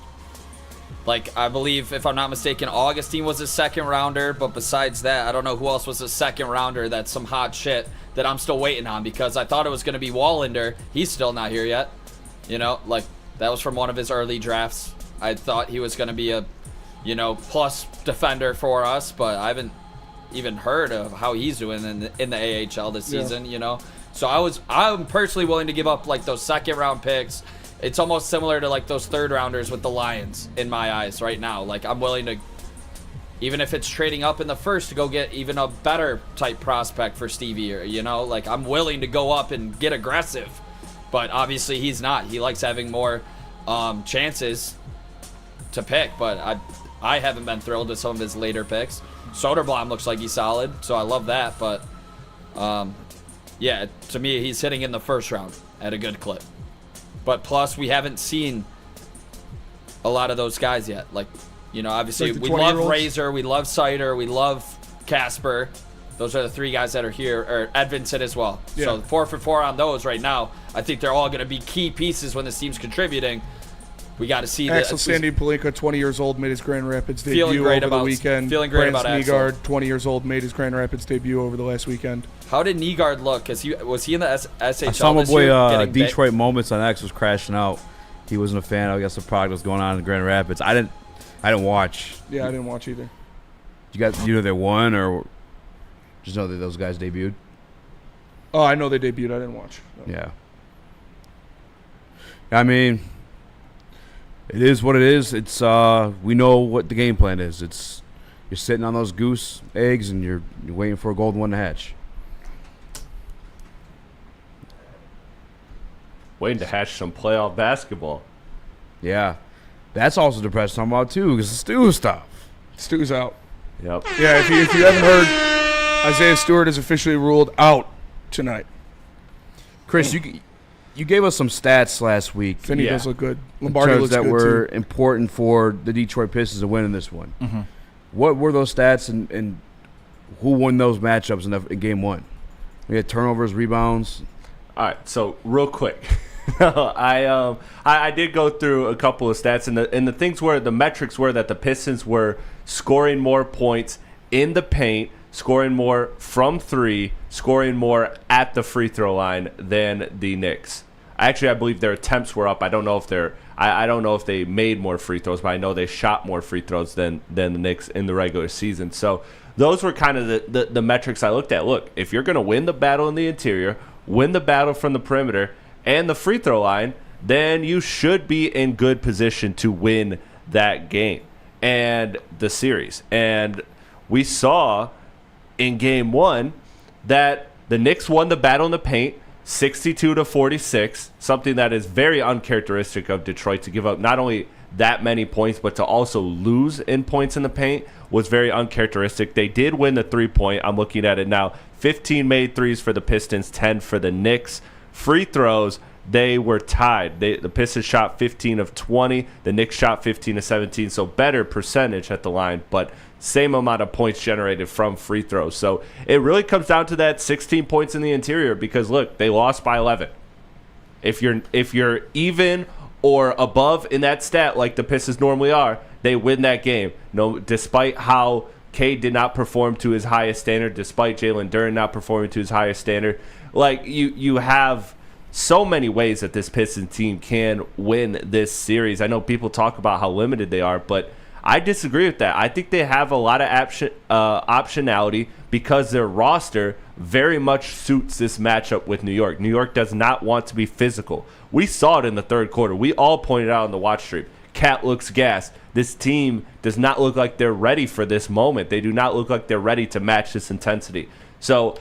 Like, I believe, if I'm not mistaken, Augustine was a second rounder, but besides that, I don't know who else was a second rounder that's some hot shit that I'm still waiting on because I thought it was going to be Wallander. He's still not here yet. You know, like, that was from one of his early drafts. I thought he was going to be a, plus defender for us, but I haven't even heard of how he's doing in the AHL this season, So I'm personally willing to give up, like, those second-round picks. It's almost similar to like those third rounders with the Lions in my eyes right now. Like, I'm willing to, even if it's trading up in the first to go get even a better type prospect for Stevie, or, like I'm willing to go up and get aggressive. But obviously he's not. He likes having more chances to pick. But I haven't been thrilled with some of his later picks. Soderblom looks like he's solid, so I love that. But yeah, to me, he's hitting in the first round at a good clip. But plus, we haven't seen a lot of those guys yet. Like, obviously, like we love Razor, we love Sider, we love Casper. Those are the three guys that are here, or Edvinson as well. Yeah. So 4 for 4 on those right now. I think they're all going to be key pieces when this team's contributing. We got to see that. Axel Sandy Palinka, 20 years old, made his Grand Rapids Feeling debut great over the about- weekend. feeling great about Brandon Axel. Nygaard, 20 years old, made his Grand Rapids debut over the last weekend. How did Nygaard look? Was he in the SHL I saw my this year? boy Getting bit? Detroit Moments on X was crashing out. He wasn't a fan. I guess the product was going on in Grand Rapids. I didn't watch. Yeah, I didn't watch either. You know they won, or just know that those guys debuted? Oh, I know they debuted. I didn't watch. No. Yeah. I mean, it is what it is. It's we know what the game plan is. It's you're sitting on those goose eggs and you're waiting for a golden one to hatch. Waiting to hatch some playoff basketball. Yeah. That's also depressing talking about too, because Stu stuff. Stu's out. Yep. Yeah, if you haven't heard, Isaiah Stewart is officially ruled out tonight. Chris, you gave us some stats last week. Finney does look good. Lombardi looks that good were too. important for the Detroit Pistons to win in this one. Mm-hmm. What were those stats, and who won those matchups in game one? We had turnovers, rebounds. All right, so real quick, I did go through a couple of stats, and the things were, the metrics were that the Pistons were scoring more points in the paint, scoring more from three, scoring more at the free throw line than the Knicks. Actually, I believe their attempts were up. I don't know if they made more free throws, but I know they shot more free throws than the Knicks in the regular season. So those were kind of the metrics I looked at. Look, if you're going to win the battle in the interior, win the battle from the perimeter, and the free throw line, then you should be in good position to win that game and the series. And we saw in game one that the Knicks won the battle in the paint 62-46, something that is very uncharacteristic of Detroit. To give up not only that many points, but to also lose in points in the paint was very uncharacteristic. They did win the three-point. I'm looking at it now. 15 made threes for the Pistons, 10 for the Knicks. Free throws, they were tied. The Pistons shot 15 of 20. The Knicks shot 15 of 17, so better percentage at the line, but same amount of points generated from free throws. So it really comes down to that 16 points in the interior because, look, they lost by 11. If you're even or above in that stat like the Pistons normally are, they win that game. No, despite how Cade did not perform to his highest standard, despite Jalen Duren not performing to his highest standard. Like, you have so many ways that this Pistons team can win this series. I know people talk about how limited they are, but I disagree with that. I think they have a lot of optionality because their roster very much suits this matchup with New York. New York does not want to be physical. We saw it in the third quarter. We all pointed out on the watch stream. Cat looks gassed. this team does not look like they're ready for this moment. They do not look like they're ready to match this intensity. So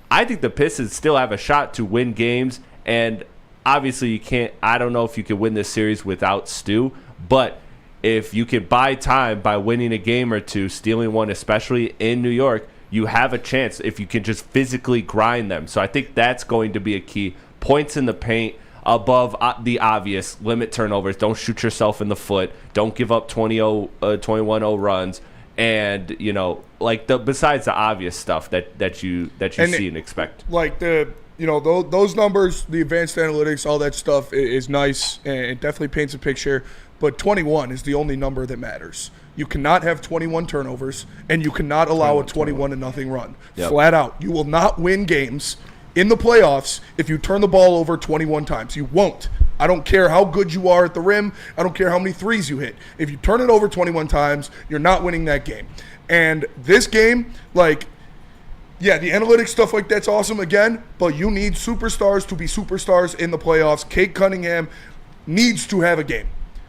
I think the Pistons still have a shot to win games, and obviously you can't. I don't know if you could win this series without Stu, but if you can buy time by winning a game or two, stealing one, especially in New York, you have a chance if you can just physically grind them. So I think that's going to be a key. Points in the paint above the obvious. Limit turnovers. Don't shoot yourself in the foot. Don't give up 21-0 runs. And, you know, like besides the obvious stuff that you see and expect. Like those numbers, the advanced analytics, all that stuff is nice, and it definitely paints a picture. But 21 is the only number that matters. You cannot have 21 turnovers, and you cannot allow a 21-0 run. Yep. Flat out. You will not win games in the playoffs if you turn the ball over 21 times. You won't. I don't care how good you are at the rim. I don't care how many threes you hit. If you turn it over 21 times, you're not winning that game. And this game, the analytics stuff like that's awesome again, but you need superstars to be superstars in the playoffs. Cade Cunningham needs to have a game.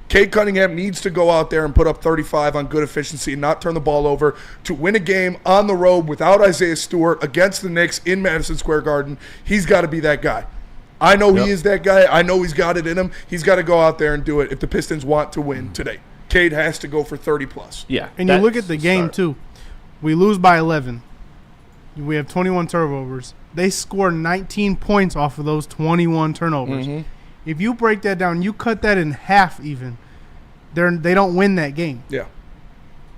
Cade Cunningham needs to go out there and put up 35 on good efficiency and not turn the ball over to win a game on the road without Isaiah Stewart against the Knicks in Madison Square Garden. He's got to be that guy. I know he is that guy. I know he's got it in him. He's got to go out there and do it if the Pistons want to win today. Cade has to go for 30-plus. Yeah. And you look at the game, too. We lose by 11. We have 21 turnovers. They score 19 points off of those 21 turnovers. Mm-hmm. If you break that down, you cut that in half even, they don't win that game. Yeah.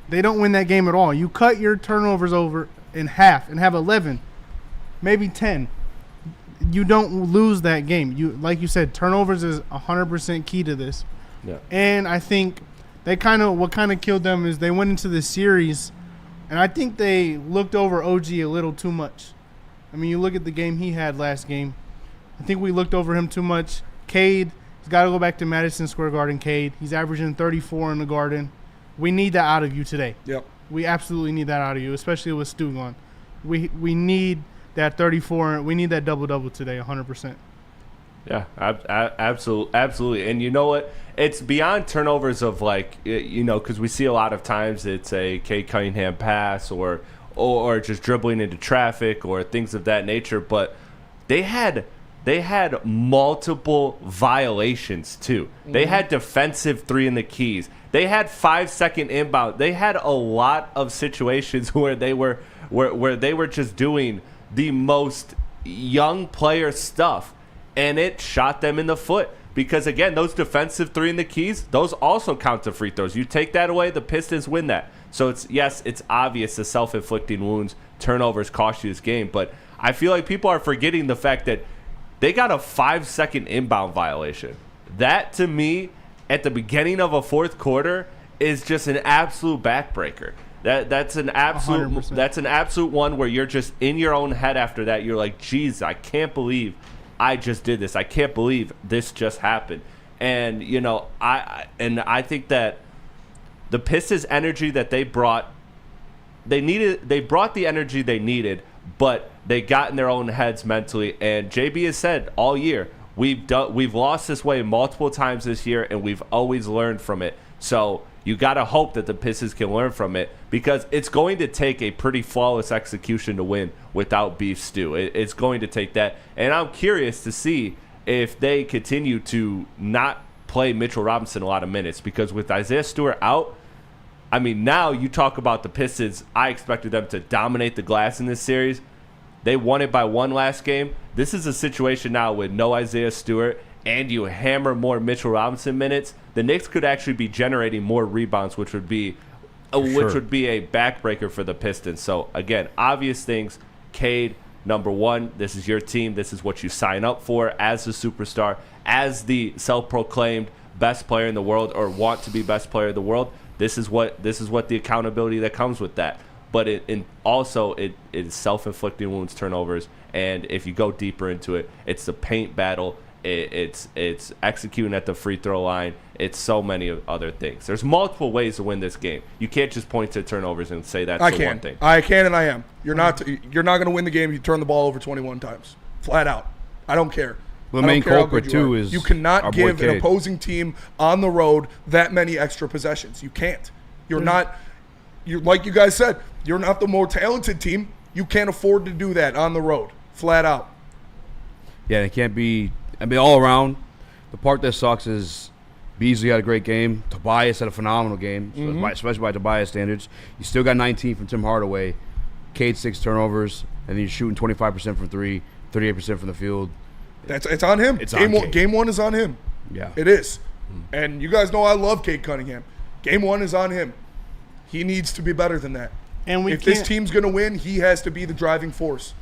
They don't win that game at all. You cut your turnovers over in half and have 11, maybe 10. You don't lose that game. Like you said, turnovers is 100% key to this. Yeah. And I think what kind of killed them is they went into the series, and I think they looked over OG a little too much. I mean, you look at the game he had last game. I think we looked over him too much. Cade, he's got to go back to Madison Square Garden. Cade, he's averaging 34 in the Garden. We need that out of you today. Yep. We absolutely need that out of you, especially with Stu gone. We need that 34. We need that double-double today, 100%. Yeah, absolutely. And you know what? It's beyond turnovers of because we see a lot of times it's a Cade Cunningham pass or just dribbling into traffic or things of that nature. But they had multiple violations too. Mm-hmm. They had defensive 3 in the keys. They had 5-second inbound. They had a lot of situations where they were just doing the most young player stuff, and it shot them in the foot. Because again, those defensive 3 in the keys, those also count to free throws. You take that away, the Pistons win that. So it's obvious the self-inflicting wounds, turnovers cost you this game. But I feel like people are forgetting the fact that they got a 5-second inbound violation. That, to me, at the beginning of a fourth quarter, is just an absolute backbreaker. That's an absolute 100%. That's an absolute one where you're just in your own head after that. You're like, geez, I can't believe I just did this. I can't believe this just happened. And I think that the Pistons' energy that they brought, they brought the energy they needed, but they got in their own heads mentally. And JB has said all year, we've lost this way multiple times this year, and we've always learned from it. So you got to hope that the Pistons can learn from it, because it's going to take a pretty flawless execution to win without Beef Stew. It's going to take that. And I'm curious to see if they continue to not play Mitchell Robinson a lot of minutes, because with Isaiah Stewart out, I mean, now you talk about the Pistons. I expected them to dominate the glass in this series. They won it by 1 last game. This is a situation now with no Isaiah Stewart, and you hammer more Mitchell Robinson minutes. The Knicks could actually be generating more rebounds, which would be a backbreaker for the Pistons. So, again, obvious things. Cade, number 1, this is your team. This is what you sign up for as the superstar, as the self-proclaimed best player in the world, or want to be best player in the world. This is what the accountability that comes with that. But it is self-inflicting wounds, turnovers, and if you go deeper into it, it's the paint battle. It's executing at the free throw line. It's so many other things. There's multiple ways to win this game. You can't just point to turnovers and say that's the one thing. I can and I am. You're not going to win the game if you turn the ball over 21 times. Flat out. I don't care. The main culprit, too, is you cannot our boy give an Cade. opposing team on the road that many extra possessions. You can't. You're not. You're like you guys said. You're not the more talented team. You can't afford to do that on the road, flat out. Yeah, it can't be. I mean, all around, the part that sucks is Beasley had a great game. Tobias had a phenomenal game, especially by Tobias standards. You still got 19 from Tim Hardaway. Cade 6 turnovers, and then you're shooting 25% from 3, 38% from the field. It's on him. It's game on one. Cade. Game one is on him. Yeah, it is. And you guys know I love Cade Cunningham. Game one is on him. He needs to be better than that. And if this team's gonna win, he has to be the driving force.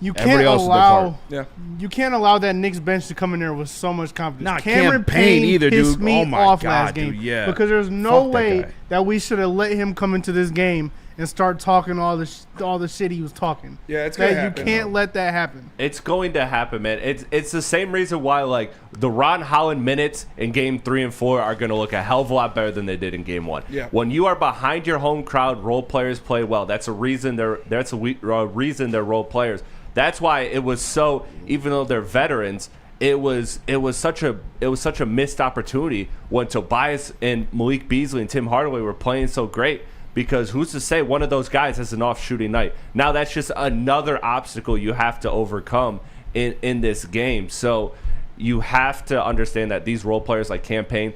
You can't allow. Yeah. You can't allow that Knicks bench to come in there with so much confidence. Not Cameron Payne either, pissed dude. me Oh my off God, last game dude, yeah. because there's no Fuck that way guy. that we should have let him come into this game and start talking all the shit he was talking. Yeah, it's gonna happen. You can't let that happen. It's going to happen, man. It's the same reason why like the Ron Holland minutes in Game 3 and 4 are going to look a hell of a lot better than they did in Game 1. Yeah. When you are behind your home crowd, role players play well. That's a reason reason they're role players. That's why it was so. Even though they're veterans, it was such a missed opportunity when Tobias and Malik Beasley and Tim Hardaway were playing so great. Because who's to say one of those guys has an off shooting night? Now that's just another obstacle you have to overcome in this game. So you have to understand that these role players like Campaign,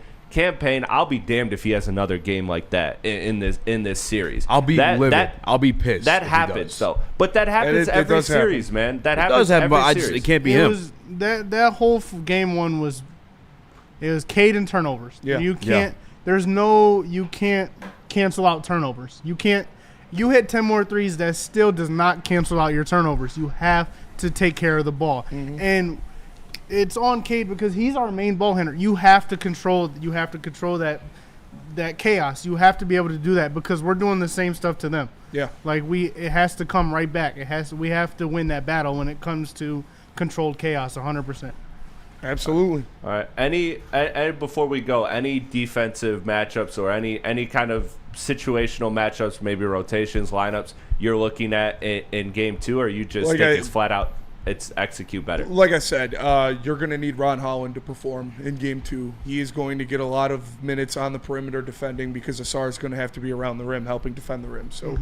I'll be damned if he has another game like that in this series. I'll be livid. I'll be pissed. That if he happens does. though. But that happens it every does happen. series, man. That It happens does happen, every but I series. just, it can't be It him. was that whole game one was. It was Cade and turnovers. Yeah. You can't. There's no. You can't cancel out turnovers. You can't. You hit 10 more threes. That still does not cancel out your turnovers. You have to take care of the ball, and it's on Cade because he's our main ball handler. You have to control. You have to control that chaos. You have to be able to do that because we're doing the same stuff to them. Yeah. Like it has to come right back. We have to win that battle when it comes to controlled chaos 100%. Absolutely. All right. Any before we go, any defensive matchups or any kind of situational matchups, maybe rotations, lineups you're looking at in game 2, or you just think it's flat out it's execute better? Like I said, you're going to need Ron Holland to perform in Game 2. He is going to get a lot of minutes on the perimeter defending because Asar is going to have to be around the rim helping defend the rim. So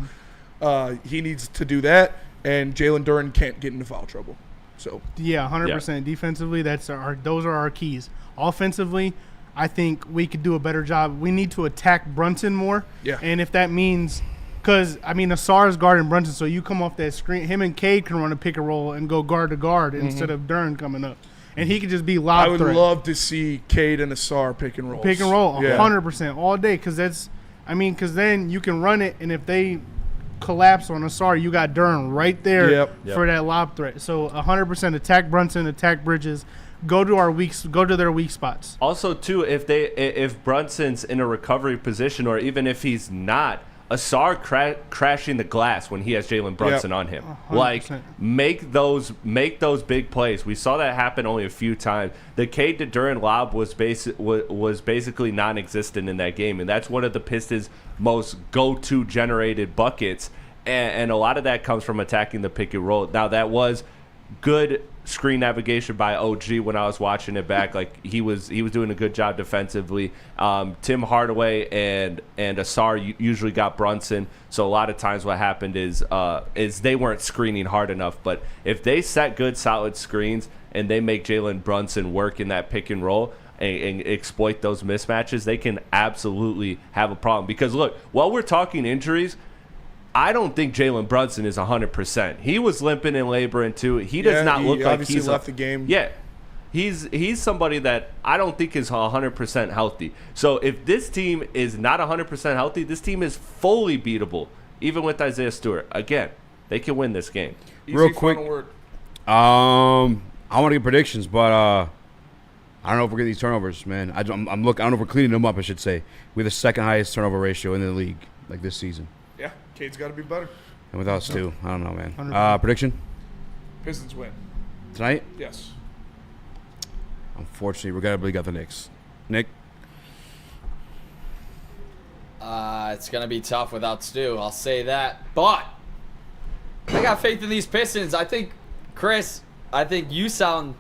he needs to do that, and Jalen Duren can't get into foul trouble. So yeah, 100%. Yeah. Defensively, those are our keys. Offensively, I think we could do a better job. We need to attack Brunson more. Yeah. And if that means, because I mean, Asar is guarding Brunson, so you come off that screen. Him and Cade can run a pick and roll and go guard to guard instead of Duren coming up, and he could just be lob I would threat. love to see Cade and Asar pick and roll. Pick and roll, 100% all day, because because then you can run it, and if they collapse on Asar, you got Duren right there for that lob threat. So 100% attack Brunson, attack Bridges, go to their weak spots. Also, too, if Brunson's in a recovery position, or even if he's not, Asar crashing the glass when he has Jalen Brunson on him. 100%. Like make those big plays. We saw that happen only a few times. The Cade to Duren lob was basically non-existent in that game, and that's one of the Pistons' most go-to generated buckets. And a lot of that comes from attacking the pick and roll. Now that was good screen navigation by OG when I was watching it back. Like he was doing a good job defensively. Tim Hardaway and Asar usually got Brunson. So a lot of times what happened is they weren't screening hard enough. But if they set good solid screens and they make Jalen Brunson work in that pick and roll and exploit those mismatches, they can absolutely have a problem. Because look, while we're talking injuries, I don't think Jalen Brunson is 100%. He was limping and laboring too. He does not look like he's left the game. Yeah, he's somebody that I don't think is 100% healthy. So if this team is not 100% healthy, this team is fully beatable, even with Isaiah Stewart. Again, they can win this game. Real quick, final word. I want to get predictions, but I don't know if we're getting these turnovers, man. I don't know if we're cleaning them up, I should say. We have the second highest turnover ratio in the league, like this season. Yeah, Cade's got to be better. And without Stu, I don't know, man. 100%. Prediction? Pistons win. Tonight? Yes. Unfortunately, regrettably got the Knicks. Nick? It's going to be tough without Stu. I'll say that. But I got faith in these Pistons. I think, Chris, you sound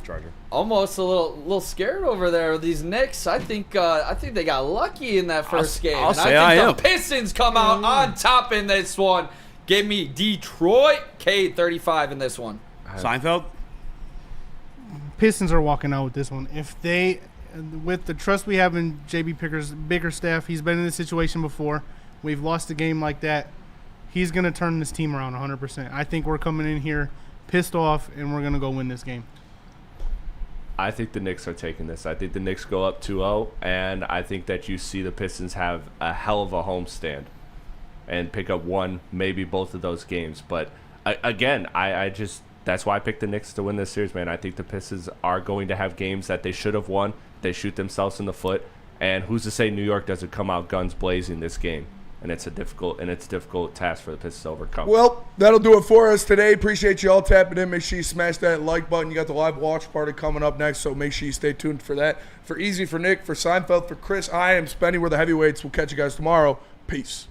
Charger. Almost a little scared over there with these Knicks. I think they got lucky in that first game. I'll And say I I think am. the Pistons come out on top in this one. Give me Detroit K35 in this one. Seinfeld? Pistons are walking out with this one. If they, with the trust we have in JB Bickerstaff, he's been in this situation before. We've lost a game like that. He's going to turn this team around 100%. I think we're coming in here pissed off, and we're going to go win this game. I think the Knicks are taking this. I think the Knicks go up 2-0, and I think that you see the Pistons have a hell of a homestand and pick up one, maybe both of those games. But again, I just that's why I picked the Knicks to win this series, man. I think the Pistons are going to have games that they should have won. They shoot themselves in the foot, and who's to say New York doesn't come out guns blazing this game? And it's a difficult task for the Pistons to overcome. Well, that'll do it for us today. Appreciate you all tapping in. Make sure you smash that like button. You got the live watch party coming up next, so make sure you stay tuned for that. For Eazy, for Nick, for Seinfeld, for Chris, I am Spenny. We're the heavyweights. We'll catch you guys tomorrow. Peace.